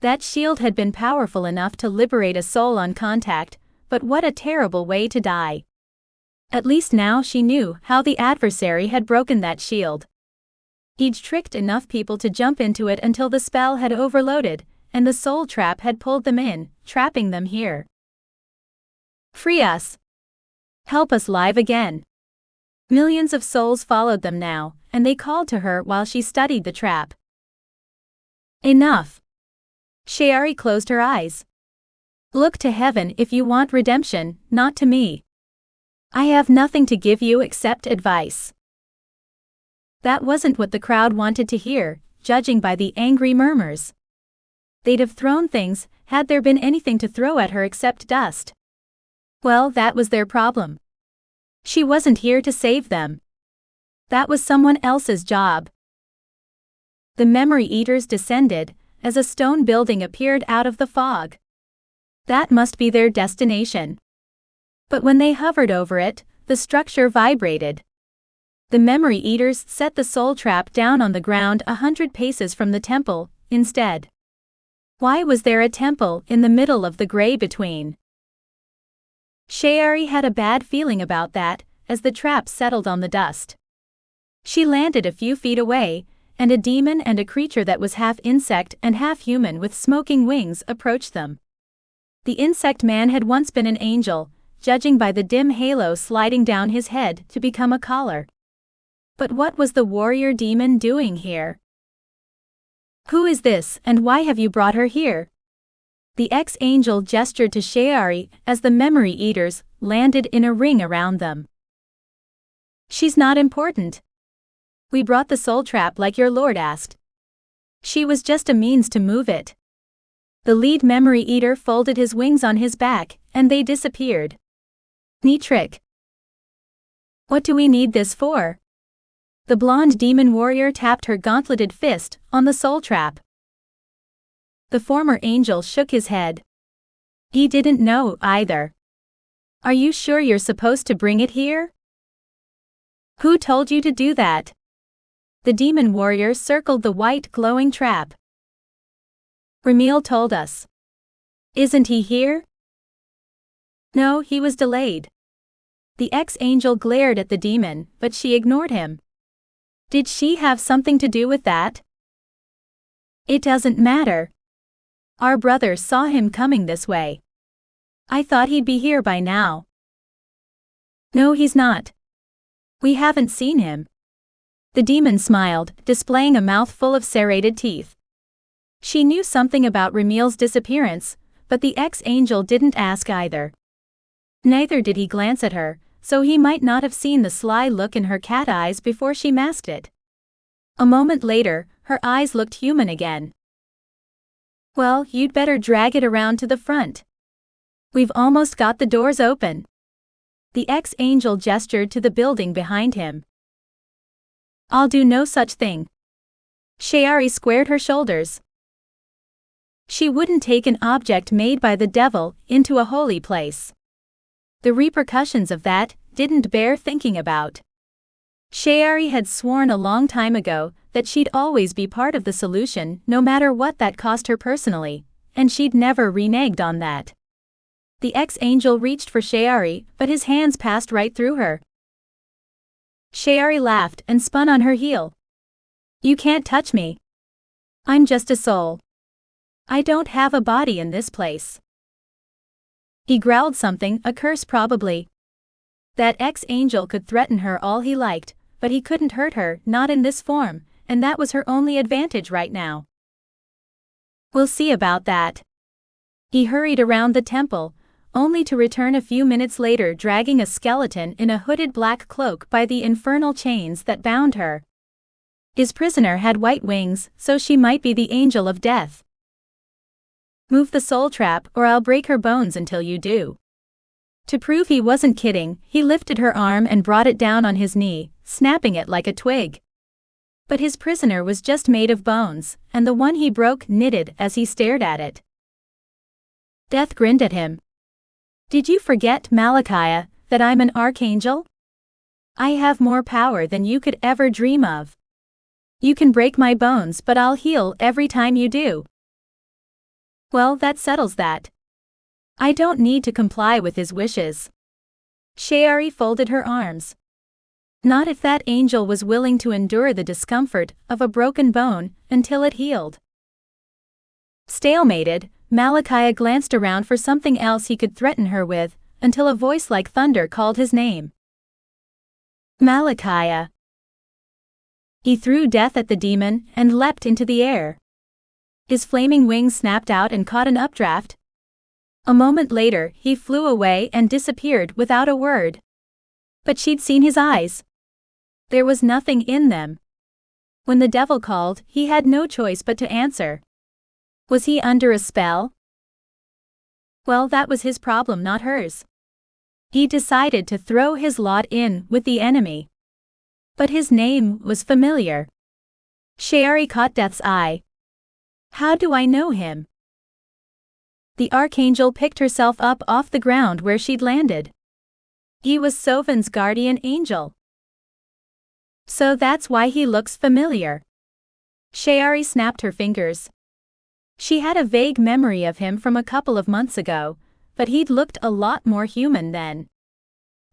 That shield had been powerful enough to liberate a soul on contact, but what a terrible way to die. At least now she knew how the adversary had broken that shield. He'd tricked enough people to jump into it until the spell had overloaded, and the soul trap had pulled them in, trapping them here. Free us. Help us live again. Millions of souls followed them now, and they called to her while she studied the trap. Enough. Shayari closed her eyes. Look to heaven if you want redemption, not to me. I have nothing to give you except advice. That wasn't what the crowd wanted to hear, judging by the angry murmurs. They'd have thrown things, had there been anything to throw at her except dust. Well, that was their problem. She wasn't here to save them. That was someone else's job. The memory eaters descended, as a stone building appeared out of the fog. That must be their destination. But when they hovered over it, the structure vibrated. The memory eaters set the soul trap down on the ground 100 paces from the temple, instead. Why was there a temple in the middle of the gray between? Shayari had a bad feeling about that, as the trap settled on the dust. She landed a few feet away, and a demon and a creature that was half insect and half human with smoking wings approached them. The insect man had once been an angel, judging by the dim halo sliding down his head to become a collar. But what was the warrior demon doing here? Who is this, and why have you brought her here? The ex-angel gestured to Shayari as the memory eaters landed in a ring around them. She's not important. We brought the soul trap like your lord asked. She was just a means to move it. The lead memory eater folded his wings on his back, and they disappeared. Neat trick. What do we need this for? The blonde demon warrior tapped her gauntleted fist on the soul trap. The former angel shook his head. He didn't know either. Are you sure you're supposed to bring it here? Who told you to do that? The demon warrior circled the white glowing trap. Ramil told us. Isn't he here? No, he was delayed. The ex-angel glared at the demon, but she ignored him. Did she have something to do with that? It doesn't matter. Our brother saw him coming this way. I thought he'd be here by now. No, he's not. We haven't seen him. The demon smiled, displaying a mouth full of serrated teeth. She knew something about Ramil's disappearance, but the ex-angel didn't ask either. Neither did he glance at her, so he might not have seen the sly look in her cat eyes before she masked it. A moment later, her eyes looked human again. Well, you'd better drag it around to the front. We've almost got the doors open. The ex-angel gestured to the building behind him. I'll do no such thing. Shayari squared her shoulders. She wouldn't take an object made by the devil into a holy place. The repercussions of that didn't bear thinking about. Shayari had sworn a long time ago that she'd always be part of the solution no matter what that cost her personally, and she'd never reneged on that. The ex-angel reached for Shayari, but his hands passed right through her. Shayari laughed and spun on her heel. You can't touch me. I'm just a soul. I don't have a body in this place. He growled something, a curse probably. That ex-angel could threaten her all he liked, but he couldn't hurt her, not in this form, and that was her only advantage right now. We'll see about that. He hurried around the temple, only to return a few minutes later dragging a skeleton in a hooded black cloak by the infernal chains that bound her. His prisoner had white wings, so she might be the angel of death. Move the soul trap or I'll break her bones until you do. To prove he wasn't kidding, he lifted her arm and brought it down on his knee, snapping it like a twig. But his prisoner was just made of bones, and the one he broke knitted as he stared at it. Death grinned at him. Did you forget, Malachiah, that I'm an archangel? I have more power than you could ever dream of. You can break my bones, but I'll heal every time you do. Well, that settles that. I don't need to comply with his wishes. Shayari folded her arms. Not if that angel was willing to endure the discomfort of a broken bone until it healed. Stalemated, Malachiah glanced around for something else he could threaten her with, until a voice like thunder called his name. Malachiah. He threw death at the demon and leapt into the air. His flaming wings snapped out and caught an updraft. A moment later, he flew away and disappeared without a word. But she'd seen his eyes. There was nothing in them. When the devil called, he had no choice but to answer. Was he under a spell? Well, that was his problem, not hers. He decided to throw his lot in with the enemy. But his name was familiar. Shayari caught Death's eye. How do I know him? The archangel picked herself up off the ground where she'd landed. He was Sovvan's guardian angel. So that's why he looks familiar. Shayari snapped her fingers. She had a vague memory of him from a couple of months ago, but he'd looked a lot more human then.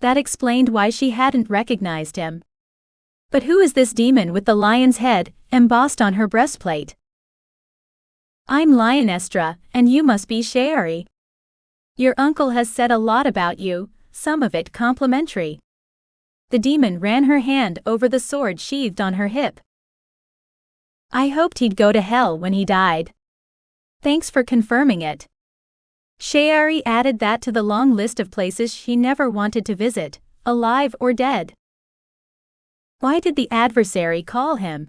That explained why she hadn't recognized him. But who is this demon with the lion's head embossed on her breastplate? I'm Lionestra, and you must be Shayari. Your uncle has said a lot about you, some of it complimentary. The demon ran her hand over the sword sheathed on her hip. I hoped he'd go to hell when he died. Thanks for confirming it. Shayari added that to the long list of places she never wanted to visit, alive or dead. Why did the adversary call him?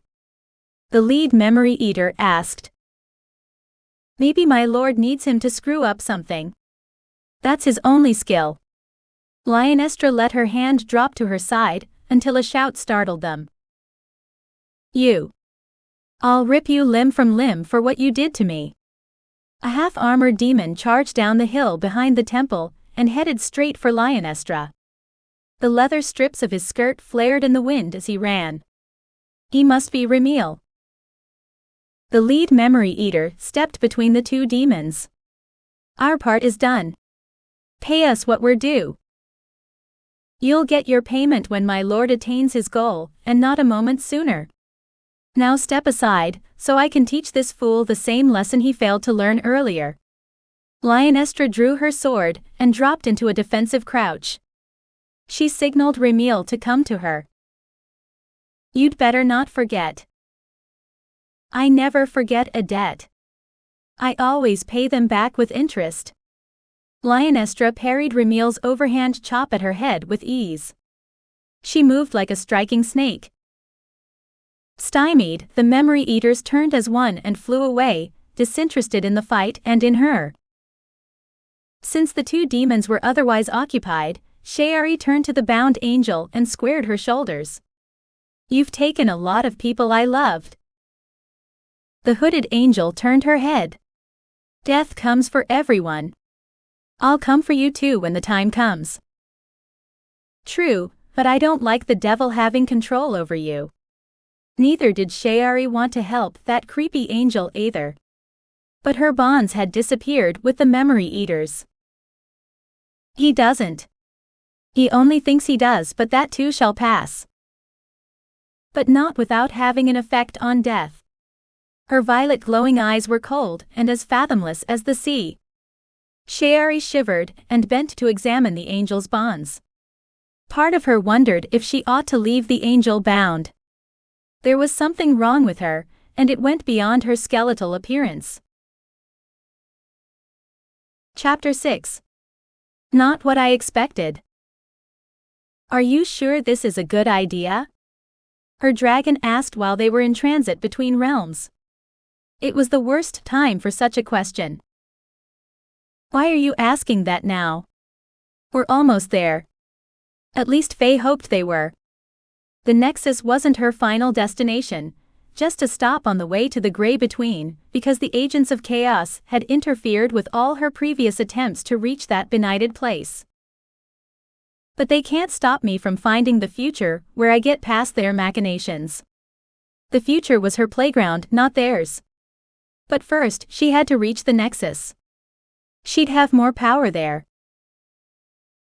The lead memory eater asked. Maybe my lord needs him to screw up something. That's his only skill. Lionestra let her hand drop to her side until a shout startled them. You. I'll rip you limb from limb for what you did to me. A half-armored demon charged down the hill behind the temple and headed straight for Lionestra. The leather strips of his skirt flared in the wind as he ran. He must be Remiel. The lead memory eater stepped between the two demons. Our part is done. Pay us what we're due. You'll get your payment when my lord attains his goal, and not a moment sooner. Now step aside, so I can teach this fool the same lesson he failed to learn earlier. Lionestra drew her sword and dropped into a defensive crouch. She signaled Remiel to come to her. You'd better not forget. I never forget a debt. I always pay them back with interest. Lionestra parried Remiel's overhand chop at her head with ease. She moved like a striking snake. Stymied, the memory eaters turned as one and flew away, disinterested in the fight and in her. Since the two demons were otherwise occupied, Shayari turned to the bound angel and squared her shoulders. You've taken a lot of people I loved. The hooded angel turned her head. Death comes for everyone. I'll come for you too when the time comes. True, but I don't like the devil having control over you. Neither did Shayari want to help that creepy angel either. But her bonds had disappeared with the memory eaters. He doesn't. He only thinks he does, but that too shall pass. But not without having an effect on death. Her violet glowing eyes were cold and as fathomless as the sea. Shayari shivered and bent to examine the angel's bonds. Part of her wondered if she ought to leave the angel bound. There was something wrong with her, and it went beyond her skeletal appearance. Chapter 6. Not what I expected. Are you sure this is a good idea? Her dragon asked while they were in transit between realms. It was the worst time for such a question. Why are you asking that now? We're almost there. At least Faye hoped they were. The Nexus wasn't her final destination, just a stop on the way to the Grey Between, because the agents of chaos had interfered with all her previous attempts to reach that benighted place. But they can't stop me from finding the future where I get past their machinations. The future was her playground, not theirs. But first, she had to reach the Nexus. She'd have more power there.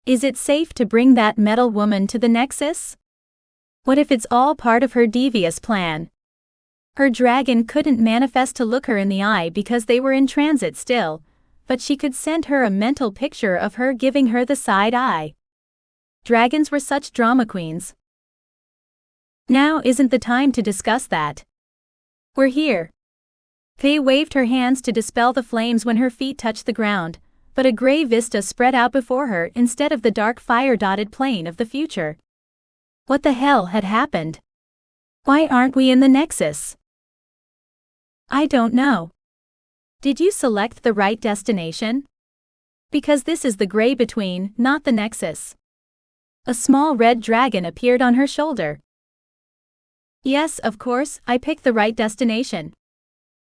Is it safe to bring that metal woman to the Nexus? What if it's all part of her devious plan? Her dragon couldn't manifest to look her in the eye because they were in transit still, but she could send her a mental picture of her giving her the side eye. Dragons were such drama queens. Now isn't the time to discuss that. We're here. Faye waved her hands to dispel the flames when her feet touched the ground, but a gray vista spread out before her instead of the dark fire-dotted plain of the future. What the hell had happened? Why aren't we in the Nexus? I don't know. Did you select the right destination? Because this is the Grey Between, not the Nexus. A small red dragon appeared on her shoulder. Yes, of course, I picked the right destination.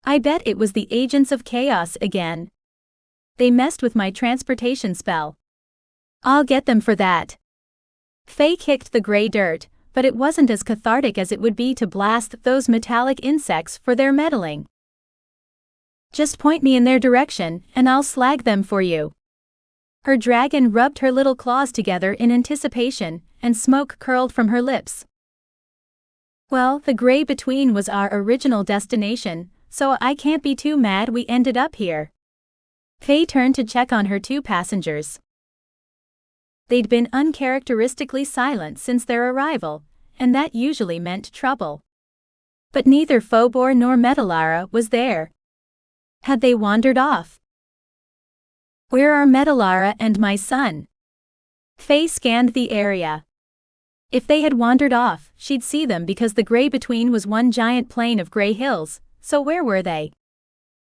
I bet it was the agents of chaos again. They messed with my transportation spell. I'll get them for that. Faye kicked the gray dirt, but it wasn't as cathartic as it would be to blast those metallic insects for their meddling. Just point me in their direction, and I'll slag them for you. Her dragon rubbed her little claws together in anticipation, and smoke curled from her lips. Well, the Grey Between was our original destination, so I can't be too mad we ended up here. Faye turned to check on her two passengers. They'd been uncharacteristically silent since their arrival, and that usually meant trouble. But neither Phobor nor Metalara was there. Had they wandered off? Where are Metalara and my son? Faye scanned the area. If they had wandered off, she'd see them because the gray between was one giant plain of gray hills, so where were they?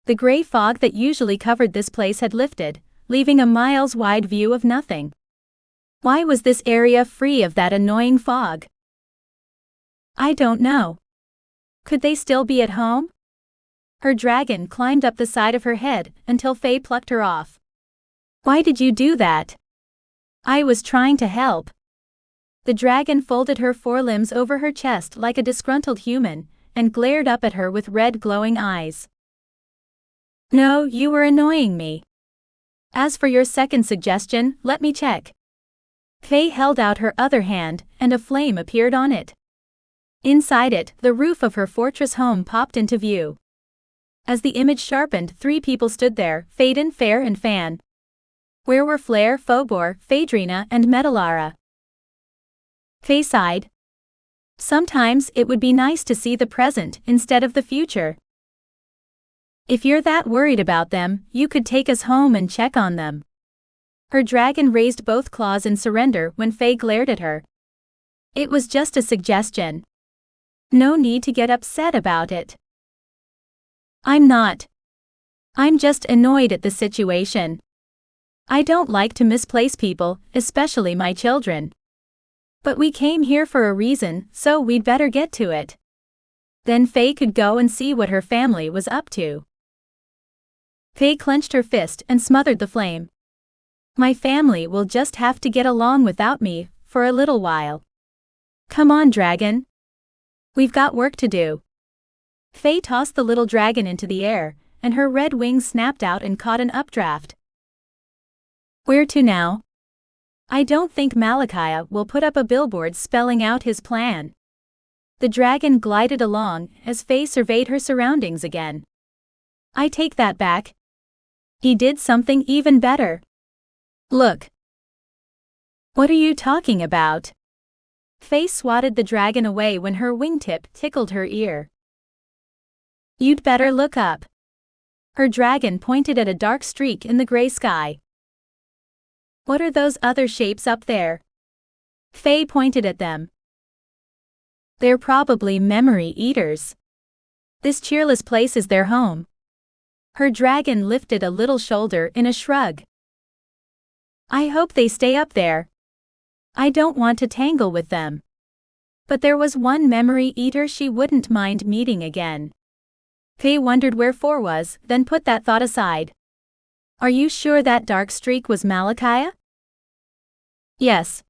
The gray fog that usually covered this place had lifted, leaving a miles-wide view of nothing. Why was this area free of that annoying fog? I don't know. Could they still be at home? Her dragon climbed up the side of her head until Faye plucked her off. Why did you do that? I was trying to help. The dragon folded her forelimbs over her chest like a disgruntled human, and glared up at her with red glowing eyes. No, you were annoying me. As for your second suggestion, let me check. Faye held out her other hand, and a flame appeared on it. Inside it, the roof of her fortress home popped into view. As the image sharpened, 3 people stood there, Phaedon, Fair and Fan. Where were Flare, Phobor, Phaedrina and Metalara? Faye sighed. Sometimes it would be nice to see the present instead of the future. If you're that worried about them, you could take us home and check on them. Her dragon raised both claws in surrender when Faye glared at her. It was just a suggestion. No need to get upset about it. I'm not. I'm just annoyed at the situation. I don't like to misplace people, especially my children. But we came here for a reason, so we'd better get to it. Then Faye could go and see what her family was up to. Faye clenched her fist and smothered the flame. My family will just have to get along without me for a little while. Come on, dragon. We've got work to do. Faye tossed the little dragon into the air, and her red wings snapped out and caught an updraft. Where to now? I don't think Malachi will put up a billboard spelling out his plan. The dragon glided along as Faye surveyed her surroundings again. I take that back. He did something even better. Look. What are you talking about? Faye swatted the dragon away when her wingtip tickled her ear. You'd better look up. Her dragon pointed at a dark streak in the gray sky. What are those other shapes up there? Faye pointed at them. They're probably memory eaters. This cheerless place is their home. Her dragon lifted a little shoulder in a shrug. I hope they stay up there. I don't want to tangle with them. But there was one memory eater she wouldn't mind meeting again. Faye wondered where 4 was, then put that thought aside. Are you sure that dark streak was Malachi? Yes.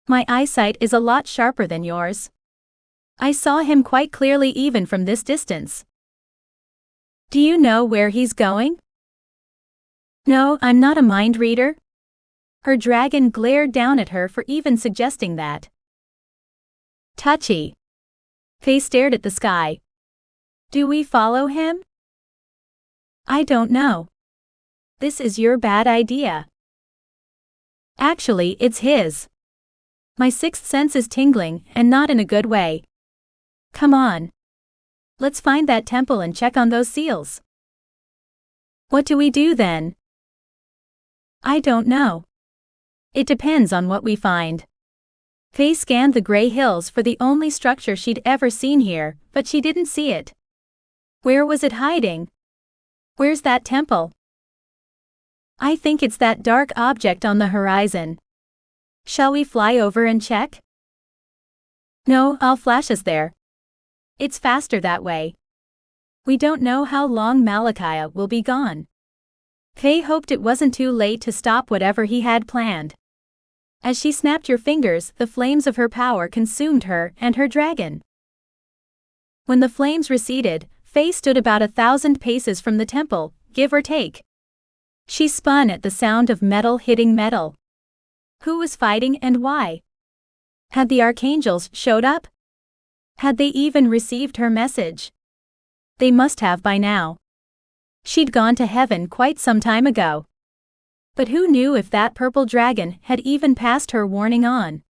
My eyesight is a lot sharper than yours. I saw him quite clearly even from this distance. Do you know where he's going? No, I'm not a mind reader. Her dragon glared down at her for even suggesting that. Touchy. Faye stared at the sky. Do we follow him? I don't know. This is your bad idea. Actually, it's his. My sixth sense is tingling, and not in a good way. Come on. Let's find that temple and check on those seals. What do we do then? I don't know. It depends on what we find. Faye scanned the gray hills for the only structure she'd ever seen here, but she didn't see it. Where was it hiding? Where's that temple? I think it's that dark object on the horizon. Shall we fly over and check? No, I'll flash us there. It's faster that way. We don't know how long Malachi will be gone. Faye hoped it wasn't too late to stop whatever he had planned. As she snapped her fingers, the flames of her power consumed her and her dragon. When the flames receded, Faye stood about 1,000 paces from the temple, give or take. She spun at the sound of metal hitting metal. Who was fighting and why? Had the archangels showed up? Had they even received her message? They must have by now. She'd gone to heaven quite some time ago. But who knew if that purple dragon had even passed her warning on?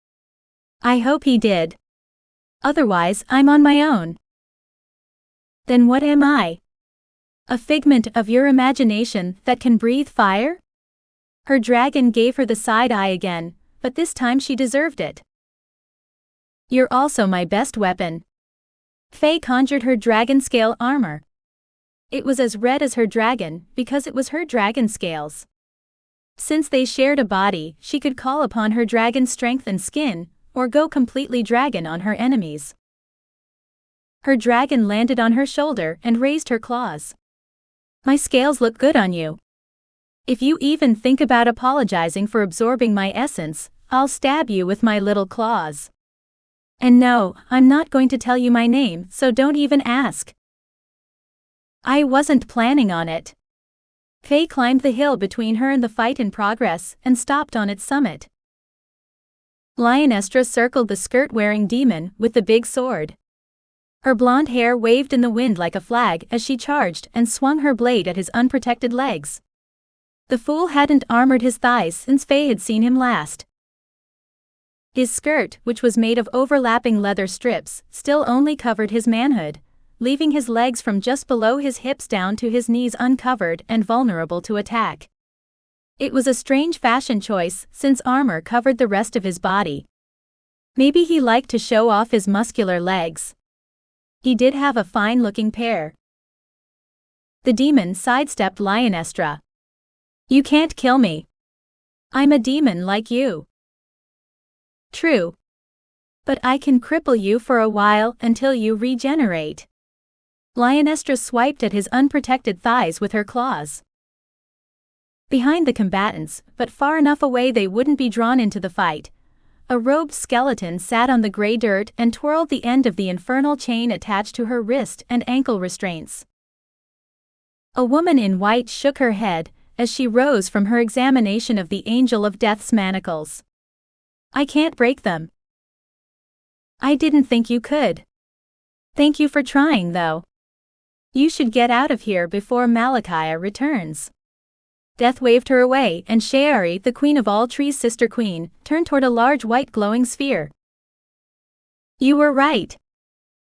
I hope he did. Otherwise, I'm on my own. Then what am I? A figment of your imagination that can breathe fire? Her dragon gave her the side eye again, but this time she deserved it. You're also my best weapon. Faye conjured her dragon scale armor. It was as red as her dragon because it was her dragon scales. Since they shared a body, she could call upon her dragon strength and skin, or go completely dragon on her enemies. Her dragon landed on her shoulder and raised her claws. My scales look good on you. If you even think about apologizing for absorbing my essence, I'll stab you with my little claws. And no, I'm not going to tell you my name, so don't even ask. I wasn't planning on it. Faye climbed the hill between her and the fight in progress and stopped on its summit. Lionestra circled the skirt-wearing demon with the big sword. Her blonde hair waved in the wind like a flag as she charged and swung her blade at his unprotected legs. The fool hadn't armored his thighs since Faye had seen him last. His skirt, which was made of overlapping leather strips, still only covered his manhood, leaving his legs from just below his hips down to his knees uncovered and vulnerable to attack. It was a strange fashion choice since armor covered the rest of his body. Maybe he liked to show off his muscular legs. He did have a fine-looking pair. The demon sidestepped Lionestra. You can't kill me. I'm a demon like you. True. But I can cripple you for a while until you regenerate. Lionestra swiped at his unprotected thighs with her claws. Behind the combatants, but far enough away they wouldn't be drawn into the fight, a robed skeleton sat on the gray dirt and twirled the end of the infernal chain attached to her wrist and ankle restraints. A woman in white shook her head as she rose from her examination of the Angel of Death's manacles. I can't break them. I didn't think you could. Thank you for trying, though. You should get out of here before Malachi returns. Death waved her away, and Shayari, the queen of all trees' sister queen, turned toward a large white glowing sphere. You were right.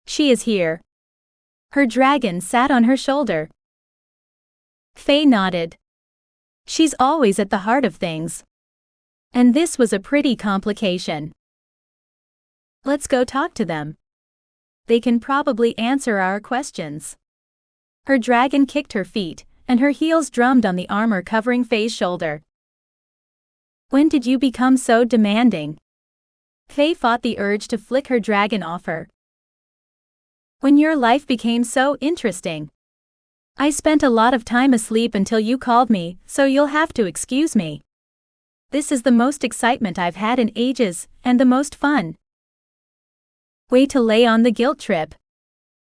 She is here. Her dragon sat on her shoulder. Faye nodded. She's always at the heart of things. And this was a pretty complication. Let's go talk to them. They can probably answer our questions. Her dragon kicked her feet, and her heels drummed on the armor covering Faye's shoulder. When did you become so demanding? Faye fought the urge to flick her dragon off her. When your life became so interesting. I spent a lot of time asleep until you called me, so you'll have to excuse me. This is the most excitement I've had in ages, and the most fun. Way to lay on the guilt trip.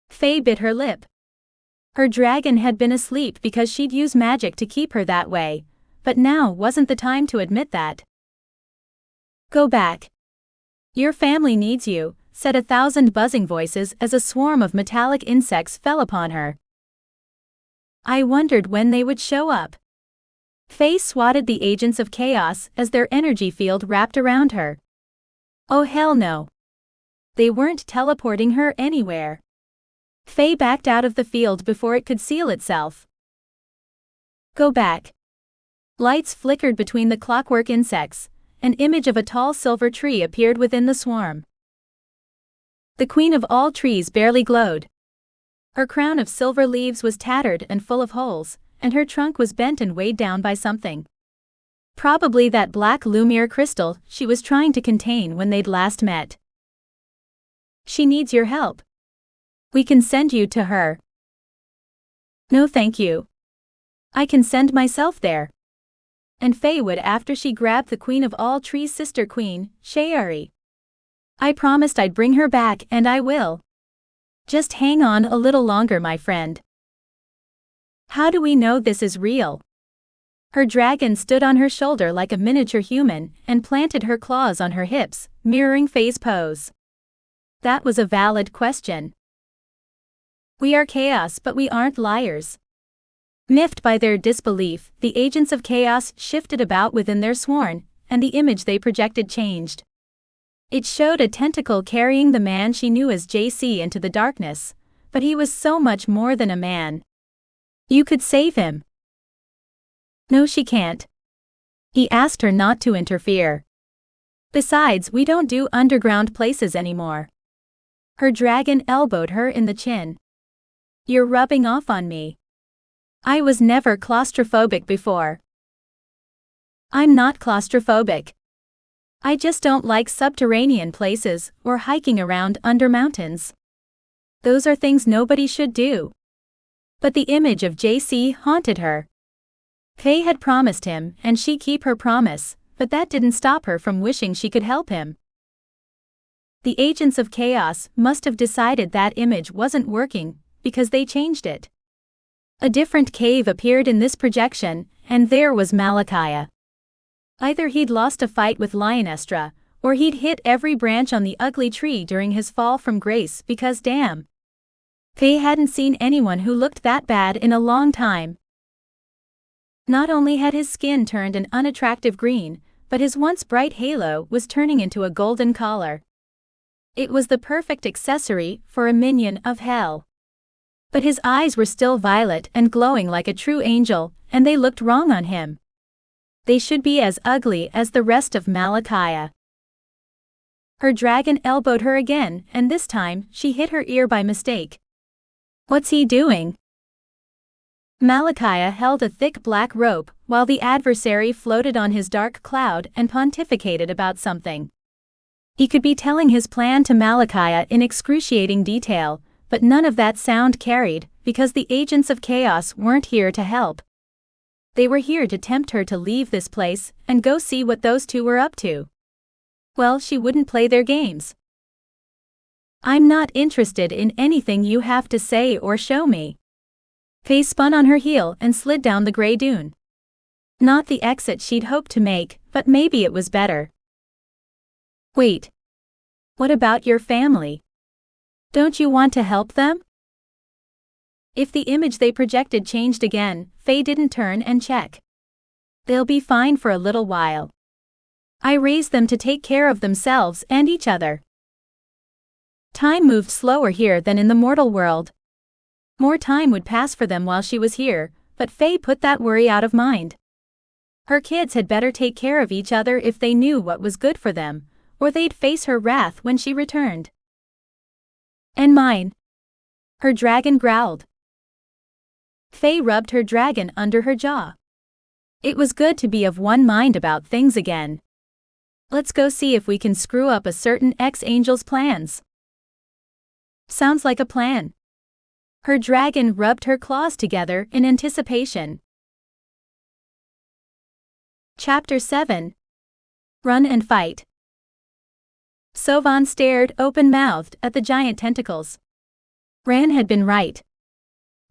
Faye bit her lip. Her dragon had been asleep because she'd use magic to keep her that way, but now wasn't the time to admit that. Go back. Your family needs you, said 1,000 buzzing voices as a swarm of metallic insects fell upon her. I wondered when they would show up. Faye swatted the agents of chaos as their energy field wrapped around her. Oh hell no. They weren't teleporting her anywhere. Faye backed out of the field before it could seal itself. Go back. Lights flickered between the clockwork insects. An image of a tall silver tree appeared within the swarm. The queen of all trees barely glowed. Her crown of silver leaves was tattered and full of holes, and her trunk was bent and weighed down by something. Probably that black Lumiere crystal she was trying to contain when they'd last met. She needs your help. We can send you to her. No thank you. I can send myself there. And Faye would after she grabbed the queen of all trees' sister queen, Shayari. I promised I'd bring her back and I will. Just hang on a little longer, my friend. How do we know this is real? Her dragon stood on her shoulder like a miniature human and planted her claws on her hips, mirroring Faye's pose. That was a valid question. We are chaos, but we aren't liars. Miffed by their disbelief, the agents of chaos shifted about within their sworn, and the image they projected changed. It showed a tentacle carrying the man she knew as JC into the darkness, but he was so much more than a man. You could save him. No, she can't. He asked her not to interfere. Besides, we don't do underground places anymore. Her dragon elbowed her in the chin. You're rubbing off on me. I was never claustrophobic before. I'm not claustrophobic. I just don't like subterranean places or hiking around under mountains. Those are things nobody should do. But the image of JC haunted her. Faye had promised him, and she keep her promise, but that didn't stop her from wishing she could help him. The agents of chaos must have decided that image wasn't working, because they changed it. A different cave appeared in this projection, and there was Malachi. Either he'd lost a fight with Lionestra, or he'd hit every branch on the ugly tree during his fall from grace because damn. Faye hadn't seen anyone who looked that bad in a long time. Not only had his skin turned an unattractive green, but his once bright halo was turning into a golden collar. It was the perfect accessory for a minion of hell. But his eyes were still violet and glowing like a true angel, and they looked wrong on him. They should be as ugly as the rest of Malachi. Her dragon elbowed her again, and this time she hit her ear by mistake. What's he doing? Malachi held a thick black rope, while the adversary floated on his dark cloud and pontificated about something. He could be telling his plan to Malachi in excruciating detail, but none of that sound carried, because the agents of chaos weren't here to help. They were here to tempt her to leave this place and go see what those two were up to. Well, she wouldn't play their games. I'm not interested in anything you have to say or show me. Faye spun on her heel and slid down the gray dune. Not the exit she'd hoped to make, but maybe it was better. Wait. What about your family? Don't you want to help them? If the image they projected changed again, Faye didn't turn and check. They'll be fine for a little while. I raised them to take care of themselves and each other. Time moved slower here than in the mortal world. More time would pass for them while she was here, but Faye put that worry out of mind. Her kids had better take care of each other if they knew what was good for them, or they'd face her wrath when she returned. And mine. Her dragon growled. Faye rubbed her dragon under her jaw. It was good to be of one mind about things again. Let's go see if we can screw up a certain ex-angel's plans. Sounds like a plan. Her dragon rubbed her claws together in anticipation. Chapter 7. Run and Fight. Sovvan stared open-mouthed at the giant tentacles. Ran had been right.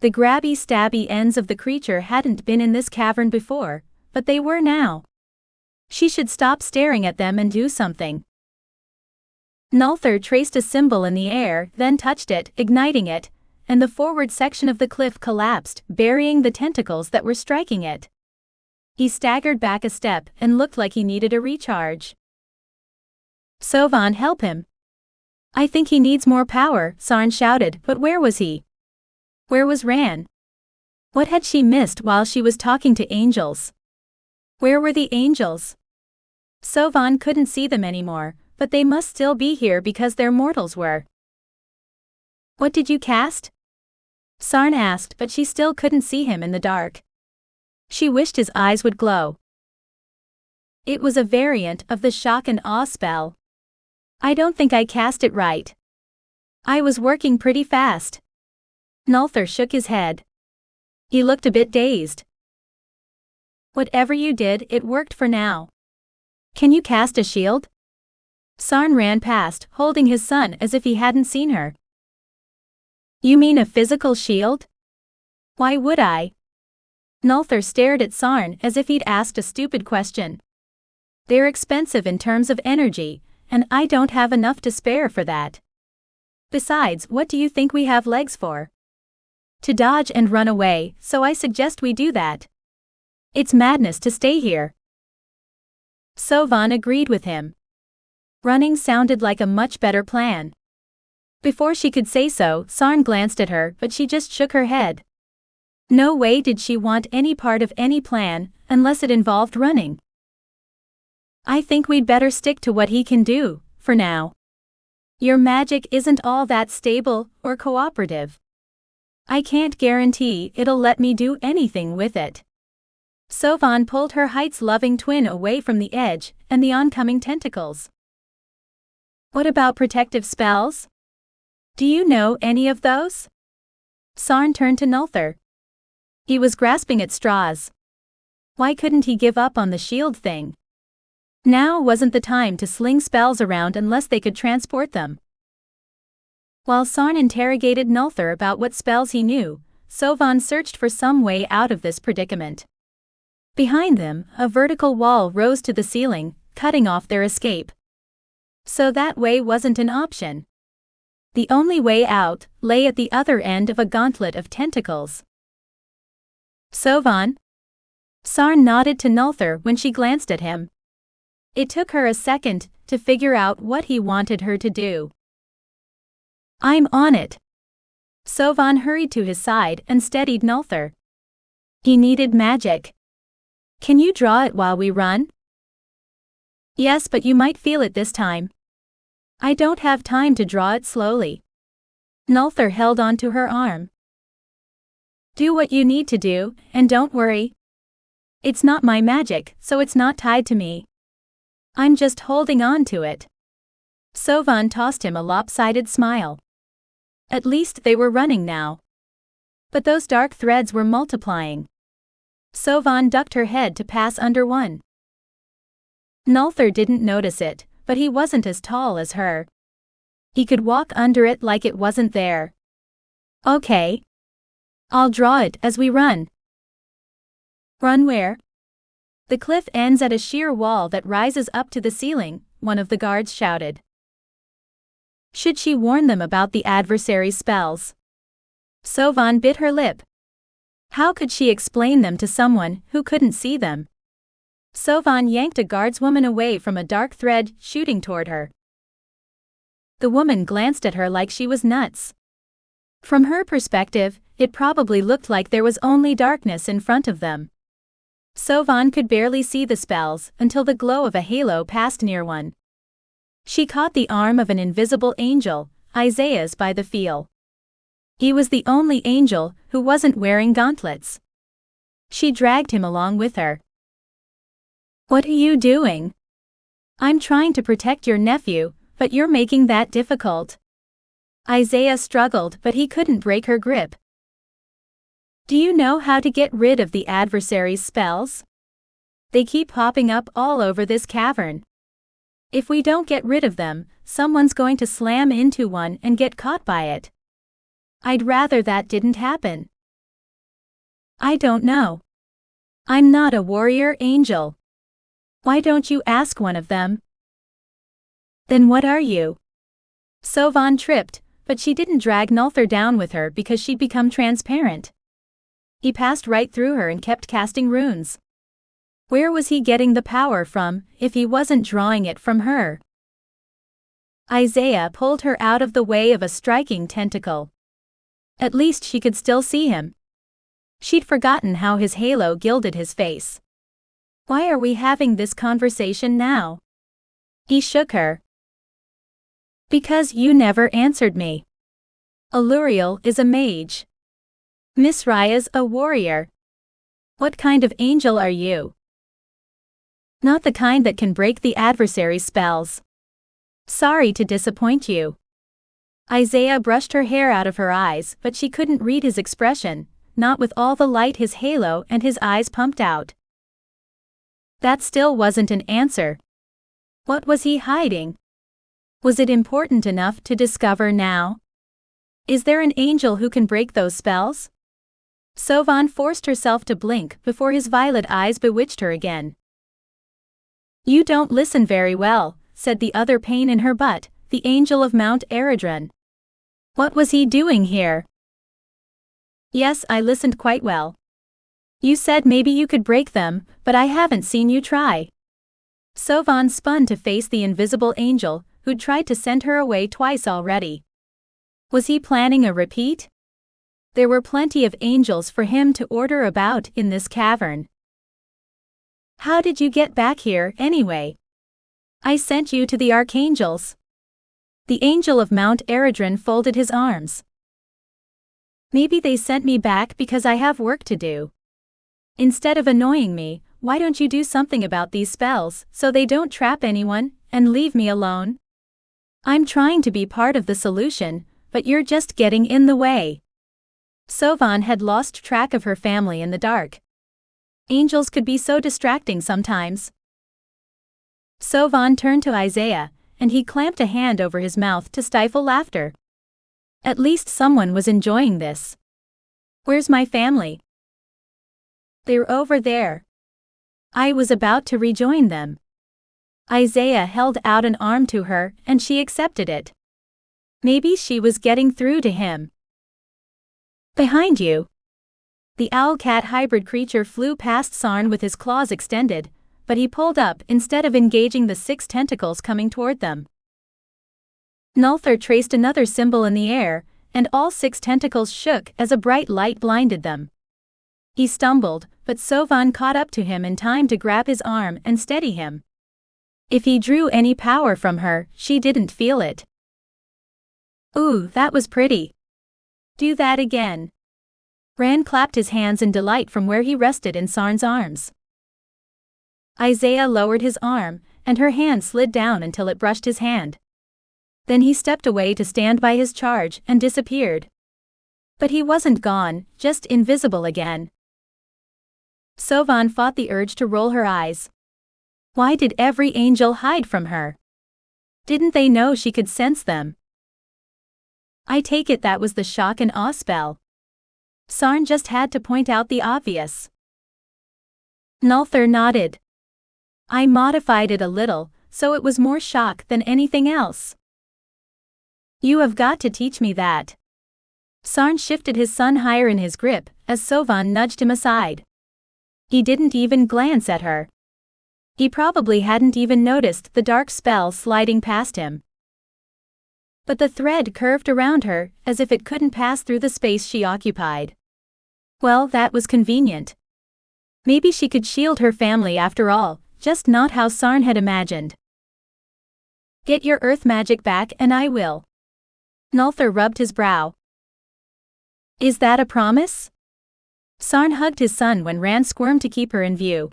The grabby, stabby ends of the creature hadn't been in this cavern before, but they were now. She should stop staring at them and do something. Nulthar traced a symbol in the air, then touched it, igniting it, and the forward section of the cliff collapsed, burying the tentacles that were striking it. He staggered back a step and looked like he needed a recharge. Sovvan, help him. I think he needs more power, Sarn shouted, but where was he? Where was Ran? What had she missed while she was talking to angels? Where were the angels? Sovvan couldn't see them anymore, but they must still be here because their mortals were. What did you cast? Sarn asked, but she still couldn't see him in the dark. She wished his eyes would glow. It was a variant of the shock and awe spell. I don't think I cast it right. I was working pretty fast. Nulthar shook his head. He looked a bit dazed. Whatever you did, it worked for now. Can you cast a shield? Sarn ran past, holding his son as if he hadn't seen her. You mean a physical shield? Why would I? Nulthar stared at Sarn as if he'd asked a stupid question. They're expensive in terms of energy, and I don't have enough to spare for that. Besides, what do you think we have legs for? to dodge and run away, so I suggest we do that. It's madness to stay here. Sovvan agreed with him. Running sounded like a much better plan. Before she could say so, Sarn glanced at her, but she just shook her head. No way did she want any part of any plan, unless it involved running. I think we'd better stick to what he can do, for now. Your magic isn't all that stable or cooperative. I can't guarantee it'll let me do anything with it. Sovvan pulled her heights-loving twin away from the edge and the oncoming tentacles. What about protective spells? Do you know any of those? Sarn turned to Nulthar. He was grasping at straws. Why couldn't he give up on the shield thing? Now wasn't the time to sling spells around unless they could transport them. While Sarn interrogated Nulthar about what spells he knew, Sovvan searched for some way out of this predicament. Behind them, a vertical wall rose to the ceiling, cutting off their escape. So that way wasn't an option. The only way out lay at the other end of a gauntlet of tentacles. Sovvan? Sarn nodded to Nulthar when she glanced at him. It took her a second to figure out what he wanted her to do. I'm on it. Sovvan hurried to his side and steadied Nulthar. He needed magic. Can you draw it while we run? Yes, but you might feel it this time. I don't have time to draw it slowly. Nulthar held on to her arm. Do what you need to do, and don't worry. It's not my magic, so it's not tied to me. I'm just holding on to it. Sovvan tossed him a lopsided smile. At least they were running now. But those dark threads were multiplying. Sovvan ducked her head to pass under one. Nulthar didn't notice it, but he wasn't as tall as her. He could walk under it like it wasn't there. Okay. I'll draw it as we run. Run where? The cliff ends at a sheer wall that rises up to the ceiling, one of the guards shouted. Should she warn them about the adversary's spells? Sovvan bit her lip. How could she explain them to someone who couldn't see them? Sovvan yanked a guardswoman away from a dark thread shooting toward her. The woman glanced at her like she was nuts. From her perspective, it probably looked like there was only darkness in front of them. Sovvan could barely see the spells until the glow of a halo passed near one. She caught the arm of an invisible angel, Isaiah's, by the feel. He was the only angel who wasn't wearing gauntlets. She dragged him along with her. What are you doing? I'm trying to protect your nephew, but you're making that difficult. Isaiah struggled, but he couldn't break her grip. Do you know how to get rid of the adversary's spells? They keep popping up all over this cavern. If we don't get rid of them, someone's going to slam into one and get caught by it. I'd rather that didn't happen. I don't know. I'm not a warrior angel. Why don't you ask one of them? Then what are you? Sovvan tripped, but she didn't drag Nulthar down with her because she'd become transparent. He passed right through her and kept casting runes. Where was he getting the power from if he wasn't drawing it from her? Isaiah pulled her out of the way of a striking tentacle. At least she could still see him. She'd forgotten how his halo gilded his face. Why are we having this conversation now? He shook her. Because you never answered me. Aluriel is a mage. Miss Raya's a warrior. What kind of angel are you? Not the kind that can break the adversary's spells. Sorry to disappoint you. Isaiah brushed her hair out of her eyes, but she couldn't read his expression, not with all the light his halo and his eyes pumped out. That still wasn't an answer. What was he hiding? Was it important enough to discover now? Is there an angel who can break those spells? Sovvan forced herself to blink before his violet eyes bewitched her again. You don't listen very well, said the other pain in her butt, the angel of Mount Eredron. What was he doing here? Yes, I listened quite well. You said maybe you could break them, but I haven't seen you try. Sovvan spun to face the invisible angel, who'd tried to send her away twice already. Was he planning a repeat? There were plenty of angels for him to order about in this cavern. How did you get back here, anyway? I sent you to the archangels. The angel of Mount Eredrin folded his arms. Maybe they sent me back because I have work to do. Instead of annoying me, why don't you do something about these spells so they don't trap anyone and leave me alone? I'm trying to be part of the solution, but you're just getting in the way. Sovvan had lost track of her family in the dark. Angels could be so distracting sometimes. Sovvan turned to Isaiah, and he clamped a hand over his mouth to stifle laughter. At least someone was enjoying this. Where's my family? They're over there. I was about to rejoin them. Isaiah held out an arm to her, and she accepted it. Maybe she was getting through to him. Behind you. The owl-cat hybrid creature flew past Sarn with his claws extended, but he pulled up instead of engaging the 6 tentacles coming toward them. Nulthar traced another symbol in the air, and all 6 tentacles shook as a bright light blinded them. He stumbled, but Sovvan caught up to him in time to grab his arm and steady him. If he drew any power from her, she didn't feel it. Ooh, that was pretty. Do that again. Ran clapped his hands in delight from where he rested in Sarn's arms. Isaiah lowered his arm, and her hand slid down until it brushed his hand. Then he stepped away to stand by his charge and disappeared. But he wasn't gone, just invisible again. Sovvan fought the urge to roll her eyes. Why did every angel hide from her? Didn't they know she could sense them? I take it that was the shock and awe spell. Sarn just had to point out the obvious. Nulthar nodded. I modified it a little, so it was more shock than anything else. You have got to teach me that. Sarn shifted his son higher in his grip as Sovvan nudged him aside. He didn't even glance at her. He probably hadn't even noticed the dark spell sliding past him. But the thread curved around her as if it couldn't pass through the space she occupied. Well, that was convenient. Maybe she could shield her family after all, just not how Sarn had imagined. Get your earth magic back and I will. Nulthar rubbed his brow. Is that a promise? Sarn hugged his son when Ran squirmed to keep her in view.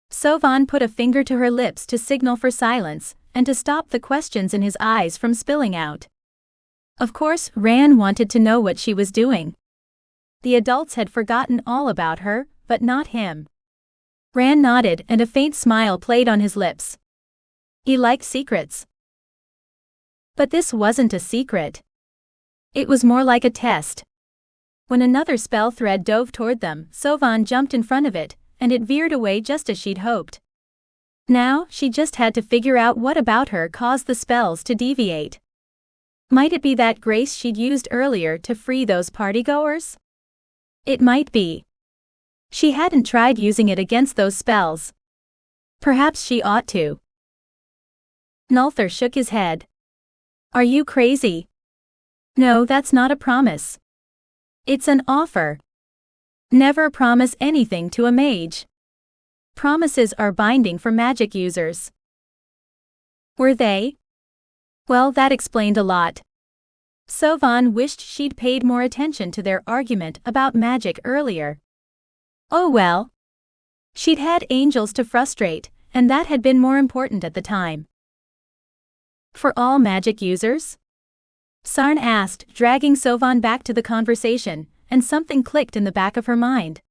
Sovvan put a finger to her lips to signal for silence, and to stop the questions in his eyes from spilling out. Of course, Ran wanted to know what she was doing. The adults had forgotten all about her, but not him. Ran nodded and a faint smile played on his lips. He liked secrets. But this wasn't a secret. It was more like a test. When another spell thread dove toward them, Sovvan jumped in front of it, and it veered away just as she'd hoped. Now, she just had to figure out what about her caused the spells to deviate. Might it be that grace she'd used earlier to free those partygoers? It might be. She hadn't tried using it against those spells. Perhaps she ought to. Nulthar shook his head. Are you crazy? No, that's not a promise. It's an offer. Never promise anything to a mage. Promises are binding for magic users. Were they? Well, that explained a lot. Sovvan wished she'd paid more attention to their argument about magic earlier. Oh well. She'd had angels to frustrate, and that had been more important at the time. For all magic users? Sarn asked, dragging Sovvan back to the conversation, and something clicked in the back of her mind.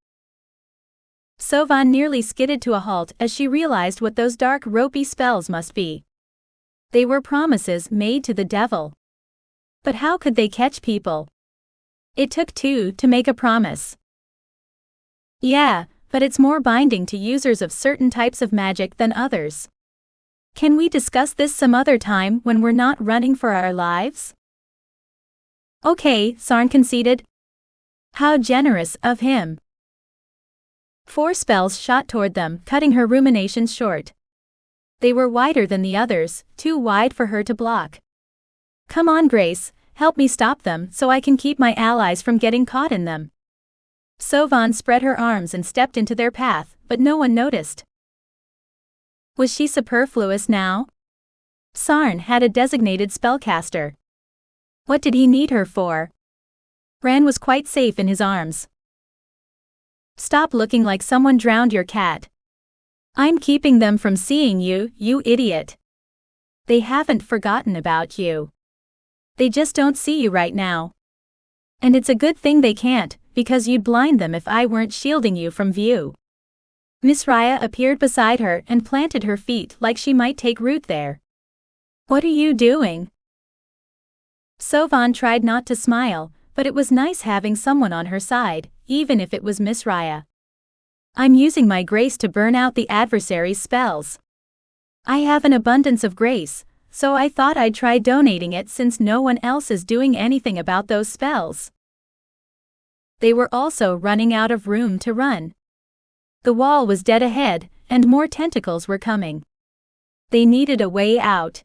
Sovvan nearly skidded to a halt as she realized what those dark ropey spells must be. They were promises made to the devil. But how could they catch people? It took 2 to make a promise. Yeah, but it's more binding to users of certain types of magic than others. Can we discuss this some other time when we're not running for our lives? Okay, Sarn conceded. How generous of him. 4 spells shot toward them, cutting her ruminations short. They were wider than the others, too wide for her to block. Come on, Grace, help me stop them so I can keep my allies from getting caught in them. Sovvan spread her arms and stepped into their path, but no one noticed. Was she superfluous now? Sarn had a designated spellcaster. What did he need her for? Ran was quite safe in his arms. Stop looking like someone drowned your cat. I'm keeping them from seeing you, you idiot. They haven't forgotten about you. They just don't see you right now. And it's a good thing they can't, because you'd blind them if I weren't shielding you from view. Miss Raya appeared beside her and planted her feet like she might take root there. What are you doing? Sovvan tried not to smile, but it was nice having someone on her side, even if it was Miss Raya. I'm using my grace to burn out the adversary's spells. I have an abundance of grace, so I thought I'd try donating it since no one else is doing anything about those spells. They were also running out of room to run. The wall was dead ahead, and more tentacles were coming. They needed a way out.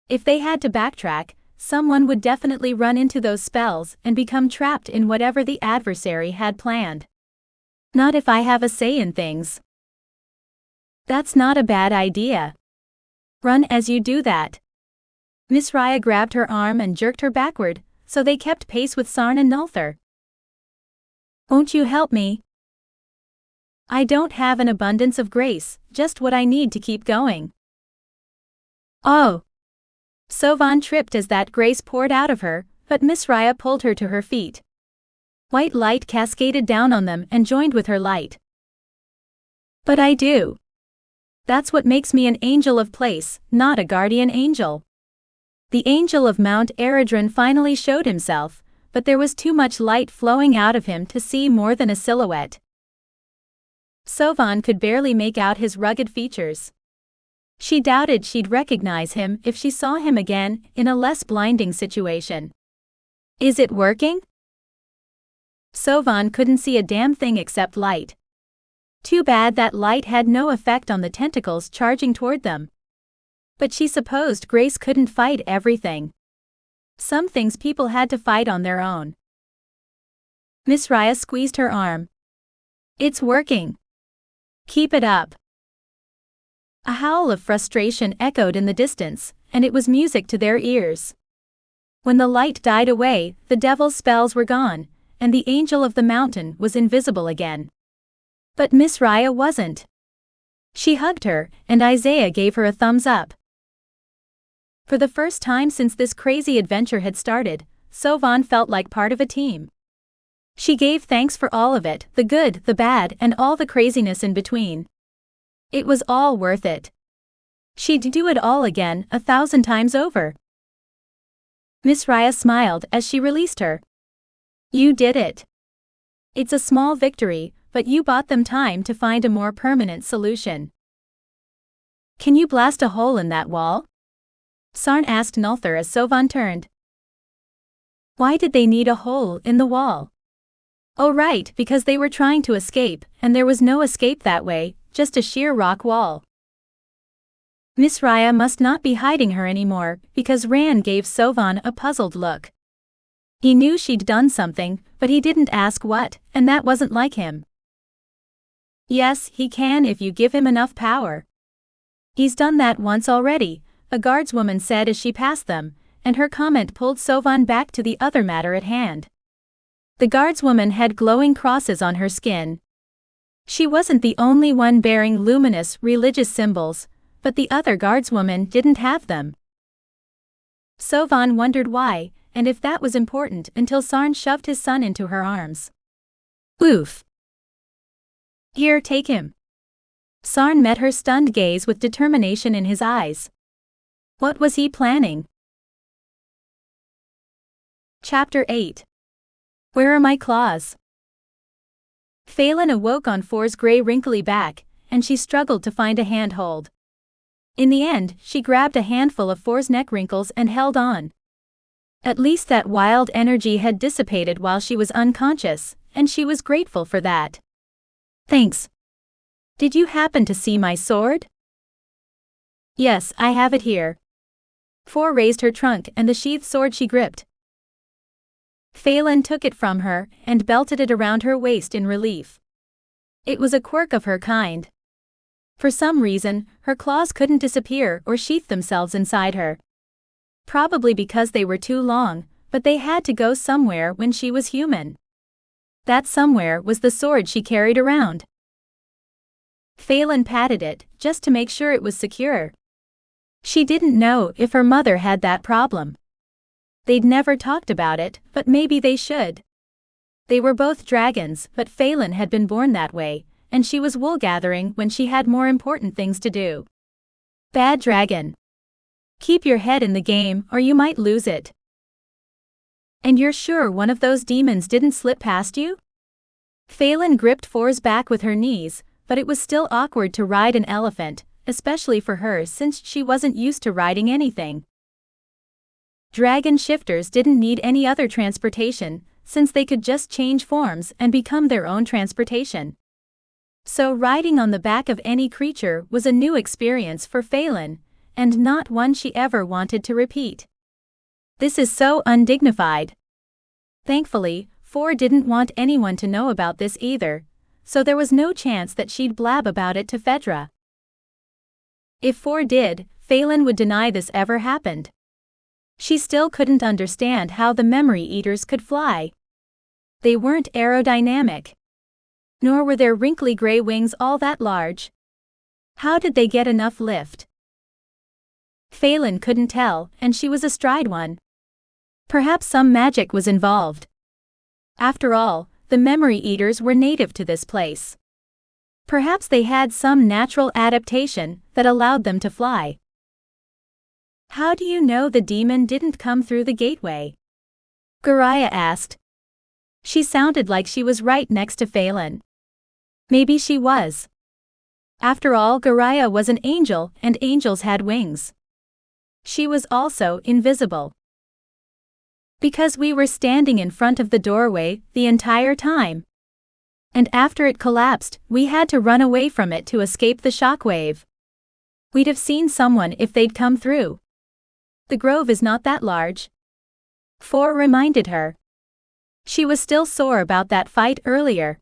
If they had to backtrack, someone would definitely run into those spells and become trapped in whatever the adversary had planned. Not if I have a say in things. That's not a bad idea. Run as you do that. Miss Raya grabbed her arm and jerked her backward, so they kept pace with Sarn and Nulthar. Won't you help me? I don't have an abundance of grace, just what I need to keep going. Oh. Sovvan tripped as that grace poured out of her, but Miss Raya pulled her to her feet. White light cascaded down on them and joined with her light. But I do. That's what makes me an angel of place, not a guardian angel. The angel of Mount Eredron finally showed himself, but there was too much light flowing out of him to see more than a silhouette. Sovvan could barely make out his rugged features. She doubted she'd recognize him if she saw him again in a less blinding situation. Is it working? Sovvan couldn't see a damn thing except light. Too bad that light had no effect on the tentacles charging toward them. But she supposed Grace couldn't fight everything. Some things people had to fight on their own. Miss Raya squeezed her arm. It's working. Keep it up. A howl of frustration echoed in the distance, and it was music to their ears. When the light died away, the devil's spells were gone, and the angel of the mountain was invisible again. But Miss Raya wasn't. She hugged her, and Isaiah gave her a thumbs up. For the first time since this crazy adventure had started, Sovvan felt like part of a team. She gave thanks for all of it, the good, the bad, and all the craziness in between. It was all worth it. She'd do it all again, 1,000 times over. Miss Raya smiled as she released her. You did it. It's a small victory, but you bought them time to find a more permanent solution. Can you blast a hole in that wall? Sarn asked Nulthar as Sovvan turned. Why did they need a hole in the wall? Oh right, because they were trying to escape, and there was no escape that way, just a sheer rock wall. Miss Raya must not be hiding her anymore, because Ran gave Sovvan a puzzled look. He knew she'd done something, but he didn't ask what, and that wasn't like him. Yes, he can if you give him enough power. He's done that once already, a guardswoman said as she passed them, and her comment pulled Sovvan back to the other matter at hand. The guardswoman had glowing crosses on her skin. She wasn't the only one bearing luminous religious symbols, but the other guardswoman didn't have them. Sovvan wondered why, and if that was important until Sarn shoved his son into her arms. Oof. Here, take him. Sarn met her stunned gaze with determination in his eyes. What was he planning? Chapter 8. Where are my claws? Phelan awoke on Four's gray wrinkly back, and she struggled to find a handhold. In the end, she grabbed a handful of Four's neck wrinkles and held on. At least that wild energy had dissipated while she was unconscious, and she was grateful for that. Thanks. Did you happen to see my sword? Yes, I have it here. 4 raised her trunk and the sheathed sword she gripped. Fallen took it from her and belted it around her waist in relief. It was a quirk of her kind. For some reason, her claws couldn't disappear or sheath themselves inside her. Probably because they were too long, but they had to go somewhere when she was human. That somewhere was the sword she carried around. Fallen patted it, just to make sure it was secure. She didn't know if her mother had that problem. They'd never talked about it, but maybe they should. They were both dragons, but Fallen had been born that way, and she was wool gathering when she had more important things to do. Bad dragon. Keep your head in the game or you might lose it. And you're sure one of those demons didn't slip past you? Fallen gripped 4's back with her knees, but it was still awkward to ride an elephant, especially for her since she wasn't used to riding anything. Dragon shifters didn't need any other transportation, since they could just change forms and become their own transportation. So riding on the back of any creature was a new experience for Fallen, and not one she ever wanted to repeat. This is so undignified. Thankfully, 4 didn't want anyone to know about this either, so there was no chance that she'd blab about it to Fedra. If 4 did, Fallen would deny this ever happened. She still couldn't understand how the memory eaters could fly. They weren't aerodynamic. Nor were their wrinkly gray wings all that large. How did they get enough lift? Fallen couldn't tell, and she was astride one. Perhaps some magic was involved. After all, the memory eaters were native to this place. Perhaps they had some natural adaptation that allowed them to fly. How do you know the demon didn't come through the gateway? Gariah asked. She sounded like she was right next to Fallen. Maybe she was. After all, Gariah was an angel and angels had wings. She was also invisible. Because we were standing in front of the doorway the entire time. And after it collapsed, we had to run away from it to escape the shockwave. We'd have seen someone if they'd come through. The grove is not that large. 4 reminded her. She was still sore about that fight earlier.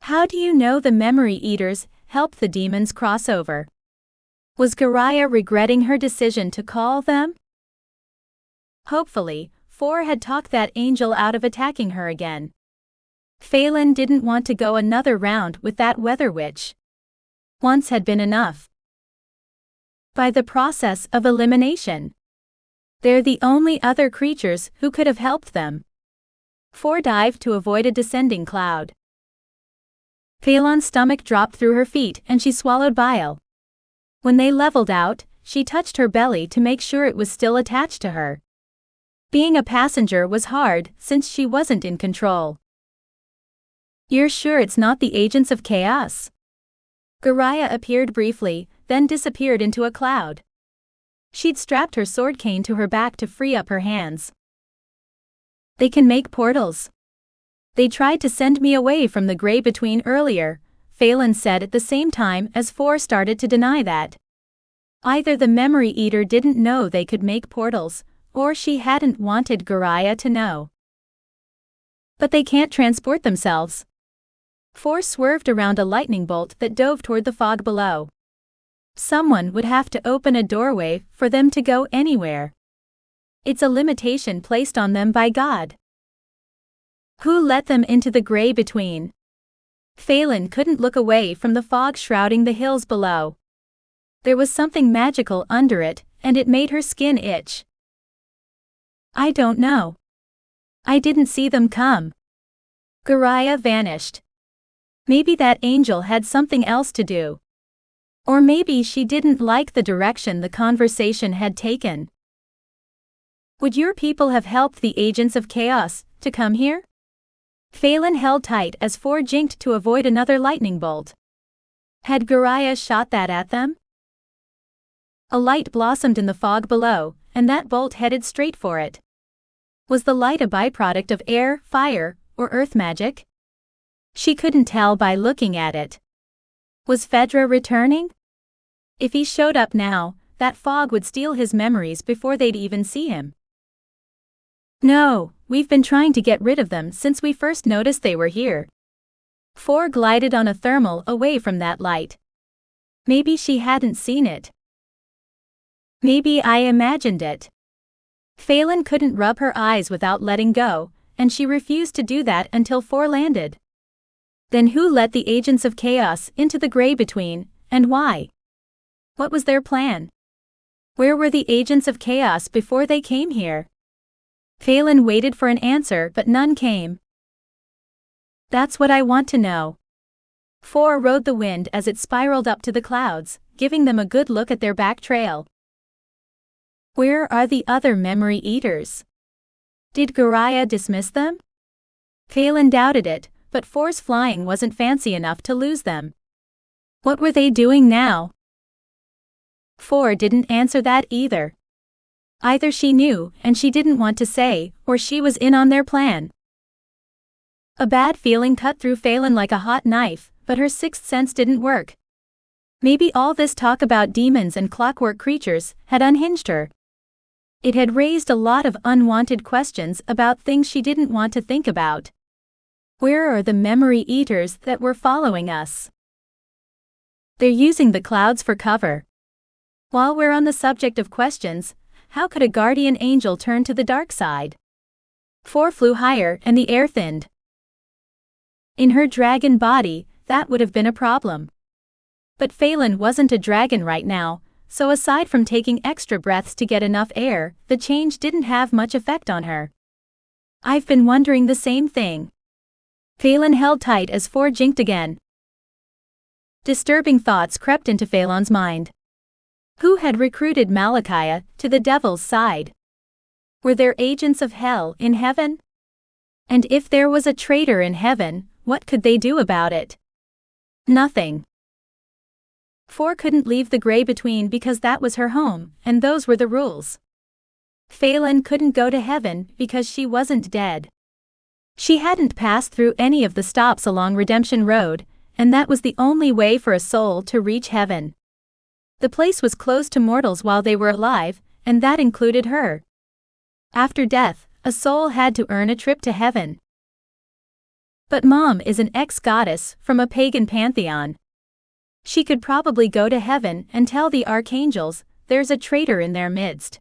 How do you know the memory eaters helped the demons cross over? Was Gariah regretting her decision to call them? Hopefully, 4 had talked that angel out of attacking her again. Fallen didn't want to go another round with that weather witch. Once had been enough. By the process of elimination. They're the only other creatures who could have helped them. 4 dived to avoid a descending cloud. Falon's stomach dropped through her feet and she swallowed bile. When they leveled out, she touched her belly to make sure it was still attached to her. Being a passenger was hard since she wasn't in control. You're sure it's not the agents of chaos? Gariah appeared briefly, then disappeared into a cloud. She'd strapped her sword cane to her back to free up her hands. They can make portals. They tried to send me away from the Grey Between earlier, Falon said at the same time as 4 started to deny that. Either the memory eater didn't know they could make portals, or she hadn't wanted Gariah to know. But they can't transport themselves. 4 swerved around a lightning bolt that dove toward the fog below. Someone would have to open a doorway for them to go anywhere. It's a limitation placed on them by God. Who let them into the Grey Between? Falon couldn't look away from the fog shrouding the hills below. There was something magical under it, and it made her skin itch. I don't know. I didn't see them come. Gariah vanished. Maybe that angel had something else to do. Or maybe she didn't like the direction the conversation had taken. Would your people have helped the agents of chaos to come here? Falon held tight as 4 jinked to avoid another lightning bolt. Had Gariah shot that at them? A light blossomed in the fog below, and that bolt headed straight for it. Was the light a byproduct of air, fire, or earth magic? She couldn't tell by looking at it. Was Fedra returning? If he showed up now, that fog would steal his memories before they'd even see him. No, we've been trying to get rid of them since we first noticed they were here. 4 glided on a thermal away from that light. Maybe she hadn't seen it. Maybe I imagined it. Phelan couldn't rub her eyes without letting go, and she refused to do that until 4 landed. Then who let the agents of chaos into the gray between, and why? What was their plan? Where were the agents of chaos before they came here? Phelan waited for an answer, but none came. That's what I want to know. 4 rode the wind as it spiraled up to the clouds, giving them a good look at their back trail. Where are the other memory eaters? Did Gariah dismiss them? Phelan doubted it, but 4's flying wasn't fancy enough to lose them. What were they doing now? 4 didn't answer that either. Either she knew and she didn't want to say, or she was in on their plan. A bad feeling cut through Phelan like a hot knife, but her sixth sense didn't work. Maybe all this talk about demons and clockwork creatures had unhinged her. It had raised a lot of unwanted questions about things she didn't want to think about. Where are the memory eaters that were following us? They're using the clouds for cover. While we're on the subject of questions, how could a guardian angel turn to the dark side? 4 flew higher and the air thinned. In her dragon body, that would have been a problem. But Phelan wasn't a dragon right now, so aside from taking extra breaths to get enough air, the change didn't have much effect on her. I've been wondering the same thing. Phelan held tight as 4 jinked again. Disturbing thoughts crept into Phelan's mind. Who had recruited Malachiah to the devil's side? Were there agents of hell in heaven? And if there was a traitor in heaven, what could they do about it? Nothing. 4 couldn't leave the gray between because that was her home, and those were the rules. Phelan couldn't go to heaven because she wasn't dead. She hadn't passed through any of the stops along Redemption Road, and that was the only way for a soul to reach heaven. The place was closed to mortals while they were alive, and that included her. After death, a soul had to earn a trip to heaven. But Mom is an ex-goddess from a pagan pantheon. She could probably go to heaven and tell the archangels there's a traitor in their midst.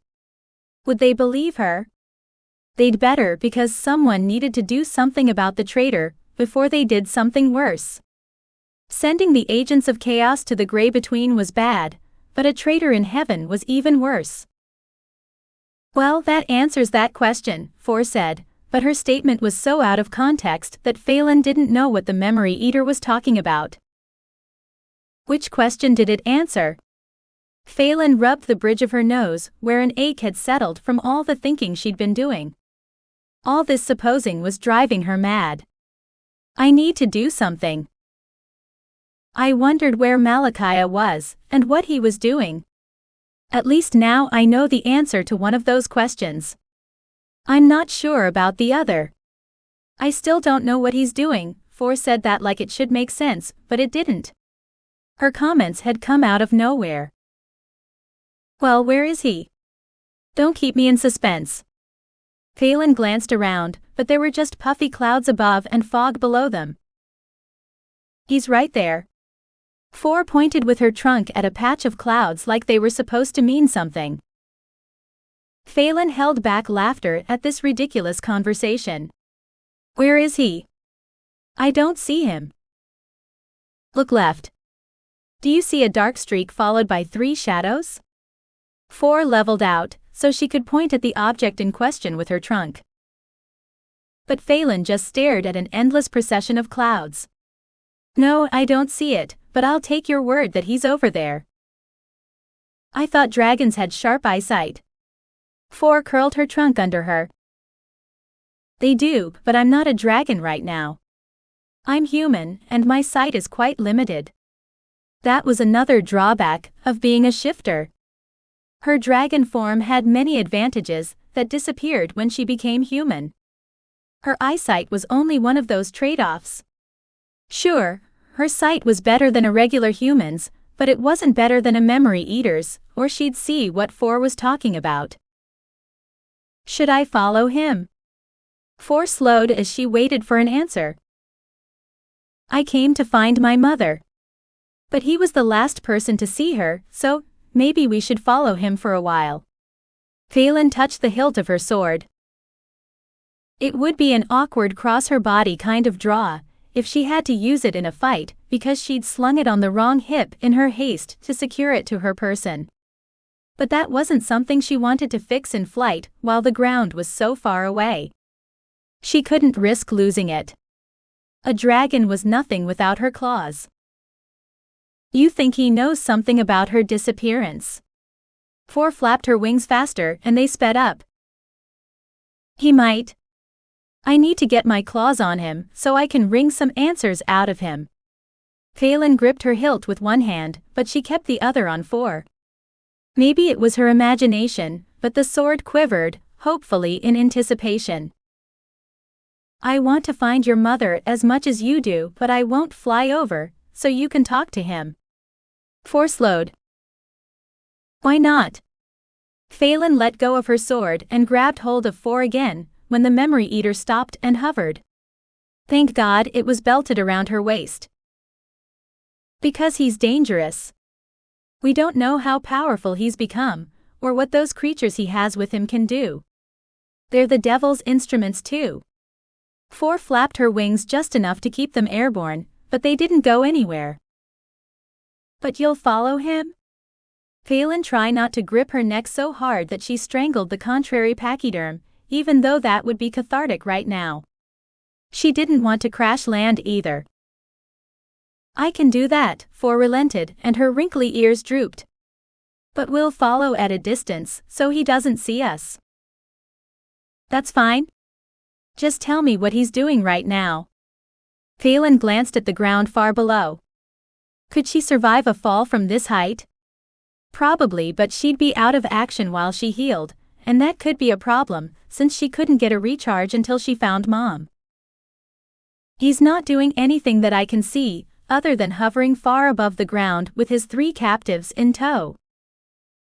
Would they believe her? They'd better, because someone needed to do something about the traitor before they did something worse. Sending the agents of chaos to the gray between was bad, but a traitor in heaven was even worse. Well, that answers that question, 4 said, but her statement was so out of context that Phelan didn't know what the memory eater was talking about. Which question did it answer? Phelan rubbed the bridge of her nose, where an ache had settled from all the thinking she'd been doing. All this supposing was driving her mad. I need to do something. I wondered where Malachiah was, and what he was doing. At least now I know the answer to one of those questions. I'm not sure about the other. I still don't know what he's doing. 4 said that like it should make sense, but it didn't. Her comments had come out of nowhere. Well, where is he? Don't keep me in suspense. Phelan glanced around, but there were just puffy clouds above and fog below them. He's right there. 4 pointed with her trunk at a patch of clouds like they were supposed to mean something. Phelan held back laughter at this ridiculous conversation. Where is he? I don't see him. Look left. Do you see a dark streak followed by 3 shadows? 4 leveled out, so she could point at the object in question with her trunk. But Phelan just stared at an endless procession of clouds. No, I don't see it, but I'll take your word that he's over there. I thought dragons had sharp eyesight. 4 curled her trunk under her. They do, but I'm not a dragon right now. I'm human, and my sight is quite limited. That was another drawback of being a shifter. Her dragon form had many advantages that disappeared when she became human. Her eyesight was only one of those trade-offs. Sure, her sight was better than a regular human's, but it wasn't better than a memory eater's, or she'd see what Four was talking about. Should I follow him? Four slowed as she waited for an answer. I came to find my mother. But he was the last person to see her, so maybe we should follow him for a while. Phelan touched the hilt of her sword. It would be an awkward cross-her-body kind of draw if she had to use it in a fight because she'd slung it on the wrong hip in her haste to secure it to her person. But that wasn't something she wanted to fix in flight while the ground was so far away. She couldn't risk losing it. A dragon was nothing without her claws. You think he knows something about her disappearance? Four flapped her wings faster and they sped up. He might. I need to get my claws on him so I can wring some answers out of him. Phelan gripped her hilt with one hand, but she kept the other on Four. Maybe it was her imagination, but the sword quivered, hopefully in anticipation. I want to find your mother as much as you do, but I won't fly over, so you can talk to him. Four slowed. Why not? Phelan let go of her sword and grabbed hold of Four again, when the memory eater stopped and hovered. Thank God it was belted around her waist. Because he's dangerous. We don't know how powerful he's become, or what those creatures he has with him can do. They're the devil's instruments too. Four flapped her wings just enough to keep them airborne, but they didn't go anywhere. But you'll follow him? Phelan tried not to grip her neck so hard that she strangled the contrary pachyderm, even though that would be cathartic right now. She didn't want to crash land either. I can do that, Four relented, and her wrinkly ears drooped. But we'll follow at a distance, so he doesn't see us. That's fine. Just tell me what he's doing right now. Phelan glanced at the ground far below. Could she survive a fall from this height? Probably, but she'd be out of action while she healed, and that could be a problem, since she couldn't get a recharge until she found Mom. He's not doing anything that I can see, other than hovering far above the ground with his 3 captives in tow.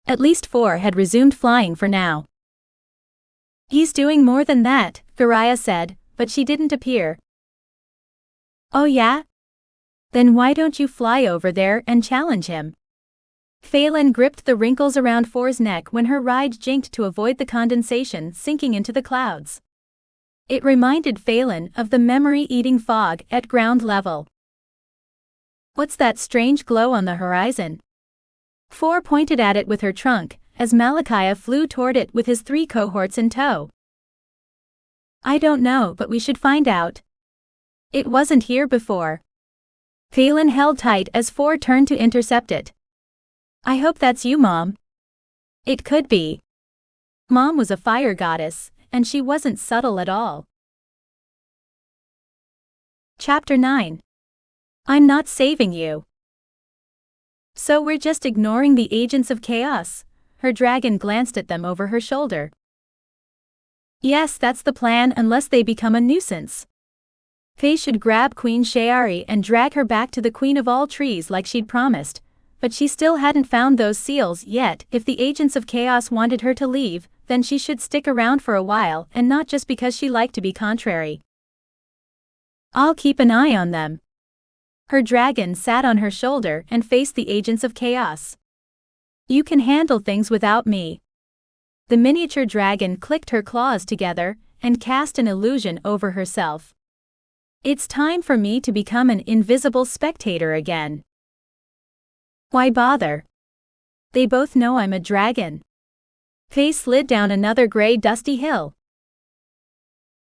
At least 4 had resumed flying for now. He's doing more than that, Gariah said, but she didn't appear. Oh yeah? Then why don't you fly over there and challenge him? Phelan gripped the wrinkles around Four's neck when her ride jinked to avoid the condensation sinking into the clouds. It reminded Phelan of the memory-eating fog at ground level. What's that strange glow on the horizon? Four pointed at it with her trunk, as Malachiah flew toward it with his 3 cohorts in tow. I don't know, but we should find out. It wasn't here before. Phelan held tight as Four turned to intercept it. I hope that's you, Mom. It could be. Mom was a fire goddess, and she wasn't subtle at all. Chapter 9. I'm not saving you. So we're just ignoring the agents of chaos? Her dragon glanced at them over her shoulder. Yes, that's the plan unless they become a nuisance. Faye should grab Queen Shayari and drag her back to the Queen of all Trees like she'd promised, but she still hadn't found those seals yet. If the agents of chaos wanted her to leave, then she should stick around for a while and not just because she liked to be contrary. I'll keep an eye on them. Her dragon sat on her shoulder and faced the agents of chaos. You can handle things without me. The miniature dragon clicked her claws together and cast an illusion over herself. It's time for me to become an invisible spectator again. Why bother? They both know I'm a dragon. Faye slid down another gray dusty hill.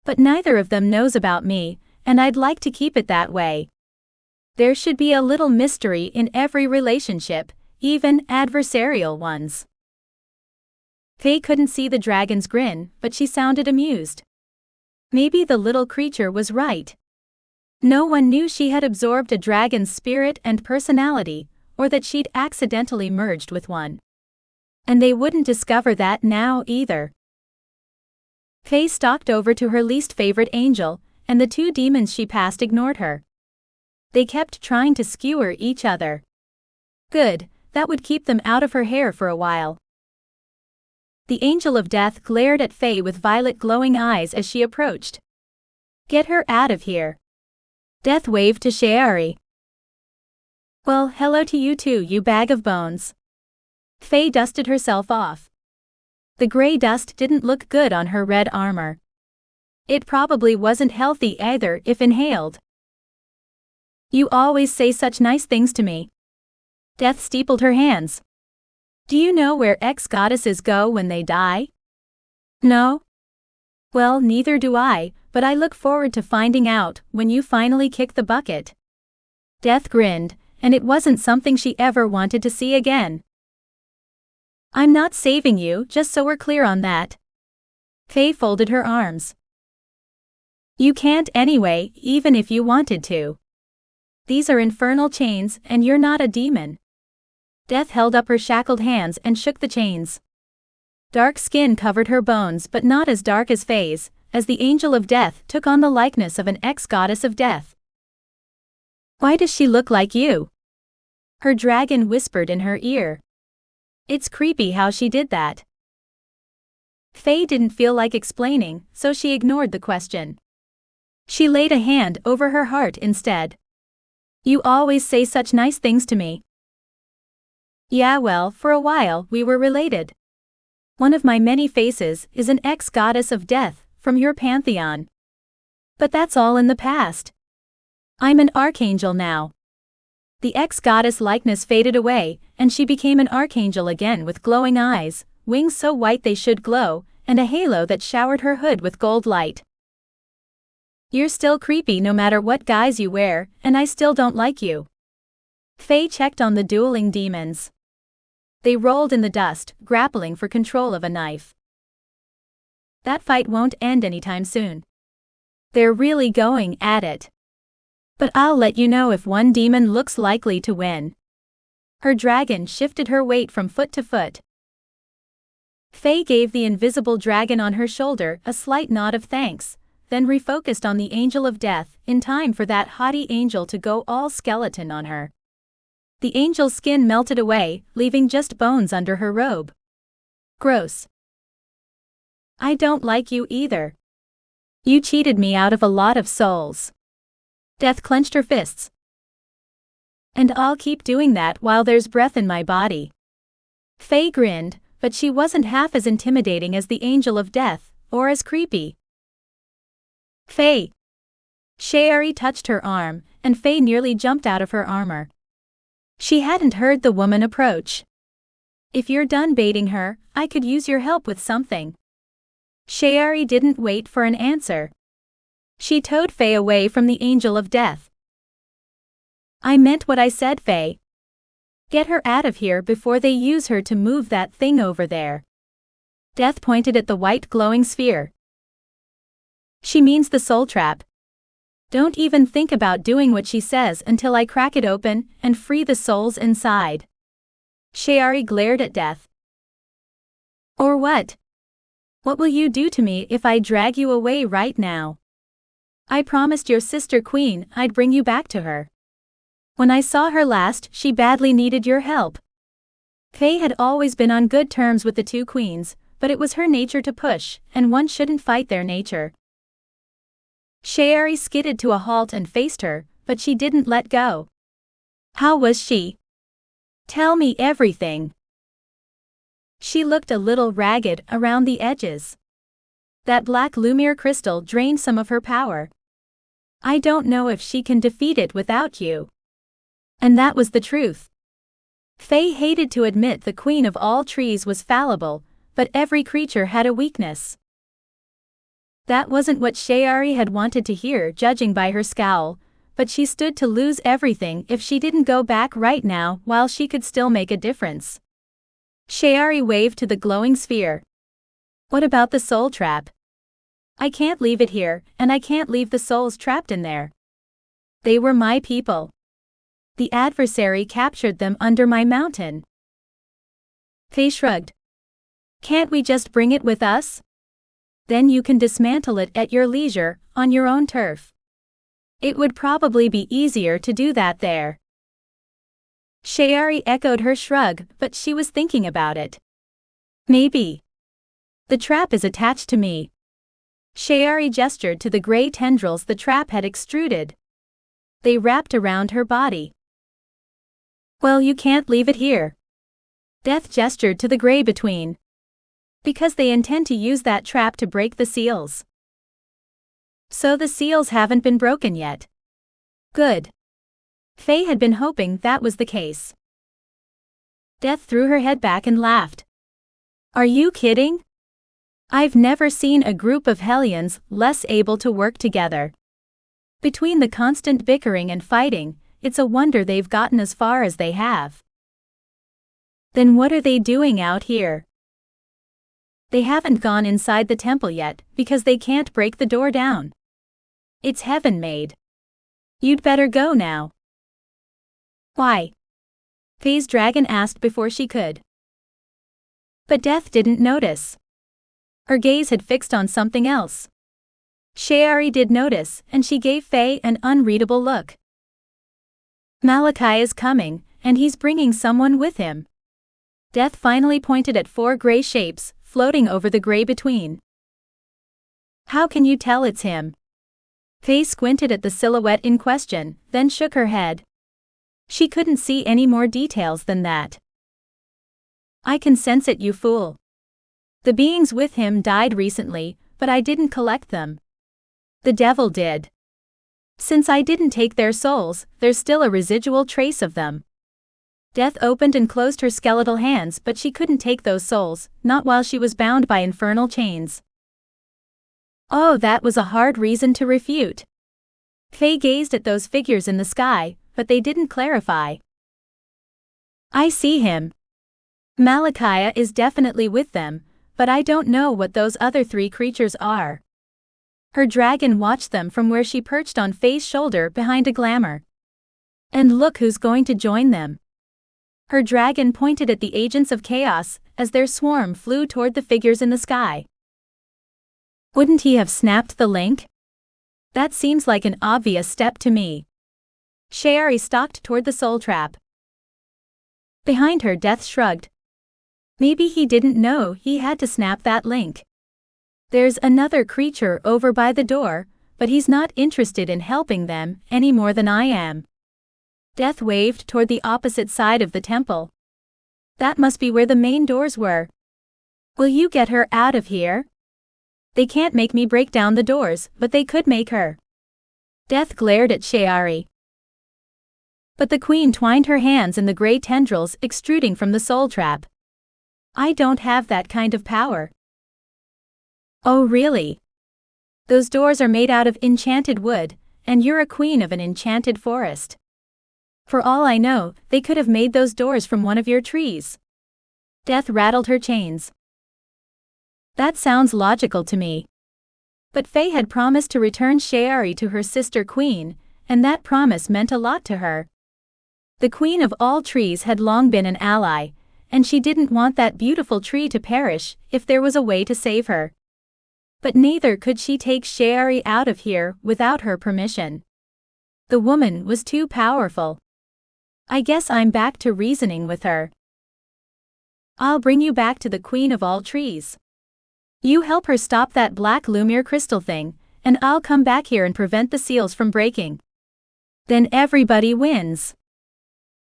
But neither of them knows about me, and I'd like to keep it that way. There should be a little mystery in every relationship, even adversarial ones. Faye couldn't see the dragon's grin, but she sounded amused. Maybe the little creature was right. No one knew she had absorbed a dragon's spirit and personality, or that she'd accidentally merged with one. And they wouldn't discover that now either. Faye stalked over to her least favorite angel, and the two demons she passed ignored her. They kept trying to skewer each other. Good, that would keep them out of her hair for a while. The angel of death glared at Faye with violet glowing eyes as she approached. Get her out of here. Death waved to Shayari. Well, hello to you too, you bag of bones. Faye dusted herself off. The gray dust didn't look good on her red armor. It probably wasn't healthy either if inhaled. You always say such nice things to me. Death steepled her hands. Do you know where ex-goddesses go when they die? No? Well, neither do I, but I look forward to finding out when you finally kick the bucket. Death grinned, and it wasn't something she ever wanted to see again. I'm not saving you, just so we're clear on that. Faye folded her arms. You can't anyway, even if you wanted to. These are infernal chains, and you're not a demon. Death held up her shackled hands and shook the chains. Dark skin covered her bones, but not as dark as Faye's, as the angel of death took on the likeness of an ex-goddess of death. Why does she look like you? Her dragon whispered in her ear. It's creepy how she did that. Faye didn't feel like explaining, so she ignored the question. She laid a hand over her heart instead. You always say such nice things to me. Yeah, well, for a while we were related. One of my many faces is an ex-goddess of death from your pantheon. But that's all in the past. I'm an archangel now. The ex-goddess likeness faded away, and she became an archangel again with glowing eyes, wings so white they should glow, and a halo that showered her hood with gold light. You're still creepy no matter what guise you wear, and I still don't like you. Faye checked on the dueling demons. They rolled in the dust, grappling for control of a knife. That fight won't end anytime soon. They're really going at it. But I'll let you know if one demon looks likely to win. Her dragon shifted her weight from foot to foot. Faye gave the invisible dragon on her shoulder a slight nod of thanks, then refocused on the angel of death in time for that haughty angel to go all skeleton on her. The angel's skin melted away, leaving just bones under her robe. Gross. I don't like you either. You cheated me out of a lot of souls. Death clenched her fists. And I'll keep doing that while there's breath in my body. Faye grinned, but she wasn't half as intimidating as the angel of death, or as creepy. Faye. Shayari touched her arm, and Faye nearly jumped out of her armor. She hadn't heard the woman approach. If you're done baiting her, I could use your help with something. Shayari didn't wait for an answer. She towed Faye away from the angel of death. I meant what I said, Faye. Get her out of here before they use her to move that thing over there. Death pointed at the white glowing sphere. She means the soul trap. Don't even think about doing what she says until I crack it open and free the souls inside. Shayari glared at Death. Or what? What will you do to me if I drag you away right now? I promised your sister Queen I'd bring you back to her. When I saw her last, she badly needed your help. Faye had always been on good terms with the two queens, but it was her nature to push, and one shouldn't fight their nature. Shayari skidded to a halt and faced her, but she didn't let go. How was she? Tell me everything. She looked a little ragged around the edges. That black Lumiere crystal drained some of her power. I don't know if she can defeat it without you. And that was the truth. Faye hated to admit the queen of all trees was fallible, but every creature had a weakness. That wasn't what Shayari had wanted to hear, judging by her scowl, but she stood to lose everything if she didn't go back right now while she could still make a difference. Shayari waved to the glowing sphere. What about the soul trap? I can't leave it here, and I can't leave the souls trapped in there. They were my people. The adversary captured them under my mountain. Faye shrugged. Can't we just bring it with us? Then you can dismantle it at your leisure, on your own turf. It would probably be easier to do that there. Shayari echoed her shrug, but she was thinking about it. Maybe. The trap is attached to me. Shayari gestured to the gray tendrils the trap had extruded. They wrapped around her body. Well, you can't leave it here. Death gestured to the gray between. Because they intend to use that trap to break the seals. So the seals haven't been broken yet. Good. Faye had been hoping that was the case. Death threw her head back and laughed. Are you kidding? I've never seen a group of Hellions less able to work together. Between the constant bickering and fighting, it's a wonder they've gotten as far as they have. Then what are they doing out here? They haven't gone inside the temple yet, because they can't break the door down. It's heaven-made. You'd better go now. Why? Faye's dragon asked before she could. But Death didn't notice. Her gaze had fixed on something else. Shayari did notice, and she gave Faye an unreadable look. Malachi is coming, and he's bringing someone with him. Death finally pointed at 4 gray shapes, floating over the gray between. How can you tell it's him? Faye squinted at the silhouette in question, then shook her head. She couldn't see any more details than that. I can sense it, you fool. The beings with him died recently, but I didn't collect them. The devil did. Since I didn't take their souls, there's still a residual trace of them. Death opened and closed her skeletal hands, but she couldn't take those souls, not while she was bound by infernal chains. Oh, that was a hard reason to refute. Faye gazed at those figures in the sky, but they didn't clarify. I see him. Malachi is definitely with them, but I don't know what those other 3 creatures are. Her dragon watched them from where she perched on Faye's shoulder behind a glamour. And look who's going to join them. Her dragon pointed at the agents of chaos as their swarm flew toward the figures in the sky. Wouldn't he have snapped the link? That seems like an obvious step to me. Shayari stalked toward the soul trap. Behind her, Death shrugged. Maybe he didn't know he had to snap that link. There's another creature over by the door, but he's not interested in helping them any more than I am. Death waved toward the opposite side of the temple. That must be where the main doors were. Will you get her out of here? They can't make me break down the doors, but they could make her. Death glared at Shayari. But the queen twined her hands in the gray tendrils extruding from the soul trap. I don't have that kind of power. Oh really? Those doors are made out of enchanted wood, and you're a queen of an enchanted forest. For all I know, they could have made those doors from one of your trees. Death rattled her chains. That sounds logical to me. But Faye had promised to return Shayari to her sister queen, and that promise meant a lot to her. The queen of all trees had long been an ally, and she didn't want that beautiful tree to perish if there was a way to save her. But neither could she take Shayari out of here without her permission. The woman was too powerful. I guess I'm back to reasoning with her. I'll bring you back to the queen of all trees. You help her stop that black Lumiere crystal thing, and I'll come back here and prevent the seals from breaking. Then everybody wins.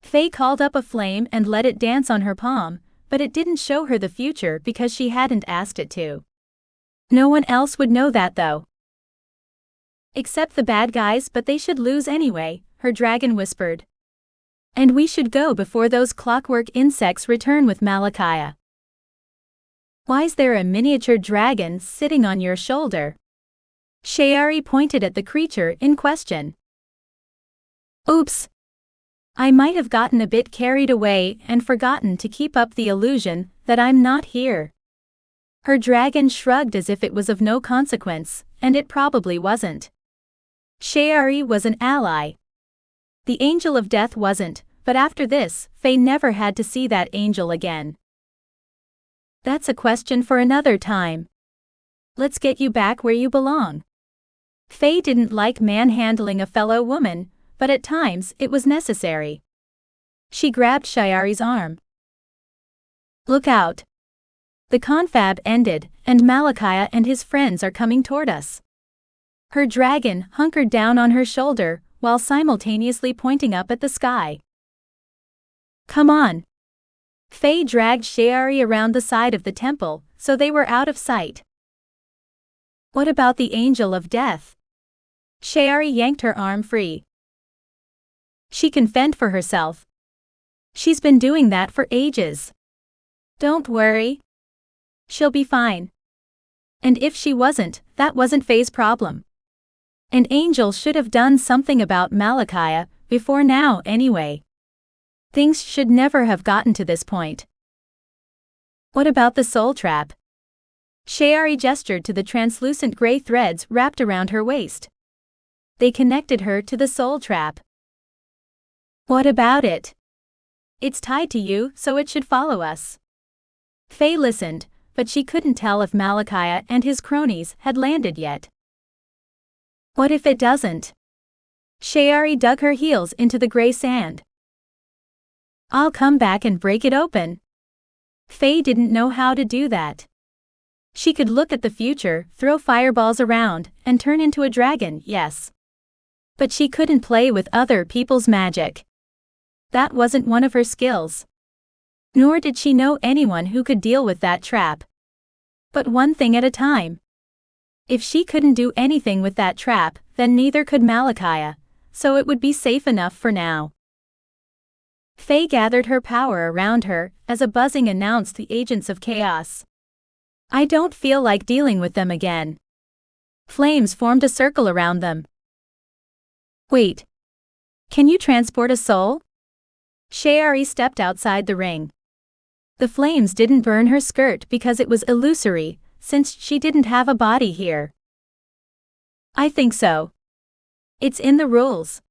Faye called up a flame and let it dance on her palm, but it didn't show her the future because she hadn't asked it to. No one else would know that though. Except the bad guys, but they should lose anyway, her dragon whispered. And we should go before those clockwork insects return with Malachi. Why's there a miniature dragon sitting on your shoulder? Shayari pointed at the creature in question. Oops. I might have gotten a bit carried away and forgotten to keep up the illusion that I'm not here. Her dragon shrugged as if it was of no consequence, and it probably wasn't. Shayari was an ally. The angel of death wasn't, but after this, Faye never had to see that angel again. That's a question for another time. Let's get you back where you belong. Faye didn't like manhandling a fellow woman, but at times it was necessary. She grabbed Shiari's arm. Look out. The confab ended, and Malachi and his friends are coming toward us. Her dragon hunkered down on her shoulder, while simultaneously pointing up at the sky. Come on. Faye dragged Shiari around the side of the temple, so they were out of sight. What about the Angel of Death? Shiari yanked her arm free. She can fend for herself. She's been doing that for ages. Don't worry. She'll be fine. And if she wasn't, that wasn't Faye's problem. An angel should have done something about Malachi before now anyway. Things should never have gotten to this point. What about the soul trap? Shiari gestured to the translucent gray threads wrapped around her waist. They connected her to the soul trap. What about it? It's tied to you, so it should follow us. Faye listened, but she couldn't tell if Malachi and his cronies had landed yet. What if it doesn't? Shiari dug her heels into the gray sand. I'll come back and break it open. Faye didn't know how to do that. She could look at the future, throw fireballs around, and turn into a dragon, yes. But she couldn't play with other people's magic. That wasn't one of her skills. Nor did she know anyone who could deal with that trap. But one thing at a time. If she couldn't do anything with that trap, then neither could Malachi, so it would be safe enough for now. Faye gathered her power around her as a buzzing announced the agents of chaos. I don't feel like dealing with them again. Flames formed a circle around them. Wait. Can you transport a soul? Shiari stepped outside the ring. The flames didn't burn her skirt because it was illusory, since she didn't have a body here. I think so. It's in the rules.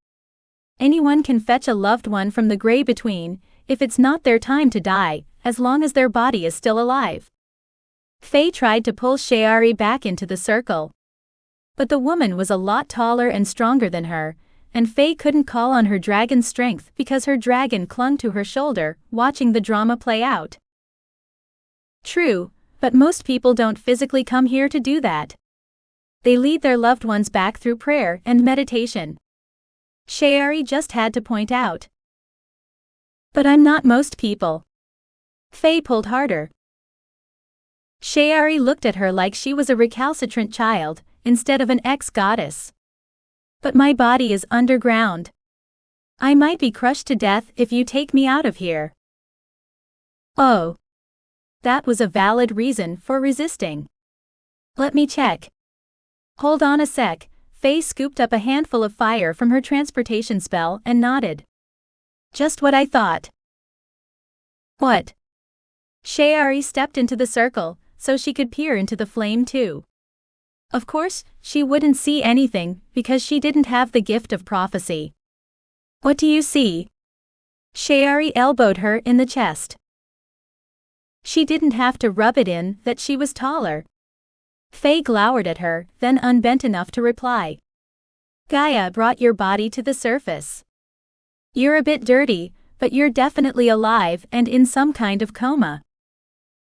Anyone can fetch a loved one from the gray between, if it's not their time to die, as long as their body is still alive. Faye tried to pull Shiari back into the circle. But the woman was a lot taller and stronger than her, and Faye couldn't call on her dragon's strength because her dragon clung to her shoulder, watching the drama play out. True, but most people don't physically come here to do that. They lead their loved ones back through prayer and meditation. Shiari just had to point out. But I'm not most people. Faye pulled harder. Shiari looked at her like she was a recalcitrant child, instead of an ex-goddess. But my body is underground. I might be crushed to death if you take me out of here. Oh. That was a valid reason for resisting. Let me check. Hold on a sec. Faye scooped up a handful of fire from her transportation spell and nodded. Just what I thought. What? Shiari stepped into the circle, so she could peer into the flame too. Of course, she wouldn't see anything, because she didn't have the gift of prophecy. What do you see? Shiari elbowed her in the chest. She didn't have to rub it in that she was taller. Faye glowered at her, then unbent enough to reply. Gaia brought your body to the surface. You're a bit dirty, but you're definitely alive and in some kind of coma.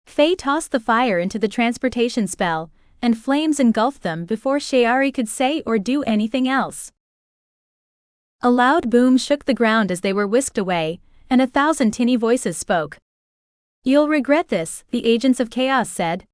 Faye tossed the fire into the transportation spell, and flames engulfed them before Shiari could say or do anything else. A loud boom shook the ground as they were whisked away, and 1,000 tinny voices spoke. You'll regret this, the agents of chaos said.